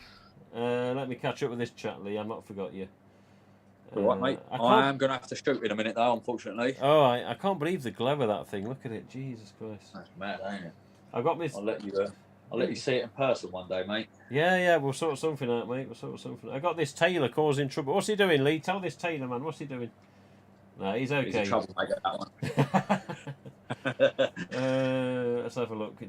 Let me catch up with this chat, Lee. I've not forgot you. All right, mate. I am going to have to shoot in a minute, though, unfortunately. Oh, I can't believe the glow of that thing. Look at it. Jesus Christ. That's mad, ain't it? I've got this. I'll let you see it in person one day, mate. Yeah. We'll sort something out, mate. I got this tailor causing trouble. What's he doing, Lee? Tell this tailor man. What's he doing? No, he's okay. He's a troublemaker, that one. Let's have a look.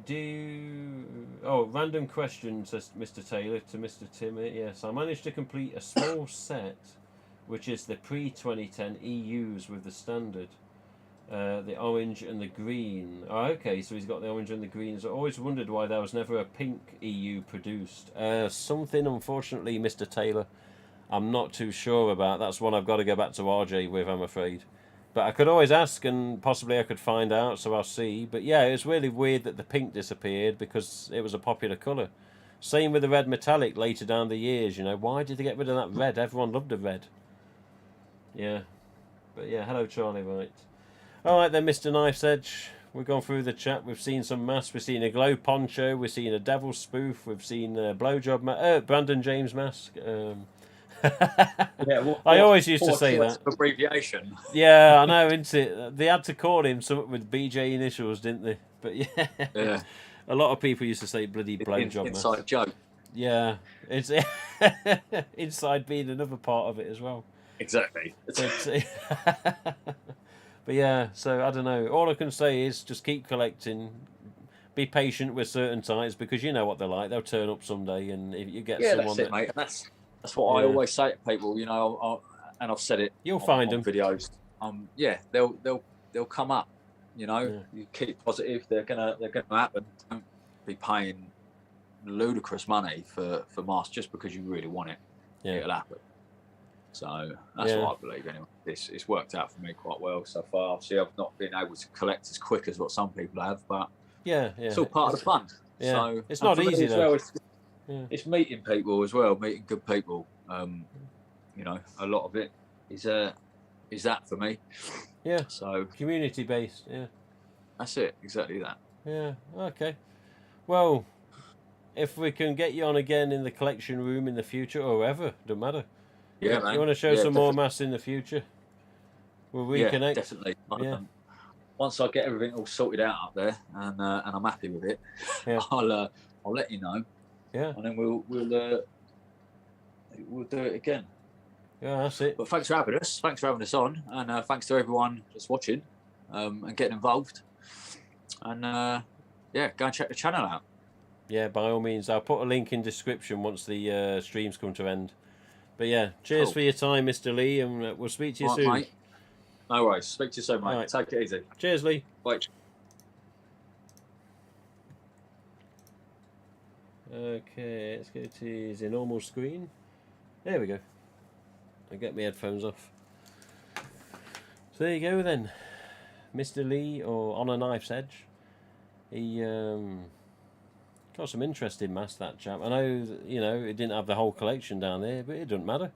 Random question, says Mr. Taylor to Mr. Tim. Yes, I managed to complete a small set, which is the pre-2010 EUs with the standard, the orange and the green. Oh, okay, so he's got the orange and the greens. I always wondered why there was never a pink EU produced. Something, unfortunately, Mr. Taylor, I'm not too sure about. That's one I've got to go back to RJ with, I'm afraid. But I could always ask and possibly I could find out, so I'll see. But yeah, it's really weird that the pink disappeared because it was a popular colour. Same with the red metallic later down the years, Why did they get rid of that red? Everyone loved the red. Yeah. But yeah, hello Charlie, right. Alright then, Mr. Knife's Edge. We've gone through the chat. We've seen some masks. We've seen a glow poncho. We've seen a devil spoof. We've seen a blowjob Brandon James mask. I always used to say that. Abbreviation. Yeah, I know, isn't it? They had to call him something with BJ initials, didn't they? But yeah. A lot of people used to say bloody blowjob. Inside joke. Yeah, it's inside being another part of it as well. Exactly. But yeah, so I don't know. All I can say is just keep collecting. Be patient with certain types because you know what they're like. They'll turn up someday, and if you get Yeah, someone that's it, that, mate. And that's what I yeah, always say to people. You know, and I've said it you'll find on them. videos. Yeah, they'll come up. You know, Yeah. you keep positive. They're gonna happen. Don't be paying ludicrous money for masks just because you really want it. Yeah. It'll happen. So that's Yeah. what I believe anyway. It's worked out for me quite well so far. Obviously, I've not been able to collect as quick as what some people have, but Yeah. it's all part of the fun. Yeah. So, It's and not for me easy as though. well, Yeah. it's meeting people as well, meeting good people. You know, a lot of it is that for me. Yeah. So Community based. Yeah. that's it, exactly that. Yeah. Okay. Well, if we can get you on again in the collection room in the future or wherever, don't matter. Yeah, You man. want to show Yeah, some more definitely. masks in the future? We'll Yeah, reconnect. definitely. Yeah. Once I get everything all sorted out up there and I'm happy with it, Yeah. I'll let you know. Yeah. And then we'll do it again. Yeah, that's it. But thanks for having us. Thanks for having us on, and thanks to everyone that's watching and getting involved. And yeah, go and check the channel out. Yeah, by all means. I'll put a link in description once the streams come to end. But yeah, cheers Cool. for your time, Mr. Lee, and we'll speak to you All right, soon. mate. No worries. Speak to you soon, mate. Right. Take it easy. Cheers, Lee. Bye. Okay, let's go to the normal screen. There we go. I'll get my headphones off. So there you go then. Mr. Lee, or On a Knife's Edge. He got some interesting masks, that chap. I know, you know, he didn't have the whole collection down there, but it doesn't matter.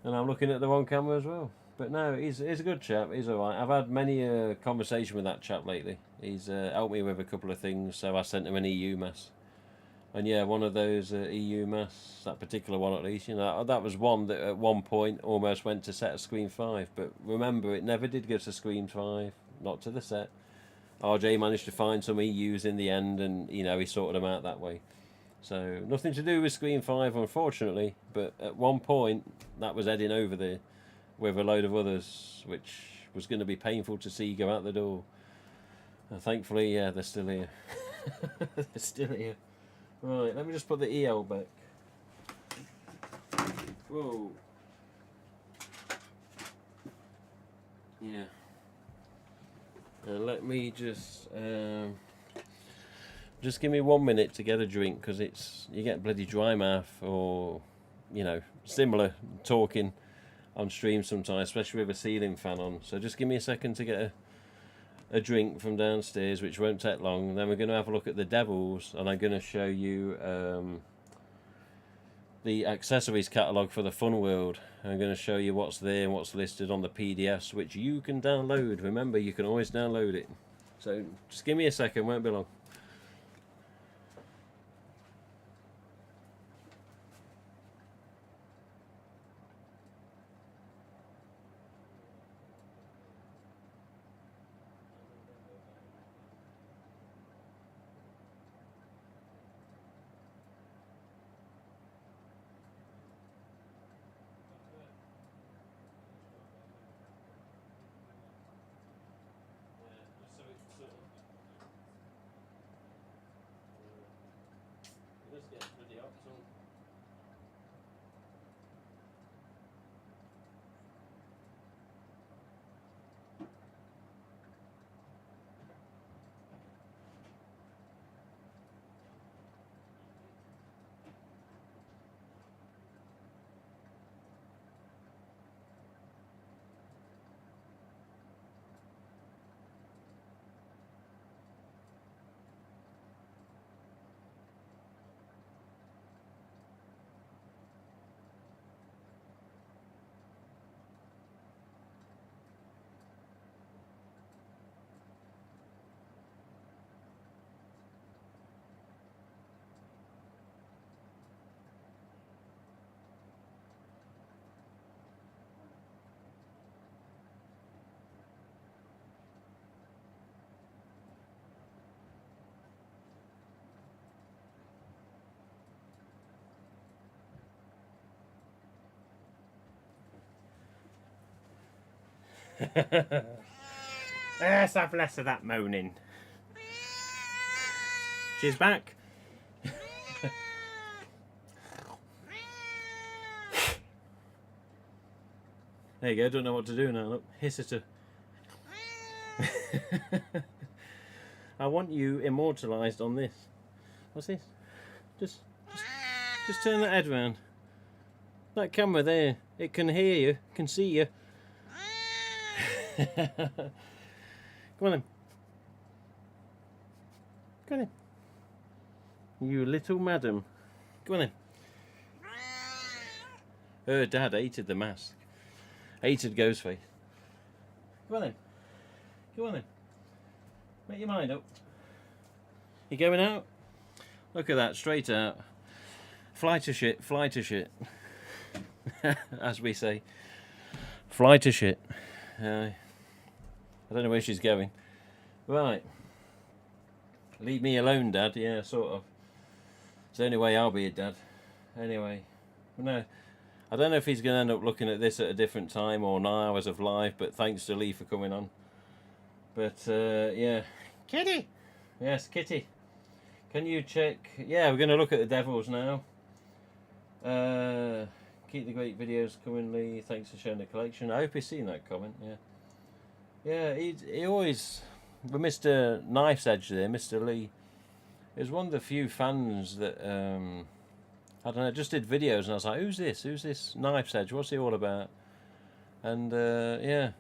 And I'm looking at the wrong camera as well. But no, he's a good chap. He's alright. I've had many a conversation with that chap lately. He's helped me with a couple of things, so I sent him an EU mask. And yeah, one of those EU masks, that particular one at least, you know, that was one that at one point almost went to set of Scream 5. But remember, it never did go to Scream 5, not to the set. RJ managed to find some EUs in the end, and you know, he sorted them out that way. So nothing to do with Scream 5, unfortunately. But at one point, that was heading over there with a load of others, which was going to be painful to see go out the door. And thankfully, yeah, they're still here. They're still here. Right, let me just put the EL back. Whoa. Yeah. Let me just give me 1 minute to get a drink, because you get bloody dry mouth or, you know, similar talking on stream sometimes, especially with a ceiling fan on. So just give me a second to get a drink from downstairs, which won't take long. Then we're going to have a look at the Devils, and I'm going to show you the accessories catalogue for the Fun World. I'm going to show you what's there and what's listed on the PDFs, which you can download. Remember, you can always download it. So just give me a second, won't be long. Let's have less of that moaning. She's back. There you go, don't know what to do now. Look, hiss at her. I want you immortalised on this. What's this? Just turn that head round. That camera there, it can hear you, can see you. Come on then. Come on then. You little madam. Come on then. Her dad hated the mask. Hated Ghostface. Come on then. Come on then. Make your mind up. You going out? Look at that, straight out. Fly to shit, fly to shit. As we say. Fly to shit. I don't know where she's going. Right. Leave me alone, Dad. Yeah, sort of. It's the only way I'll be a dad. Anyway. No. I don't know if he's going to end up looking at this at a different time or 9 hours of live, but thanks to Lee for coming on. But, yeah. Kitty! Yes, Kitty. Can you check... Yeah, we're going to look at the Devils now. Keep the great videos coming, Lee. Thanks for sharing the collection. I hope you've seen that comment, yeah. Yeah, he always... With Mr. Knife's Edge there, Mr. Lee, is one of the few fans that... I don't know, just did videos and I was like, who's this? Who's this Knife's Edge? What's he all about? And, yeah,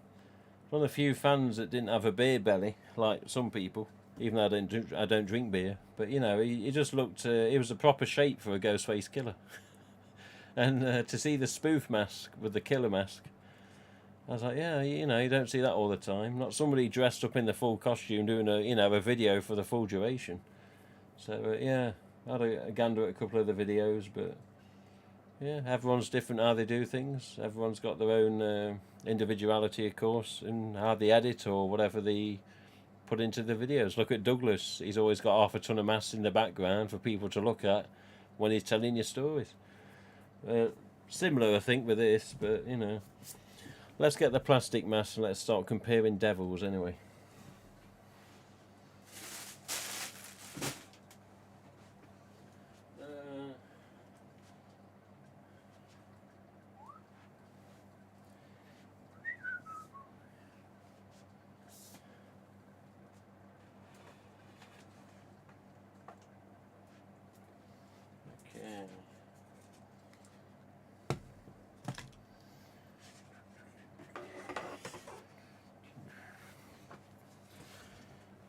one of the few fans that didn't have a beer belly, like some people, even though I don't drink beer. But, you know, he just looked, he was a proper shape for a Ghostface killer. And to see the spoof mask with the killer mask, I was like, yeah, you know, you don't see that all the time. Not somebody dressed up in the full costume doing a video for the full duration. So, yeah. I had a gander at a couple of the videos, but yeah, everyone's different how they do things. Everyone's got their own individuality, of course, in how they edit or whatever they put into the videos. Look at Douglas. He's always got half a ton of masks in the background for people to look at when he's telling you stories. Similar, I think, with this, but, you know. Let's get the plastic mask and let's start comparing devils anyway.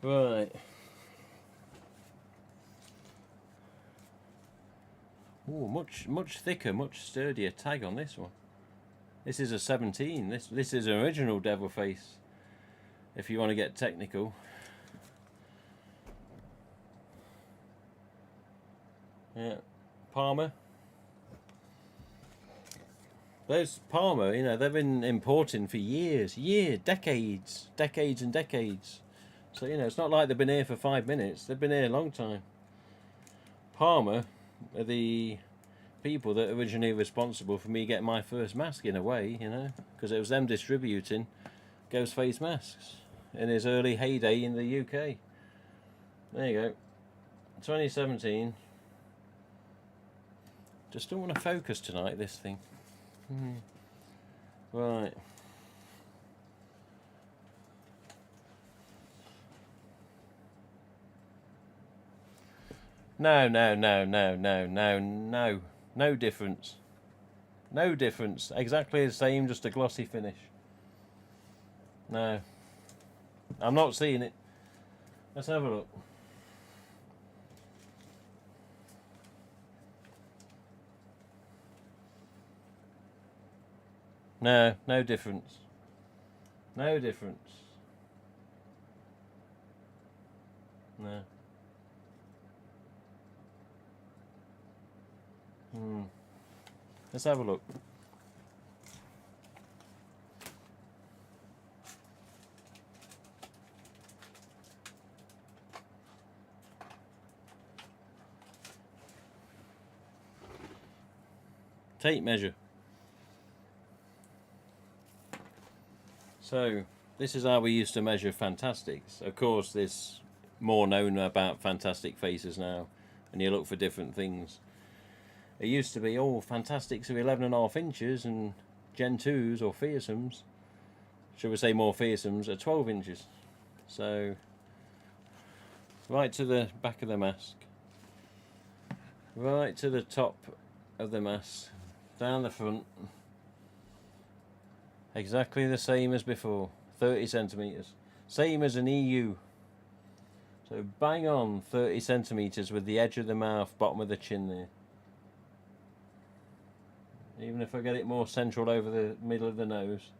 Right. Oh, much thicker, much sturdier tag on this one. This is a 17. This is an original devil face, if you want to get technical. Yeah, Palmer. Those Palmer, you know, they've been importing for years, decades and decades. So, you know, it's not like they've been here for 5 minutes. They've been here a long time. Palmer are the people that are originally responsible for me getting my first mask, in a way, you know, because it was them distributing Ghostface masks in his early heyday in the UK. There you go. 2017. Just don't want to focus tonight, this thing. Right. No difference. No difference. Exactly the same, just a glossy finish. No. I'm not seeing it. Let's have a look. No difference. No difference. No. Let's have a look. Tape measure. So this is how we used to measure Fantastics. Of course, there's more known about Fantastic faces now, and you look for different things. It used to be, oh, Fantastics are 11.5 inches, and Gen 2s or fearsomes, should we say more fearsomes, are 12 inches. So right to the back of the mask, right to the top of the mask, down the front, exactly the same as before, 30 centimetres, same as an EU. So bang on 30 centimetres with the edge of the mouth, bottom of the chin there. Even if I get it more central over the middle of the nose.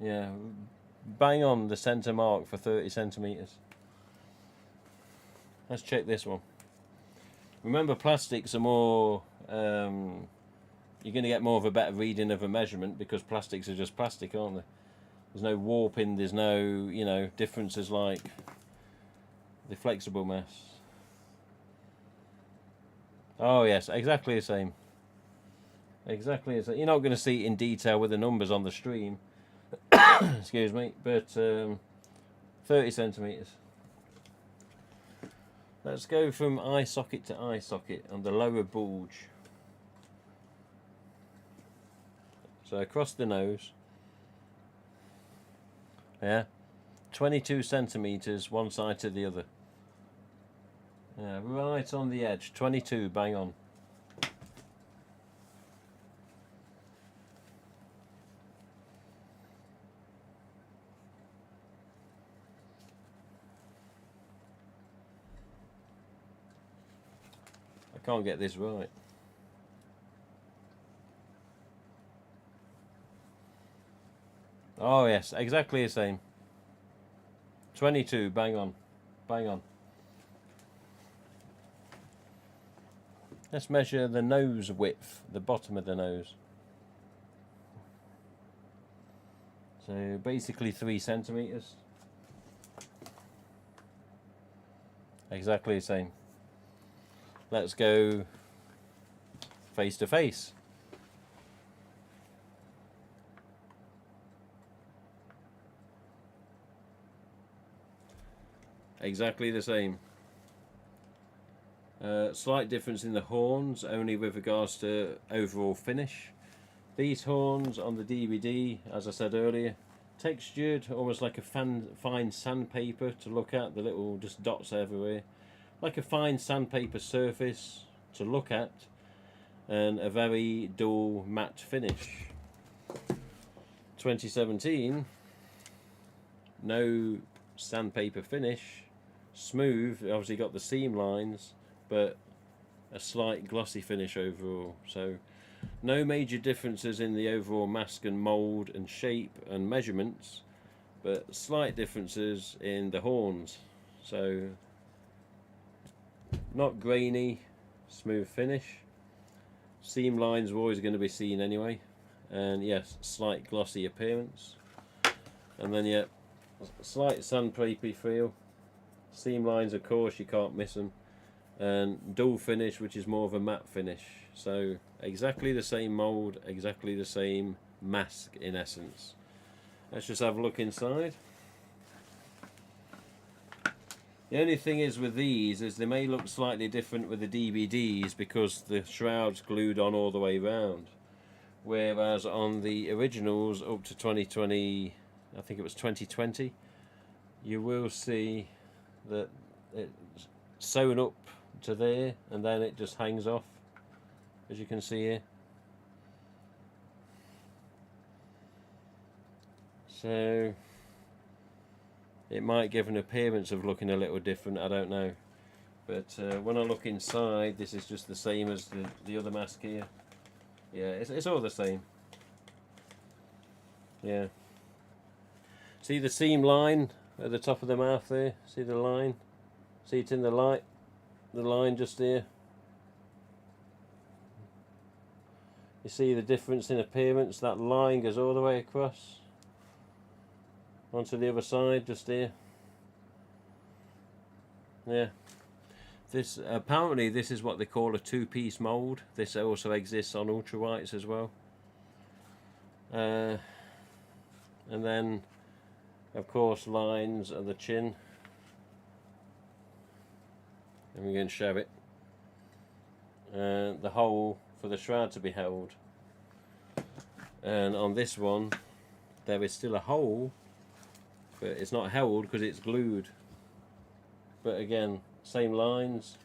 Yeah, bang on the centre mark for 30 centimetres. Let's check this one. Remember, plastics are more, you're going to get more of a better reading of a measurement because plastics are just plastic, aren't they? There's no warping, there's no, you know, differences like the flexible mass. Oh yes, exactly the same. Exactly the same. You're not going to see it in detail with the numbers on the stream. Excuse me, but 30 centimetres. Let's go from eye socket to eye socket on the lower bulge. So across the nose. Yeah, 22 centimetres one side to the other. Yeah, right on the edge, 22, bang on. I can't get this right. Oh yes, exactly the same. 22, bang on. Bang on. Let's measure the nose width, the bottom of the nose. So basically 3 centimetres. Exactly the same. Let's go face to face. Exactly the same. Slight difference in the horns, only with regards to overall finish. These horns on the DVD, as I said earlier, textured almost like a fine sandpaper to look at, the little just dots everywhere. Like a fine sandpaper surface to look at, and a very dull matte finish. 2017, no sandpaper finish, smooth, obviously got the seam lines, but a slight glossy finish overall. So no major differences in the overall mask and mould and shape and measurements, but slight differences in the horns. So not grainy, smooth finish. Seam lines are always going to be seen anyway, and yes, slight glossy appearance. And then yeah, slight sandpaper feel. Seam lines, of course, you can't miss them. And dull finish, which is more of a matte finish. So exactly the same mould, exactly the same mask in essence. Let's just have a look inside. The only thing is with these is they may look slightly different with the DVDs because the shroud's glued on all the way round, whereas on the originals up to 2020, I think it was 2020, you will see that it's sewn up to there and then it just hangs off, as you can see here. So it might give an appearance of looking a little different, I don't know, but when I look inside, this is just the same as the other mask here. Yeah, it's all the same. Yeah, see the seam line at the top of the mouth there, see the line, see it in the light, the line just here. You see the difference in appearance, that line goes all the way across onto the other side just here. Yeah, this apparently this is what they call a two-piece mould. This also exists on ultra whites as well. and then of course lines of the chin, and we're going to show it, and the hole for the shroud to be held. And on this one there is still a hole, but it's not held because it's glued. But again, same lines.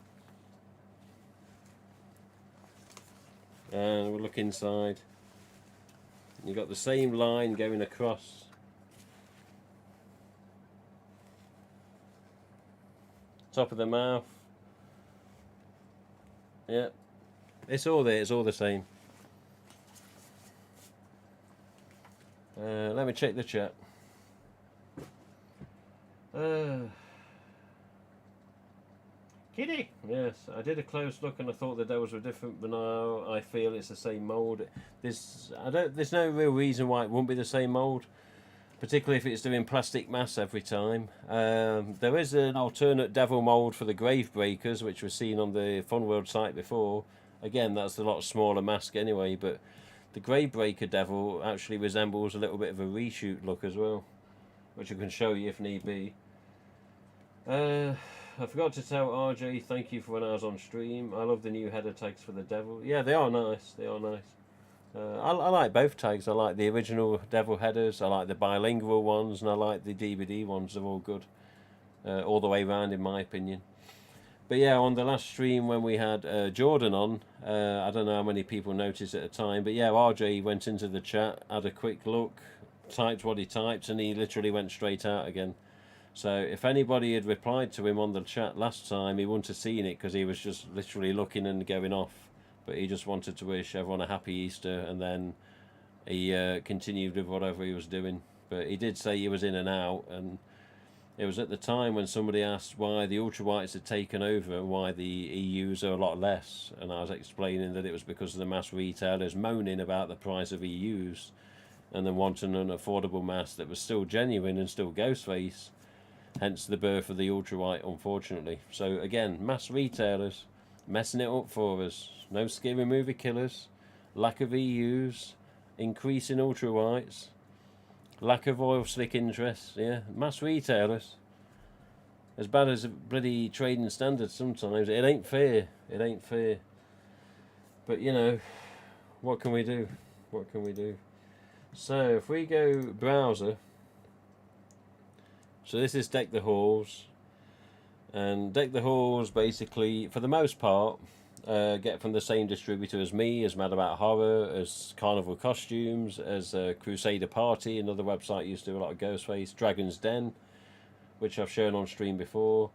And we'll look inside. You've got the same line going across. Top of the mouth. Yeah, it's all there, it's all the same. Let me check the chat. Kitty! Yes, I did a close look and I thought the devils were different, but now I feel it's the same mould. There's no real reason why it won't be the same mould, particularly if it's doing plastic mass every time. There is an alternate devil mould for the grave breakers, which was seen on the Fun World site before. Again, that's a lot smaller mask anyway, but the grave breaker devil actually resembles a little bit of a reshoot look as well, which I can show you if need be. I forgot to tell RJ thank you for when I was on stream. I love the new header tags for the devil. Yeah, they are nice. They are nice. I like both tags. I like the original devil headers. I like the bilingual ones, and I like the DVD ones. They're all good, all the way around, in my opinion. But yeah, on the last stream when we had Jordan on, I don't know how many people noticed at the time, but yeah, RJ went into the chat, had a quick look, typed what he typed, and he literally went straight out again. So if anybody had replied to him on the chat last time, he wouldn't have seen it because he was just literally looking and going off. But he just wanted to wish everyone a happy Easter, and then he continued with whatever he was doing. But he did say he was in and out, and it was at the time when somebody asked why the ultrawhites had taken over and why the EUs are a lot less, and I was explaining that it was because of the mass retailers moaning about the price of EUs and then wanting an affordable mask that was still genuine and still Ghostface. Hence the birth of the ultrawhite, unfortunately. So again, mass retailers messing it up for us. No scary movie killers, lack of EUs, increase in ultrawhites, lack of oil slick interest. Yeah, mass retailers. As bad as bloody trading standards sometimes. It ain't fair. It ain't fair. But you know, what can we do? What can we do? So if we go browser. So this is Deck the Halls, and Deck the Halls basically, for the most part, get from the same distributor as me, as Mad About Horror, as Carnival Costumes, as Crusader Party, another website used to do a lot of Ghostface, Dragon's Den, which I've shown on stream before.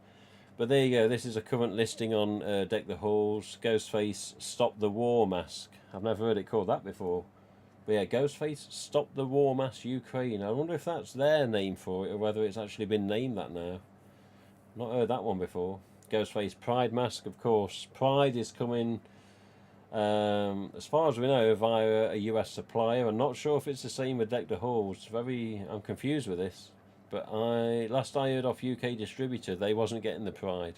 But there you go, this is a current listing on Deck the Halls, Ghostface Stop the War Mask. I've never heard it called that before. But yeah, Ghostface Stop the War Mask Ukraine. I wonder if that's their name for it or whether it's actually been named that now. Not heard that one before. Ghostface Pride Mask, of course. Pride is coming, as far as we know, via a US supplier. I'm not sure if it's the same with Deck the Halls. I'm confused with this. But last I heard off UK distributor, they wasn't getting the Pride.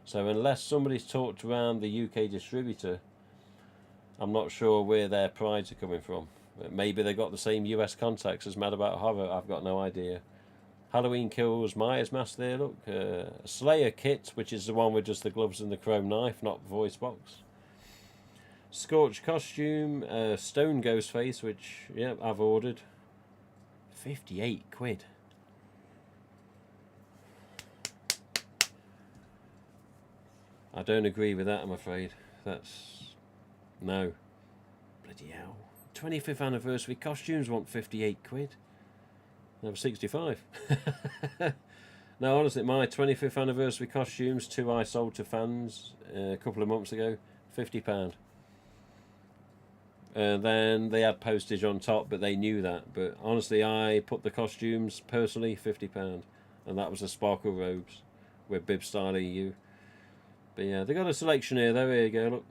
So unless somebody's talked around the UK distributor, I'm not sure where their Prides are coming from. Maybe they got the same US contacts as Mad About Horror. I've got no idea. Halloween Kills Myers mask there, look. Slayer kit, which is the one with just the gloves and the chrome knife, not voice box. Scorch costume, Stone Ghostface, which, yeah, I've ordered. 58 quid. I don't agree with that, I'm afraid. No. Bloody hell. 25th anniversary costumes want 58 quid. They were 65. No, honestly, my 25th anniversary costumes, 2 I sold to fans a couple of months ago, £50. Then they had postage on top, but they knew that. But honestly, I put the costumes, personally, £50. And that was the Sparkle Robes with Bib Style EU. But yeah, they got a selection here, though. Here you go, look.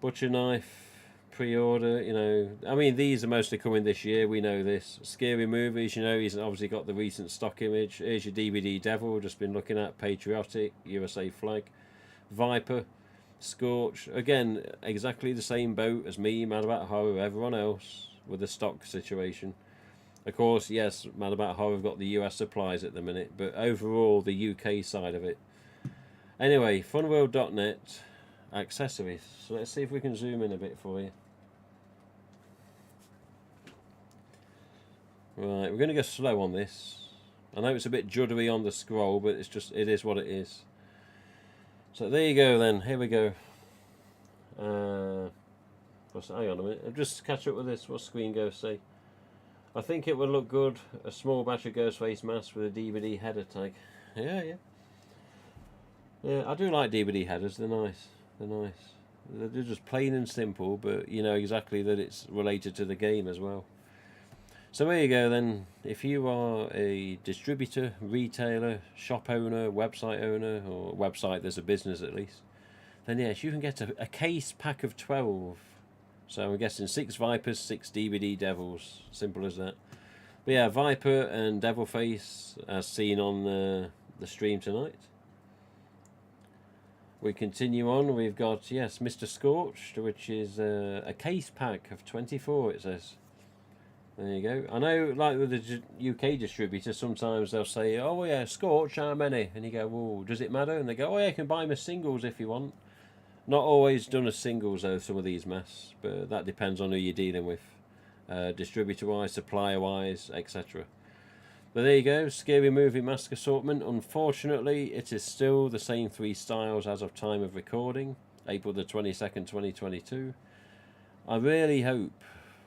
Butcher knife. Pre-order, you know, I mean, these are mostly coming this year, we know this. Scary movies, you know, he's obviously got the recent stock image. Here's your DVD Devil, just been looking at. Patriotic, USA flag. Viper, Scorch, again, exactly the same boat as me, Mad About Horror, everyone else, with the stock situation. Of course, yes, Mad About Horror have got the US supplies at the minute, but overall the UK side of it. Anyway, funworld.net accessories. So let's see if we can zoom in a bit for you. Right, we're going to go slow on this. I know it's a bit juddery on the scroll, but it is what it is. So there you go then, here we go. Hang on a minute, I'll just catch up with this. What's Screen Ghost say? I think it would look good, a small batch of Ghostface masks with a DVD header tag. Yeah. Yeah, I do like DVD headers, they're nice. They're just plain and simple, but you know exactly that it's related to the game as well. So there you go then. If you are a distributor, retailer, shop owner, website owner, or website that's a business at least, then yes, you can get a case pack of 12. So I'm guessing 6 Vipers, 6 DVD Devils. Simple as that. But yeah, Viper and Devilface as seen on the stream tonight. We continue on. We've got, yes, Mr. Scorched, which is a case pack of 24, it says. There you go. I know, like with the UK distributor, sometimes they'll say, oh yeah, Scorch, how many? And you go, well, does it matter? And they go, oh yeah, you can buy them as singles if you want. Not always done as singles though, some of these masks, but that depends on who you're dealing with. Distributor-wise, supplier-wise, etc. But there you go, Scary Movie mask assortment. Unfortunately, it is still the same 3 styles as of time of recording, April the 22nd, 2022. I really hope,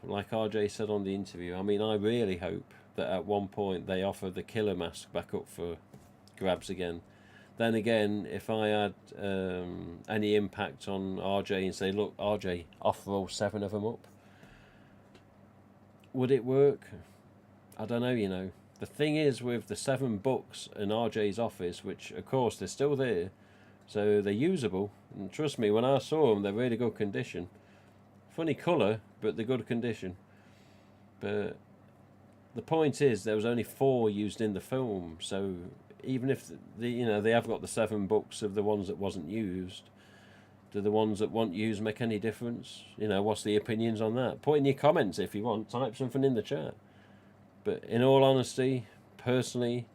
like RJ said on the interview, I really hope that at one point they offer the killer mask back up for grabs again. Then again, if I had any impact on RJ and say, look, RJ, offer all 7 of them up, would it work? I don't know, you know. The thing is with the 7 books in RJ's office, which of course they're still there, so they're usable. And trust me, when I saw them, they're really good condition. Funny colour, but they're good condition. But the point is, there was only 4 used in the film, so even if they have got the 7 books of the ones that wasn't used, do the ones that weren't used make any difference? You know, what's the opinions on that? Put in your comments if you want. Type something in the chat. But in all honesty, personally,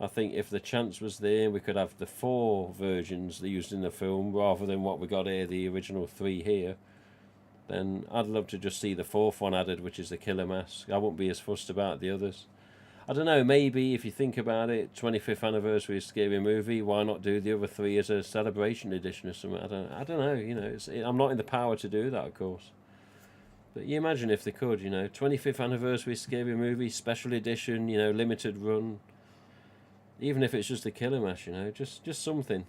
I think if the chance was there, we could have the 4 versions used in the film rather than what we got here, the original 3 here. Then I'd love to just see the 4th one added, which is the killer mask. I won't be as fussed about the others. I don't know, maybe if you think about it, 25th anniversary of Scary Movie, why not do the other 3 as a celebration edition or something? I don't know, you know, I'm not in the power to do that, of course. But you imagine if they could, you know, 25th anniversary Scary Movie, special edition, you know, limited run. Even if it's just a killer mask, you know, just something.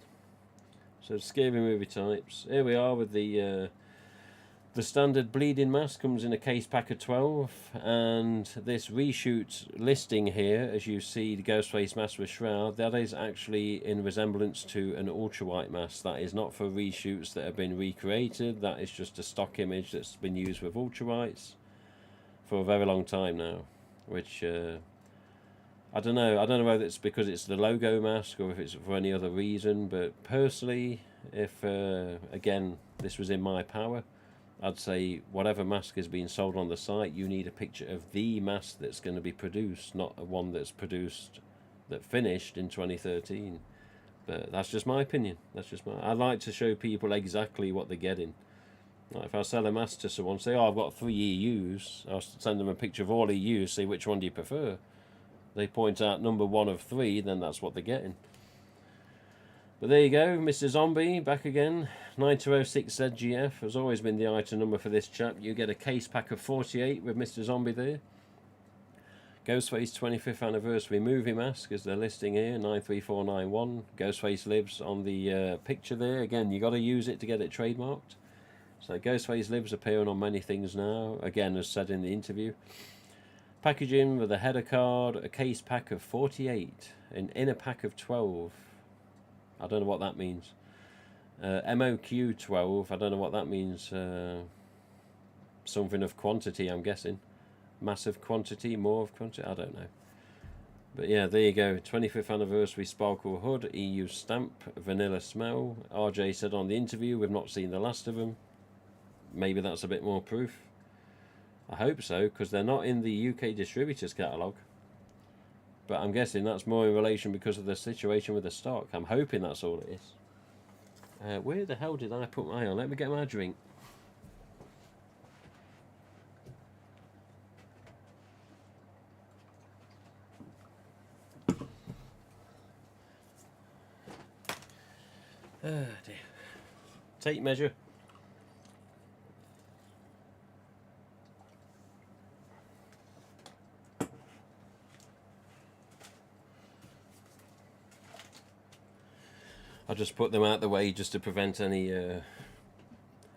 So Scary Movie types. Here we are with the standard bleeding mask comes in a case pack of 12, and this reshoot listing here, as you see, the Ghostface mask with Shroud, that is actually in resemblance to an ultra-white mask. That is not for reshoots that have been recreated. That is just a stock image that's been used with ultra-whites for a very long time now, which I don't know whether it's because it's the logo mask or if it's for any other reason, but personally, if again this was in my power, I'd say whatever mask is being sold on the site, you need a picture of the mask that's going to be produced, not one that's produced, that finished in 2013. But that's just my opinion. I like to show people exactly what they're getting. Like if I sell a mask to someone, say, oh, I've got 3 EUs, I'll send them a picture of all EUs, say which one do you prefer. They point out number 1 of 3, then that's what they're getting. But there you go, Mr. Zombie, back again. 9206 ZGF has always been the item number for this chap. You get a case pack of 48 with Mr. Zombie there. Ghostface 25th anniversary movie mask is the listing here, 93491. Ghostface lives on the picture there. Again, you got to use it to get it trademarked. So Ghostface lives appearing on many things now, again as said in the interview. Packaging with a header card, a case pack of 48, an inner pack of 12. I don't know what that means. MOQ 12, I don't know what that means. Something of quantity, I'm guessing. Massive quantity, more of quantity, I don't know. But yeah, there you go. 25th anniversary Sparkle Hood, EU stamp, vanilla smell. RJ said on the interview, we've not seen the last of them. Maybe that's a bit more proof. I hope so, because they're not in the UK distributors catalogue. But I'm guessing that's more in relation because of the situation with the stock. I'm hoping that's all it is. Where the hell did I put my on? Let me get my drink. Oh dear. Tape measure. I just put them out the way just to prevent any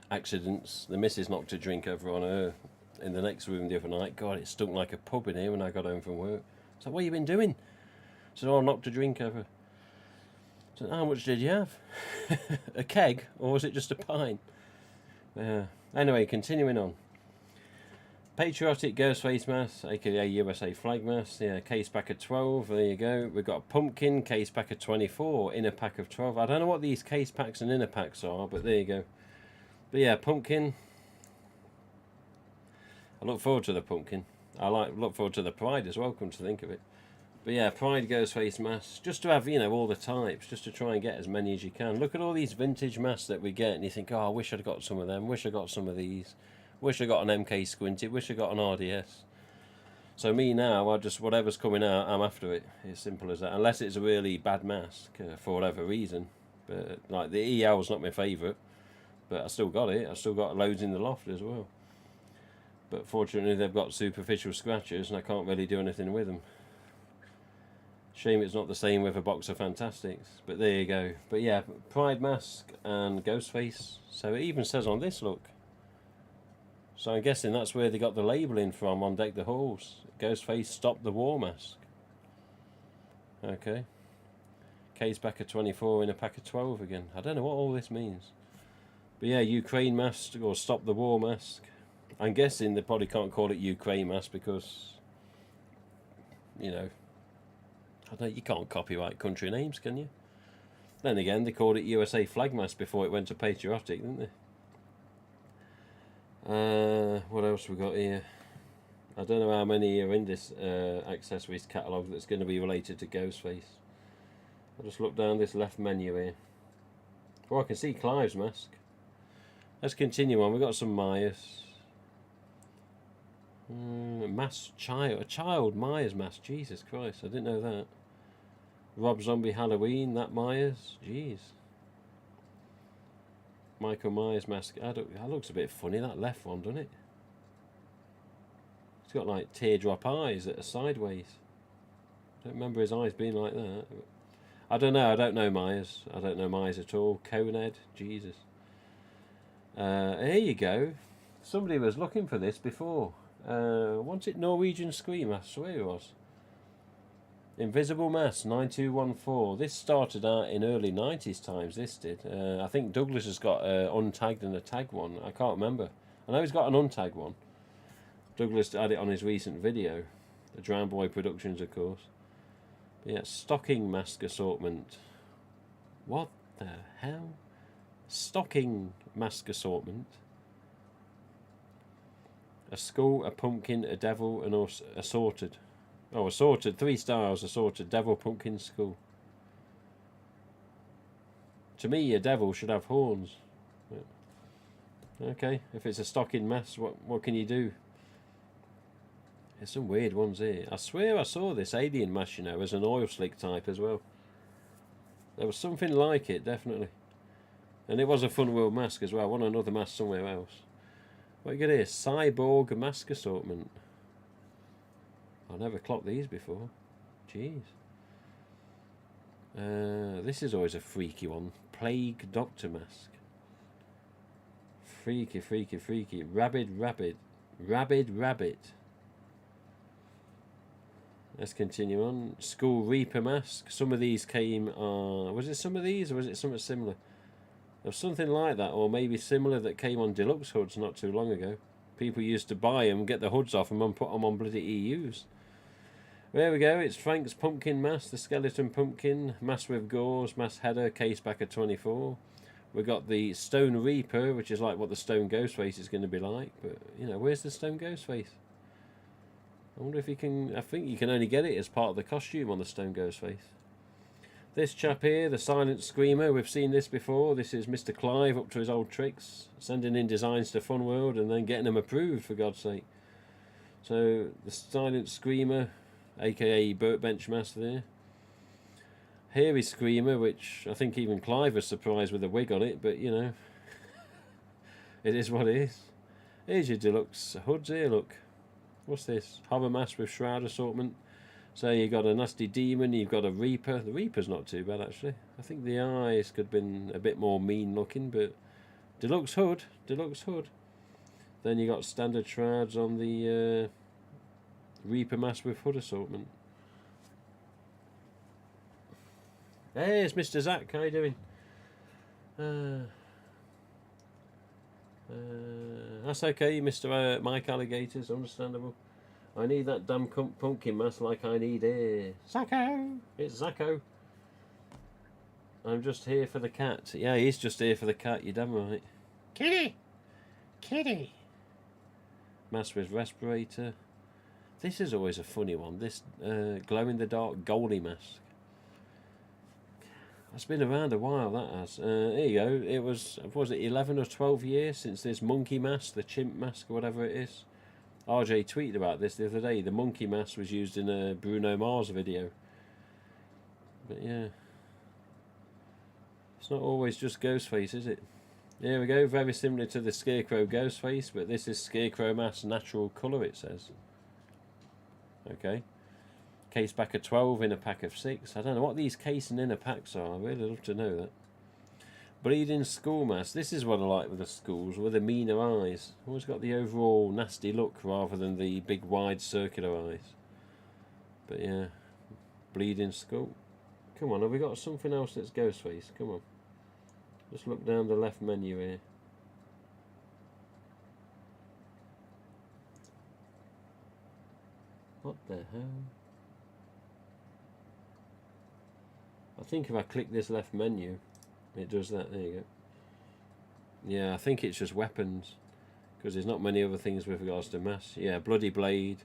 accidents. The missus knocked a drink over on her in the next room the other night. God, it stunk like a pub in here when I got home from work. So what have you been doing? I said, oh, I knocked a drink over. I said, how much did you have? A keg, or was it just a pint? Anyway, continuing on. Patriotic Ghost Face Mask, aka USA Flag Mask. Yeah, case pack of 12. There you go. We've got a pumpkin case pack of 24, inner pack of 12. I don't know what these case packs and inner packs are, but there you go. But yeah, pumpkin. I look forward to the pumpkin. I look forward to the Pride as well, come to think of it. But yeah, Pride Ghost Face masks, just to have, you know, all the types, just to try and get as many as you can. Look at all these vintage masks that we get, and you think, oh, I wish I'd got some of them, wish I got some of these, wish I got an MK Squinty, wish I got an RDS. So me now, I just, whatever's coming out, I'm after it. It's simple as that, unless it's a really bad mask, for whatever reason. But like the EL's not my favourite, but I still got it. I still got loads in the loft as well. But fortunately, they've got superficial scratches, and I can't really do anything with them. Shame it's not the same with a box of Fantastics, but there you go. But yeah, Pride Mask and Ghostface. So it even says on this, look. So I'm guessing that's where they got the labelling from on Deck the Halls. Ghostface Stop the War Mask. Okay. Case pack of 24 in a pack of 12 again. I don't know what all this means. But yeah, Ukraine Mask or Stop the War Mask. I'm guessing they probably can't call it Ukraine Mask because, you know, I don't know, you can't copyright country names, can you? Then again, they called it USA Flag Mask before it went to patriotic, didn't they? What else we got here? I don't know how many are in this accessories catalogue that's going to be related to Ghostface. I'll just look down this left menu here. Oh, I can see Clive's mask. Let's continue on. We've got some Myers. A child Myers mask. Jesus Christ, I didn't know that. Rob Zombie Halloween, that Myers. Jeez. Michael Myers mask. That looks a bit funny, that left one, doesn't it? It's got like teardrop eyes that are sideways. I don't remember his eyes being like that. I don't know. I don't know Myers. I don't know Myers at all. Coned. Jesus. Here you go. Somebody was looking for this before. Wasn't it Norwegian Scream? I swear it was. Invisible Mask 9214. This started out in early 90s times, this did. I think Douglas has got untagged and a tagged one. I can't remember. I know he's got an untagged one. Douglas had it on his recent video. The Drown Boy Productions, of course. But yeah, stocking mask assortment. What the hell? Stocking mask assortment. A skull, a pumpkin, a devil, and assorted. Oh, assorted. 3 stars, assorted. Devil, pumpkin, skull. To me, a devil should have horns. But, okay, if it's a stocking mask, what can you do? There's some weird ones here. I swear I saw this alien mask, you know, as an oil slick type as well. There was something like it, definitely. And it was a Fun World mask as well. I want another mask somewhere else. What you got here? Cyborg mask assortment. I never clocked these before. Jeez. This is always a freaky one. Plague Doctor mask. Freaky, freaky, freaky. Rabid rabbit. Rabid rabbit. Let's continue on. School Reaper mask. Some of these came... was it some of these or was it something similar? There was something like that, or maybe similar, that came on deluxe hoods not too long ago. People used to buy them, get the hoods off them and put them on bloody EUs. There we go, it's Frank's Pumpkin Mask, the Skeleton Pumpkin, mask with gauze, mask header, case back of 24. We've got the Stone Reaper, which is like what the Stone Ghostface is going to be like. But, you know, where's the Stone Ghostface? I wonder if you can... I think you can only get it as part of the costume on the Stone Ghostface. This chap here, the Silent Screamer, we've seen this before. This is Mr. Clive up to his old tricks, sending in designs to Fun World and then getting them approved, for God's sake. So, the Silent Screamer, aka Burtbench Master there. Hairy Screamer, which I think even Clive was surprised with the wig on it, but you know, it is what it is. Here's your deluxe hoods here, look. What's this? Horror Mask with Shroud assortment. So you've got a Nasty Demon, you've got a Reaper. The Reaper's not too bad, actually. I think the eyes could have been a bit more mean looking, but deluxe hood, deluxe hood. Then you got standard shrouds on the Reaper Mask with hood assortment. Hey, it's Mr. Zach. How you doing? That's okay, Mr. Mike Alligators. Understandable. I need that damn pumpkin mask like I need air. Zacko! It's Zacko. I'm just here for the cat. Yeah, he's just here for the cat. You're damn right. Kitty! Kitty! Mask with respirator. This is always a funny one. This glow-in-the-dark Goldie mask. It's been around a while, that has. Here you go. It was it 11 or 12 years since this monkey mask, the chimp mask, or whatever it is. RJ tweeted about this the other day. The monkey mask was used in a Bruno Mars video. But yeah. It's not always just Ghostface, is it? There we go. Very similar to the Scarecrow Ghostface, but this is Scarecrow mask natural colour, it says. Okay. Case pack of 12 in a pack of 6. I don't know what these case and inner packs are. I really love to know that. Bleeding Skull Mask. This is what I like with the skulls, with the meaner eyes. Always got the overall nasty look rather than the big wide circular eyes. But yeah. Bleeding Skull. Come on, have we got something else that's Ghostface? Come on. Just look down the left menu here. What the hell? I think if I click this left menu, it does that. There you go. Yeah, I think it's just weapons, because there's not many other things with regards to mass. Yeah, Bloody Blade,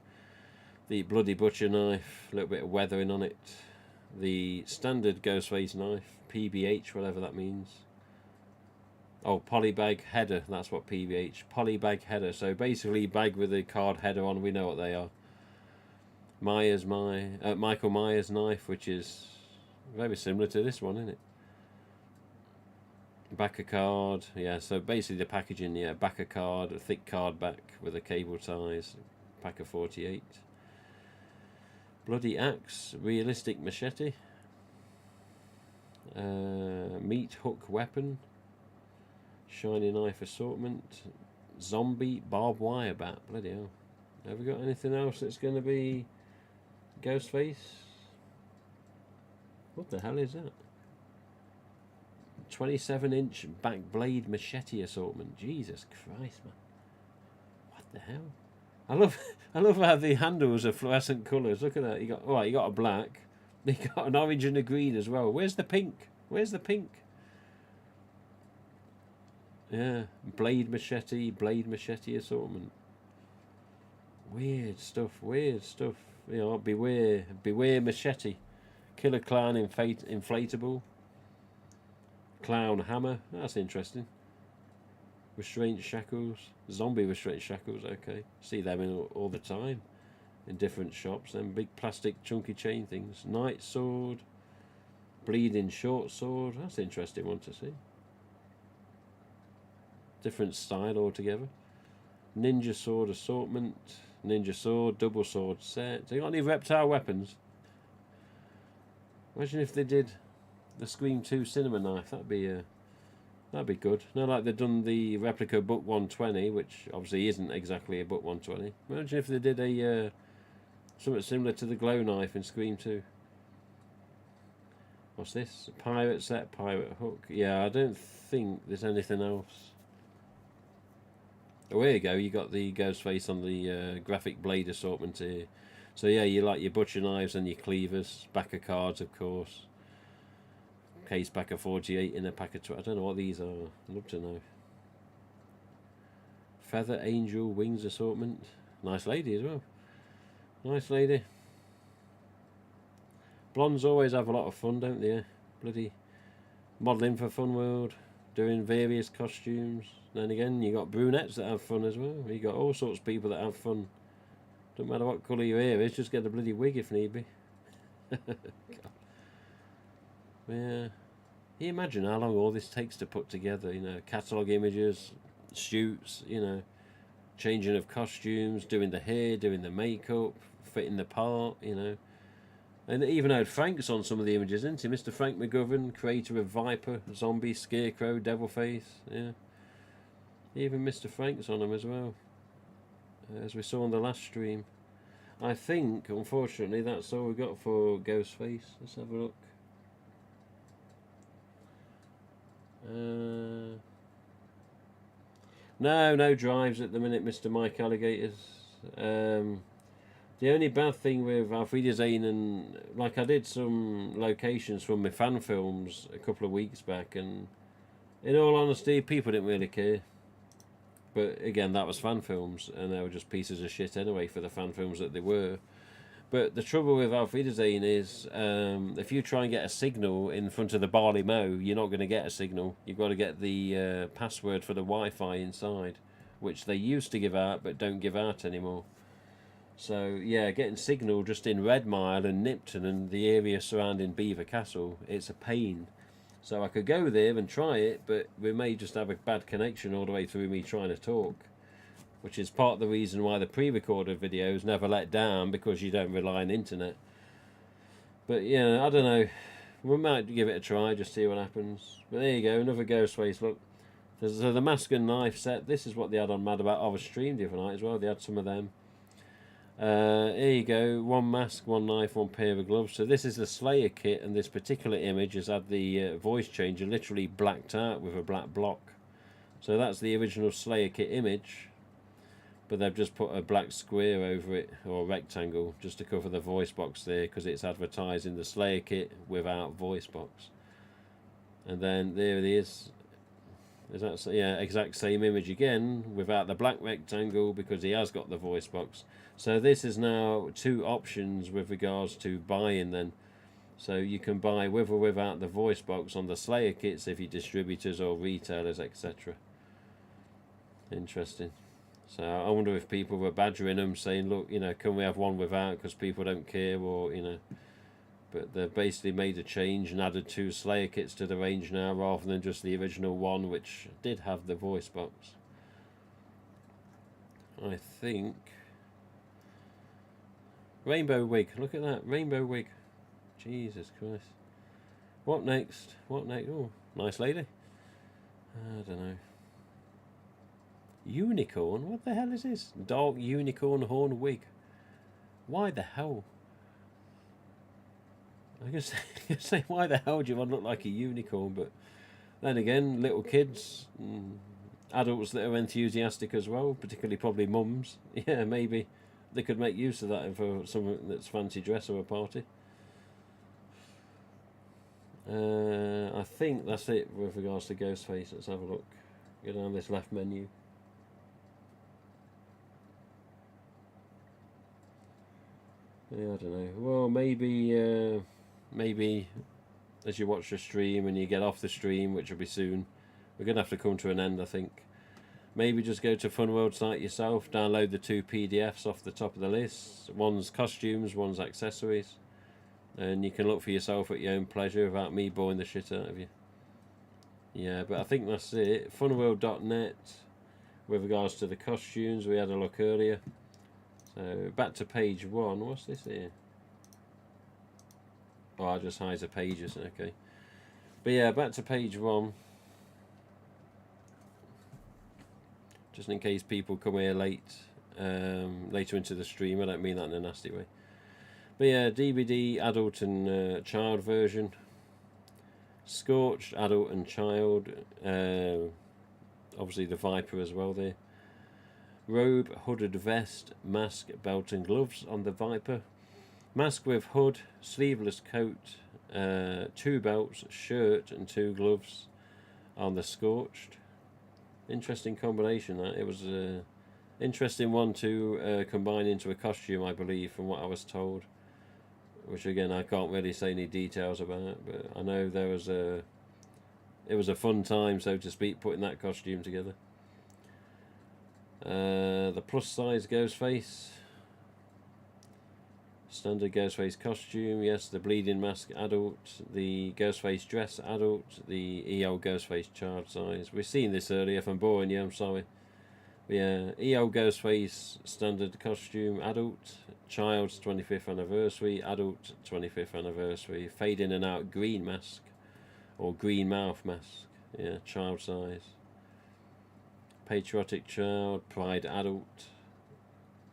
the Bloody Butcher knife, a little bit of weathering on it, the standard Ghostface knife, PBH, whatever that means. Oh, polybag header, that's what PBH, polybag header. So basically bag with a card header on, we know what they are. Michael Myers knife, which is very similar to this one, isn't it? Back a card, yeah, so basically the packaging, yeah, back a card, a thick card back with a cable ties, pack of 48. Bloody Axe, realistic machete. Meat hook weapon. Shiny knife assortment. Zombie barbed wire bat, bloody hell. Have we got anything else that's going to be Ghostface? What the hell is that? 27-inch back blade machete assortment. Jesus Christ, man! What the hell? I love how the handles are fluorescent colours. Look at that. You got a black. You got an orange and a green as well. Where's the pink? Where's the pink? Yeah, blade machete assortment. Weird stuff. Weird stuff. You know, beware machete. Killer Clown inflatable. Clown hammer. That's interesting. Restraint shackles. Zombie restraint shackles. Okay. See them in all the time. In different shops. Then big plastic chunky chain things. Night sword. Bleeding short sword. That's an interesting one to see. Different style altogether. Ninja sword assortment. Ninja sword. Double sword set. So you got any reptile weapons? Imagine if they did the Scream 2 cinema knife. That'd be good. Not like they've done the replica Book 120, which obviously isn't exactly a Book 120. Imagine if they did a something similar to the glow knife in Scream 2. What's this? A pirate set, pirate hook. Yeah, I don't think there's anything else. Oh, here you go. You got the Ghostface on the graphic blade assortment here. So yeah, you like your butcher knives and your cleavers, back of cards, of course. case pack of 48 in a pack of 20. I don't know what these are. I'd love to know. Feather Angel Wings assortment. Nice lady as well. Nice lady. Blondes always have a lot of fun, don't they? Bloody modelling for Fun World, doing various costumes. Then again, you got brunettes that have fun as well. You got all sorts of people that have fun. Don't matter what colour your hair is, just get a bloody wig if need be. Yeah. You imagine how long all this takes to put together, you know, catalogue images, shoots, you know, changing of costumes, doing the hair, doing the makeup, fitting the part, you know. And even had Frank's on some of the images, isn't he? Mr. Frank McGovern, creator of Viper, Zombie, Scarecrow, Devilface, yeah. Even Mr. Frank's on them as well, as we saw on the last stream. I think, unfortunately, that's all we got for Ghostface. Let's have a look. No drives at the minute, Mr. Mike Alligators. The only bad thing with Alfreda Zane, and like I did some locations from my fan films a couple of weeks back, and in all honesty, people didn't really care. But again, that was fan films, and they were just pieces of shit anyway for the fan films that they were. But the trouble with Alfreda Zane is, if you try and get a signal in front of the Barley Mow, you're not going to get a signal. You've got to get the password for the Wi-Fi inside, which they used to give out, but don't give out anymore. So, yeah, getting signal just in Red Mile and Nipton and the area surrounding Beaver Castle, it's a pain. So I could go there and try it, but we may just have a bad connection all the way through me trying to talk, which is part of the reason why the pre-recorded videos never let down, because you don't rely on internet. But yeah, I don't know. We might give it a try, just see what happens. But there you go, another Ghostface. Look, so the mask and knife set. This is what they had on Mad About Our Stream the other night as well. They had some of them. Here you go, one mask, one knife, one pair of gloves. So this is the Slayer kit, and this particular image has had the voice changer literally blacked out with a black block. So that's the original Slayer kit image, but they've just put a black square over it, or a rectangle, just to cover the voice box there, because it's advertising the Slayer kit without voice box. And then there it is. Is that, yeah, exact same image again without the black rectangle, because he has got the voice box. So this is now two options with regards to buying then. So you can buy with or without the voice box on the Slayer kits if you're distributors or retailers, etc. Interesting. So I wonder if people were badgering them, saying, look, you know, can we have one without, because people don't care, or, you know. But they've basically made a change and added two Slayer kits to the range now, rather than just the original one, which did have the voice box. I think. Rainbow wig. Look at that. Rainbow wig. Jesus Christ. What next? What next? Oh, nice lady. I don't know. Unicorn? What the hell is this? Dark unicorn horn wig. Why the hell? I can say, why the hell do you want to look like a unicorn? But then again, little kids, adults that are enthusiastic as well, particularly probably mums, yeah, maybe they could make use of that for something that's fancy dress or a party. I think that's it with regards to Ghostface. Let's have a look. Go down this left menu. Yeah, I don't know. Well, maybe as you watch the stream and you get off the stream, which will be soon, we're going to have to come to an end, I think. Maybe just go to Funworld site yourself, download the two PDFs off the top of the list. One's costumes, one's accessories. And you can look for yourself at your own pleasure without me boring the shit out of you. Yeah, but I think that's it. Funworld.net with regards to the costumes. We had a look earlier. So back to page 1. What's this here? Oh, I just hide the pages. Okay. But yeah, back to page 1. Just in case people come here late, later into the stream. I don't mean that in a nasty way. But yeah, DVD, adult and child version. Scorched, adult and child. Obviously the Viper as well there. Robe, hooded vest, mask, belt and gloves on the Viper. Mask with hood, sleeveless coat, 2 belts, shirt and 2 gloves on the Scorched. Interesting combination that. It was a interesting one to combine into a costume, I believe, from what I was told. Which again, I can't really say any details about, but I know it was a fun time, so to speak, putting that costume together. The plus size Ghostface. Standard Ghostface costume, yes, the bleeding mask adult, the Ghostface dress adult, the EO Ghostface child size. We've seen this earlier. If I'm boring you, I'm sorry. But yeah, EO Ghostface standard costume adult, child's 25th anniversary, adult 25th anniversary, fade in and out green mask, or green mouth mask, yeah, child size. Patriotic child, pride adult,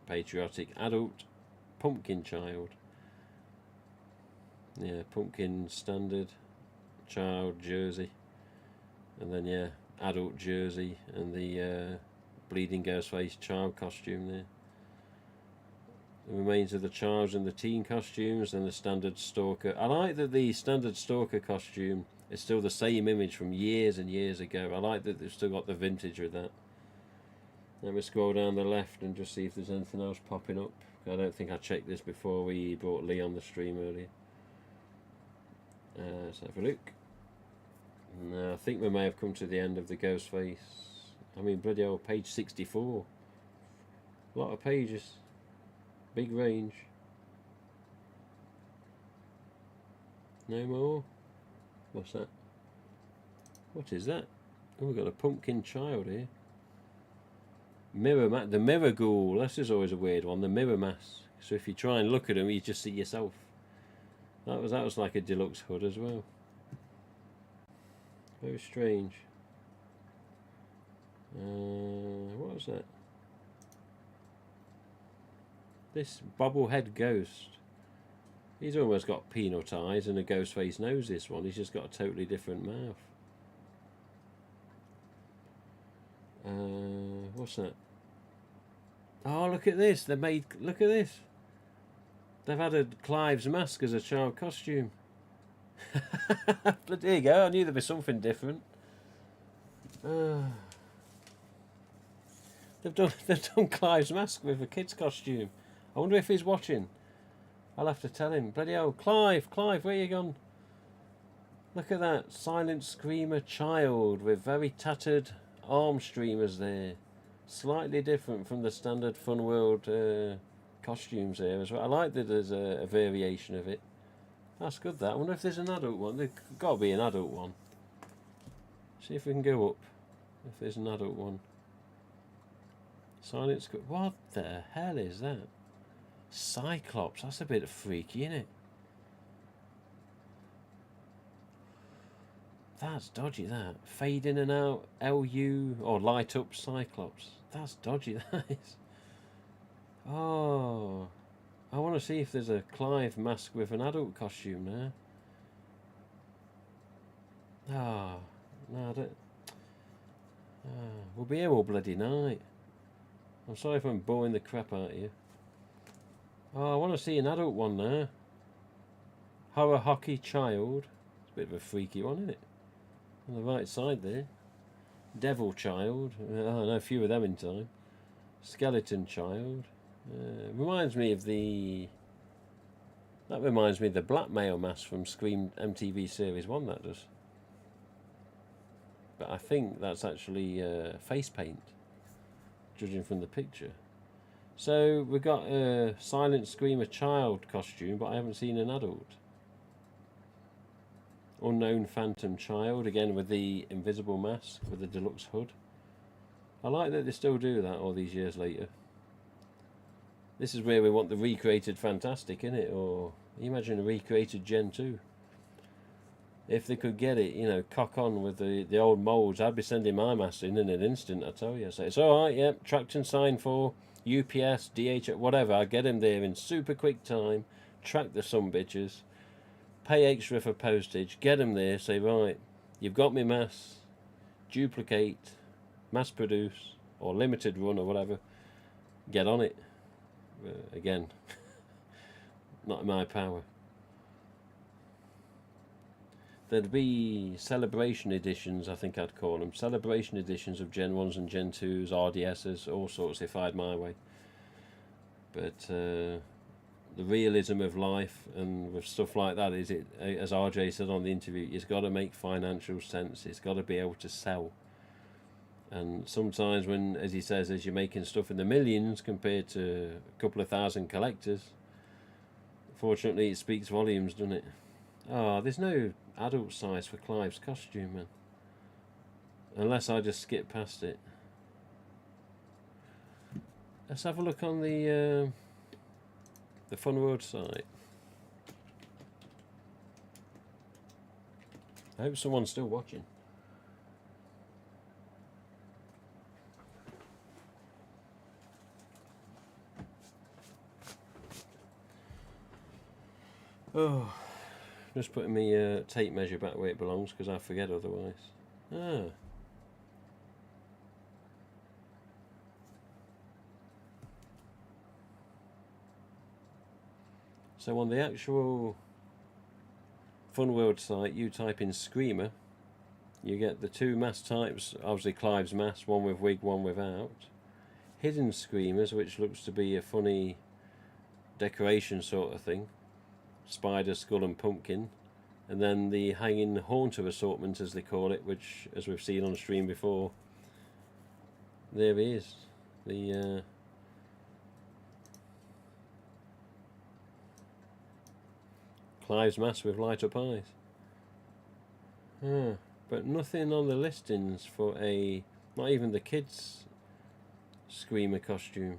patriotic adult, pumpkin child, yeah, pumpkin standard, child jersey, and then yeah, adult jersey, and the bleeding Ghostface child costume there. The remains of the child and the teen costumes, and the standard stalker. I like that the standard stalker costume is still the same image from years and years ago. I like that they've still got the vintage with that. Let me scroll down the left and just see if there's anything else popping up. I don't think I checked this before we brought Lee on the stream earlier. Let's have a look. No, I think we may have come to the end of the Ghostface. I mean, bloody hell, page 64. A lot of pages. Big range. No more? What's that? What is that? Oh, we've got a pumpkin child here. The mirror ghoul. This is always a weird one. The mirror mask. So if you try and look at them, you just see yourself. That was like a deluxe hood as well. Very strange. What was that? This bobblehead ghost. He's almost got peanut eyes and a ghost face nose. This one. He's just got a totally different mouth. What's that? Oh, look at this. Look at this. They've added Clive's mask as a child costume. But there you go. I knew there'd be something different. They've done Clive's mask with a kid's costume. I wonder if he's watching. I'll have to tell him. Bloody hell, Clive, where you gone? Look at that. Silent Screamer child with very tattered arm streamers there. Slightly different from the standard Fun World costumes here as well. I like that there's a variation of it. That's good, that. I wonder if there's an adult one. There's got to be an adult one. See if we can go up. If there's an adult one. Silent Screamer. What the hell is that? Cyclops. That's a bit freaky, isn't it? That's dodgy, that. Fade in and out, LU, or light up Cyclops. That's dodgy, that is. Oh. I want to see if there's a Clive mask with an adult costume there. Ah. No, I don't. We'll be here all bloody night. I'm sorry if I'm boring the crap out of you. Oh, I want to see an adult one there. Horror Hockey Child. It's a bit of a freaky one, isn't it? On the right side there. Devil Child. I know a few of them in time. Skeleton Child. Reminds me of the... That reminds me of the blackmail mask from Scream MTV Series 1, that does. But I think that's actually face paint, judging from the picture. So we've got a Silent Screamer child costume, but I haven't seen an adult. Unknown Phantom Child, again with the invisible mask, with the deluxe hood. I like that they still do that all these years later. This is where we want the recreated Fantastic, innit? Or imagine a recreated Gen 2. If they could get it, you know, cock on with the old moulds, I'd be sending my mask in an instant, I tell you. So it's alright, yep, tracked and signed for UPS, DH, whatever. I'd get them there in super quick time, track the some bitches, pay extra for postage, get them there, say, right, you've got me mass, duplicate, mass produce, or limited run or whatever, get on it. Again, not in my power. there'd be celebration editions, I think I'd call them. Celebration editions of Gen 1s and Gen 2s, RDSs, all sorts if I had my way. But the realism of life and with stuff like that is, it, as RJ said on the interview, it's got to make financial sense. It's got to be able to sell. And sometimes when, as he says, as you're making stuff in the millions compared to a couple of thousand collectors, fortunately it speaks volumes, doesn't it? Oh, there's no adult size for Clive's costume, man. Unless I just skip past it. Let's have a look on the Fun World site. I hope someone's still watching. Oh, just putting my tape measure back where it belongs because I forget otherwise. Ah. So on the actual Fun World site, you type in Screamer, you get the two mask types, obviously Clive's mask, one with wig, one without. Hidden Screamers, which looks to be a funny decoration sort of thing. Spider, skull and pumpkin. And then the hanging haunter assortment, as they call it, which, as we've seen on stream before, there he is. The Clive's mask with light up eyes. But nothing on the listings for a, not even the kids' Screamer costume.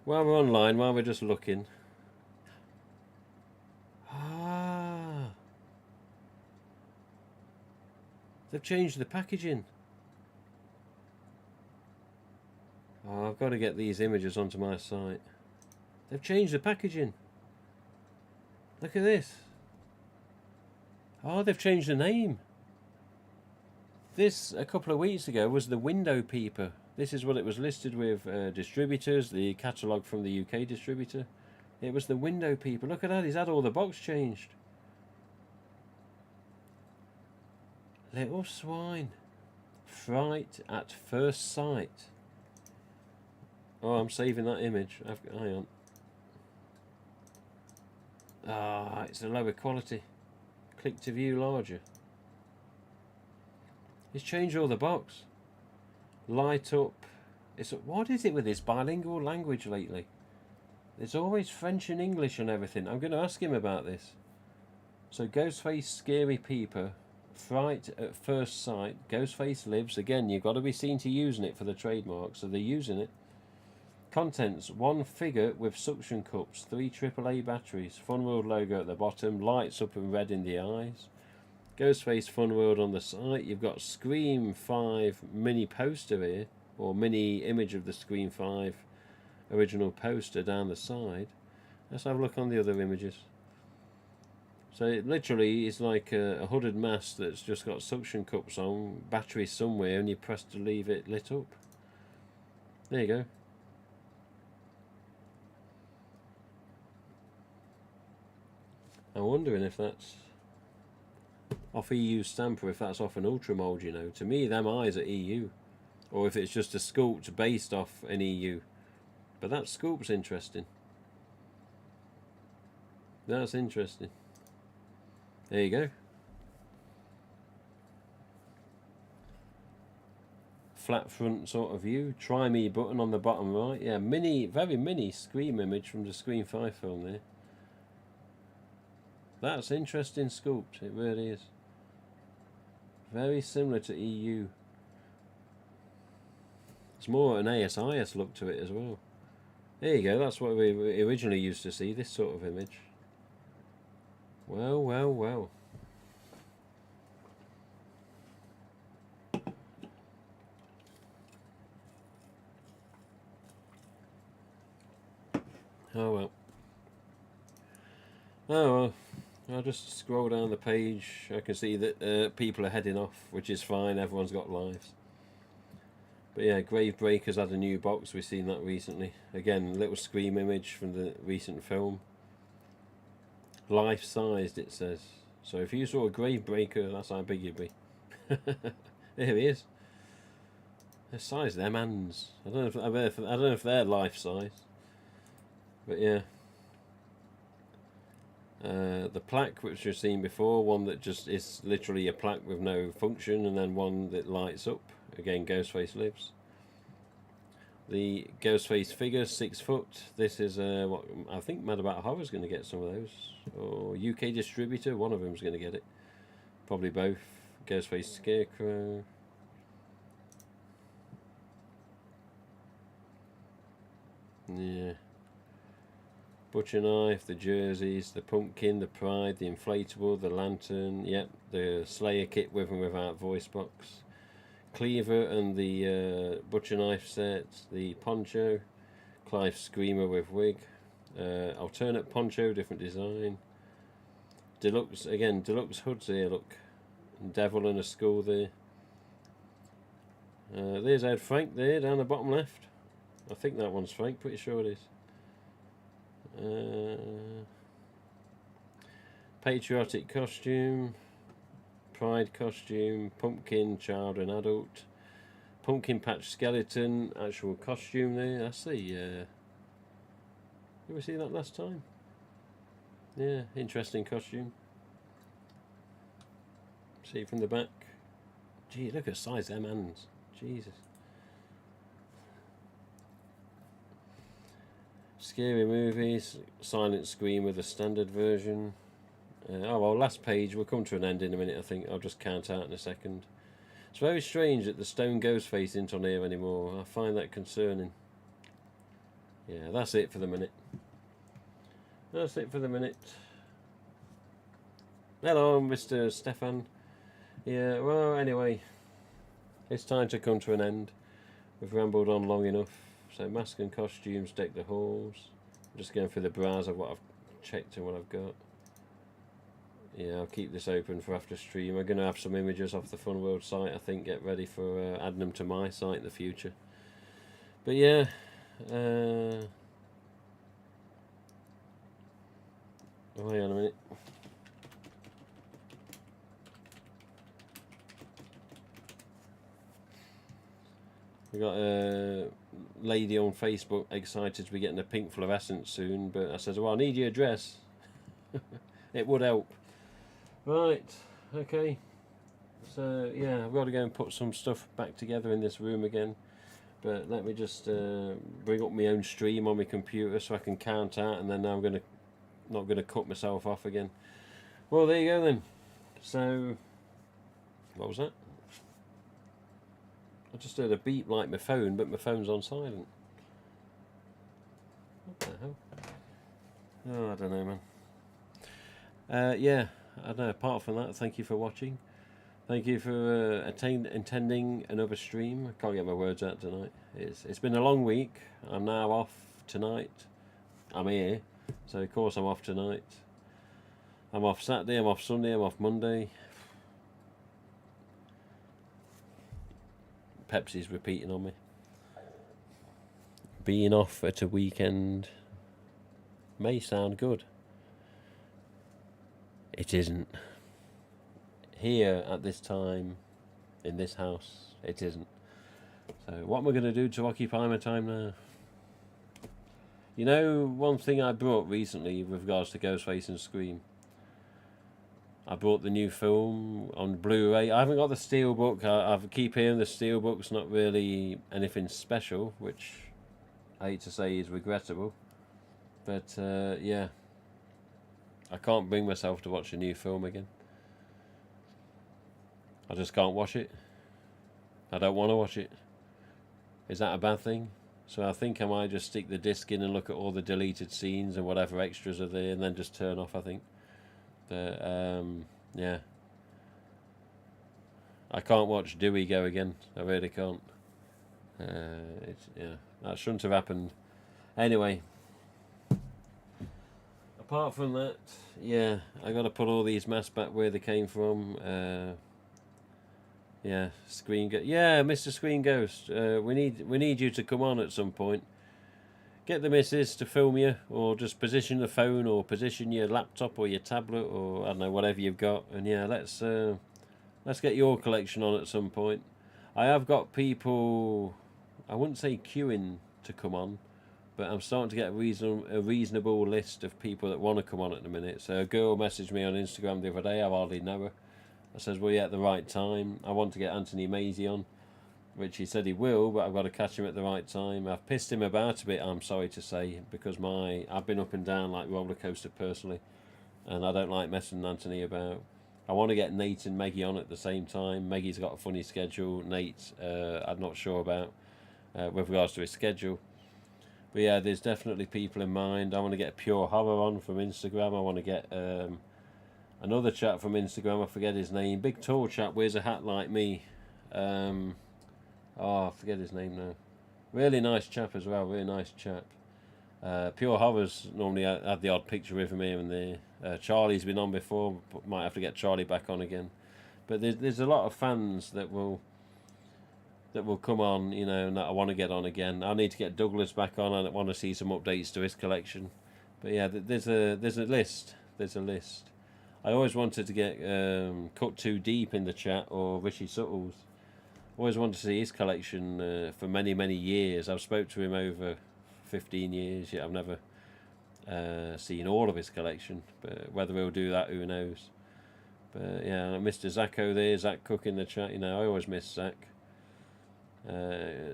While we're online, while we're just looking. Ah, they've changed the packaging. Oh, I've got to get these images onto my site. They've changed the packaging. Look at this. Oh, they've changed the name. This, a couple of weeks ago, was the Window Peeper. This is what it was listed with distributors, the catalogue from the UK distributor. It was the Window Peeper. Look at that, he's had all the box changed. Little swine. Fright at first sight. Oh, I'm saving that image. Hang on. Ah, it's a lower quality. Click to view larger. He's changed all the box. Light up. What is it with this bilingual language lately? There's always French and English and everything. I'm going to ask him about this. So Ghostface, Scary Peeper, Fright at First Sight, Ghostface Lives. Again, you've got to be seen to using it for the trademark, so they're using it. Contents: one figure with suction cups, 3 AAA batteries, Fun World logo at the bottom, lights up and red in the eyes. Ghostface Fun World on the site. You've got Scream 5 mini poster here, or mini image of the Scream 5 original poster down the side. Let's have a look on the other images. So it literally is like a hooded mask that's just got suction cups on, batteries somewhere, and you press to leave it lit up. There you go. I'm wondering if that's off EU stamp or if that's off an Ultra mold, you know. To me, them eyes are EU. Or if it's just a sculpt based off an EU. But that sculpt's interesting. That's interesting. There you go. Flat front sort of view. Try me button on the bottom right. Yeah, mini, very mini Scream image from the Scream 5 film there. That's interesting sculpt, it really is. Very similar to EU. It's more an ASIS look to it as well. There you go, that's what we originally used to see, this sort of image. Well, well, well. Oh well. Oh well. I'll just scroll down the page. I can see that people are heading off, which is fine. Everyone's got lives. But yeah, Gravebreaker's had a new box. We've seen that recently. Again, little Scream image from the recent film. Life-sized, it says. So if you saw a grave breaker, that's how big you'd be. There he is. The size of them hands. I don't know if they're life size, but yeah. The plaque which you've seen before, one that just is literally a plaque with no function, and then one that lights up. Again, Ghostface lives. The Ghostface figure, 6 foot. This is what I think Mad About Horror's going to get some of those, or UK distributor. One of them's going to get it. Probably both. Ghostface Scarecrow. Yeah. Butcher knife, the jerseys, the pumpkin, the pride, the inflatable, the lantern. Yep, the Slayer kit with and without voice box. Cleaver and the butcher knife set, the poncho, Clive Screamer with wig, alternate poncho, different design, deluxe, again, deluxe hoods here, look, devil and a skull there. There's Ed Frank there, down the bottom left. I think that one's Frank, pretty sure it is. Patriotic costume. Pride costume, pumpkin, child and adult, pumpkin patch skeleton, actual costume there. That's the. Did we see that last time? Yeah, interesting costume. See it from the back. Gee, look at the size of them hands. Jesus. Scary movies, Silent Scream with a standard version. Oh well, last page, we'll come to an end in a minute, I think. I'll just count out in a second. It's very strange that the stone Ghostface isn't on here anymore. I find that concerning. Yeah, that's it for the minute. That's it for the minute. Hello, Mr. Stefan. Yeah, well, anyway, it's time to come to an end. We've rambled on long enough. So, mask and costumes deck the halls. I'm just going through the browser of what I've checked and what I've got. Yeah, I'll keep this open for after stream. I'm going to have some images off the Fun World site, I think, get ready for adding them to my site in the future. But yeah, wait on a minute. We got a lady on Facebook excited to be getting a pink fluorescent soon, but I said, well, I need your address. It would help. Right, okay. So yeah, I've got to go and put some stuff back together in this room again. But let me just bring up my own stream on my computer so I can count out, and then I'm not gonna cut myself off again. Well, there you go then. So what was that? I just heard a beep like my phone, but my phone's on silent. What the hell? Oh, I don't know, man. Yeah, I don't know. Apart from that, thank you for watching. Thank you for attending another stream. I can't get my words out tonight. It's been a long week. I'm now off tonight. I'm here, so of course I'm off tonight. I'm off Saturday, I'm off Sunday, I'm off Monday. Pepsi's repeating on me. Being off at a weekend may sound good. It isn't. Here at this time, in this house, it isn't. So what am I going to do to occupy my time now? You know, one thing I brought recently with regards to Ghostface and Scream. I bought the new film on Blu-ray. I haven't got the steelbook. I keep hearing the steelbook's not really anything special, which I hate to say is regrettable. But yeah, I can't bring myself to watch a new film again. I just can't watch it. I don't want to watch it. Is that a bad thing? So I think I might just stick the disc in and look at all the deleted scenes and whatever extras are there, and then just turn off, I think. But yeah, I can't watch Dewey go again. I really can't. Yeah, that shouldn't have happened. Anyway, apart from that, yeah, I got to put all these masks back where they came from. Yeah, yeah, Mr. Screen Ghost. We need you to come on at some point. get the missus to film you, or just position the phone, or position your laptop or your tablet, or I don't know, whatever you've got. And yeah, let's get your collection on at some point. I have got people, I wouldn't say queuing to come on, but I'm starting to get a reasonable list of people that want to come on at the minute. So a girl messaged me on Instagram the other day, I hardly know her. I says, well, yeah, at the right time. I want to get Anthony Maisie on, which he said he will, but I've got to catch him at the right time. I've pissed him about a bit, I'm sorry to say, because I've been up and down like roller coaster personally, and I don't like messing Anthony about. I want to get Nate and Maggie on at the same time. Maggie's got a funny schedule. Nate, I'm not sure about with regards to his schedule. But yeah, there's definitely people in mind. I want to get Pure Horror on from Instagram. I want to get another chap from Instagram. I forget his name. Big tall chap, wears a hat like me. I forget his name now. Really nice chap as well. Really nice chap. Pure Horror's normally had the odd picture with him here and there. Charlie's been on before, but might have to get Charlie back on again. But there's a lot of fans that will come on, you know, and that I want to get on again. I need to get Douglas back on. I want to see some updates to his collection. But yeah, there's a list. There's a list. I always wanted to get Cut Too Deep in the chat, or Richie Suttles. Always wanted to see his collection for many, many years. I've spoke to him over 15 years, yet I've never seen all of his collection. But whether he'll do that, who knows. But yeah, Mr. Zacko there, Zach Cook in the chat. You know, I always miss Zach.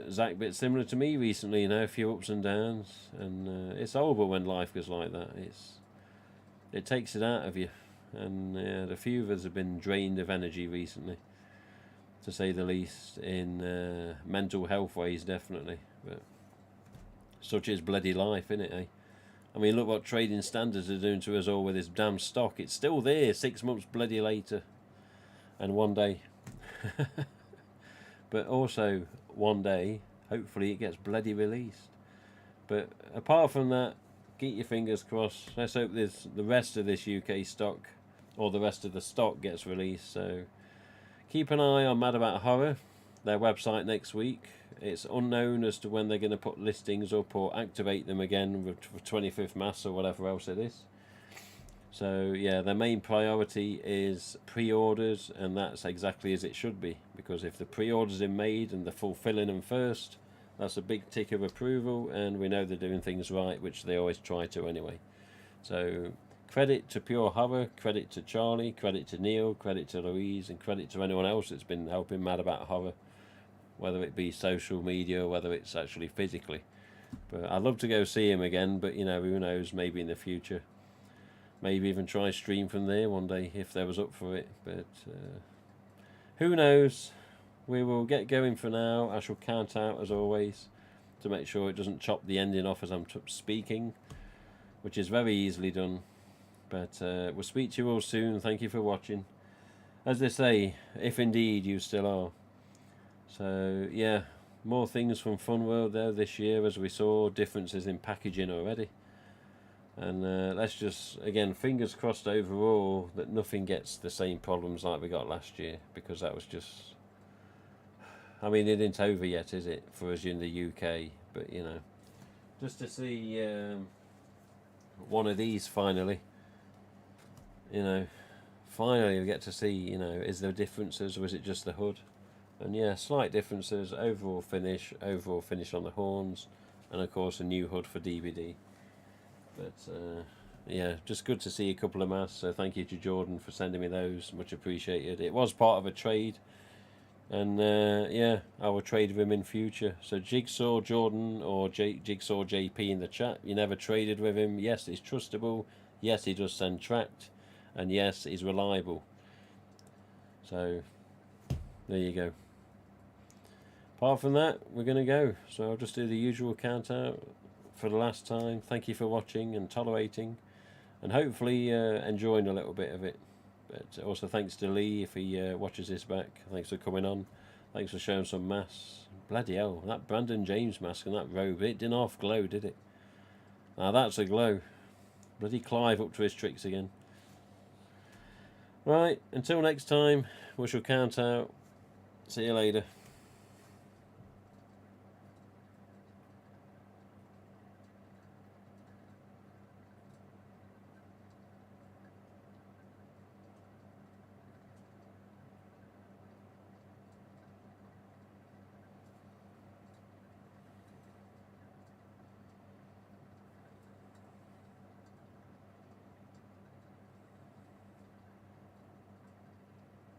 Zach, a bit similar to me recently, you know, a few ups and downs, and it's horrible when life goes like that. It takes it out of you, and the few of us have been drained of energy recently, to say the least, in mental health ways, definitely. But such is bloody life, innit, eh? I mean, look what trading standards are doing to us all with this damn stock. It's still there 6 months bloody later, and one day. But also, one day, hopefully it gets bloody released. But apart from that, keep your fingers crossed. Let's hope the rest of this UK stock, or the rest of the stock, gets released. So keep an eye on Mad About Horror, their website next week. It's unknown as to when they're going to put listings up or activate them again for 25th Mass or whatever else it is. So yeah, their main priority is pre-orders, and that's exactly as it should be, because if the pre-orders are made and they're fulfilling them first, that's a big tick of approval, and we know they're doing things right, which they always try to anyway. So credit to Pure Horror, credit to Charlie, credit to Neil, credit to Louise, and credit to anyone else that's been helping Mad About Horror, whether it be social media or whether it's actually physically. But I'd love to go see him again, but you know, who knows, maybe in the future. Maybe even try stream from there one day if there was up for it. But who knows? We will get going for now. I shall count out as always to make sure it doesn't chop the ending off as I'm speaking, which is very easily done. But we'll speak to you all soon. Thank you for watching. As they say, if indeed you still are. So yeah, more things from Fun World there this year, as we saw differences in packaging already. And let's just, again, fingers crossed overall that nothing gets the same problems like we got last year, because that was just, I mean, it isn't over yet, is it, for us in the UK? But, you know, just to see one of these finally, you know, finally we get to see, you know, is there differences, or is it just the hood? And yeah, slight differences, overall finish on the horns, and of course a new hood for DVD. But yeah, just good to see a couple of masks. So thank you to Jordan for sending me those, much appreciated. It was part of a trade, and yeah, I will trade with him in future. So Jigsaw Jordan, or Jigsaw JP in the chat, you never traded with him. Yes, he's trustable. Yes, he does send tracked, and yes, he's reliable. So there you go. Apart from that, we're going to go. So I'll just do the usual count out for the last time. Thank you for watching and tolerating, and hopefully enjoying a little bit of it. But also thanks to Lee if he watches this back. Thanks for coming on. Thanks for showing some masks. Bloody hell, that Brandon James mask and that robe, it didn't half glow, did it? Now that's a glow. Bloody Clive up to his tricks again. Right, until next time, we shall count out. See you later.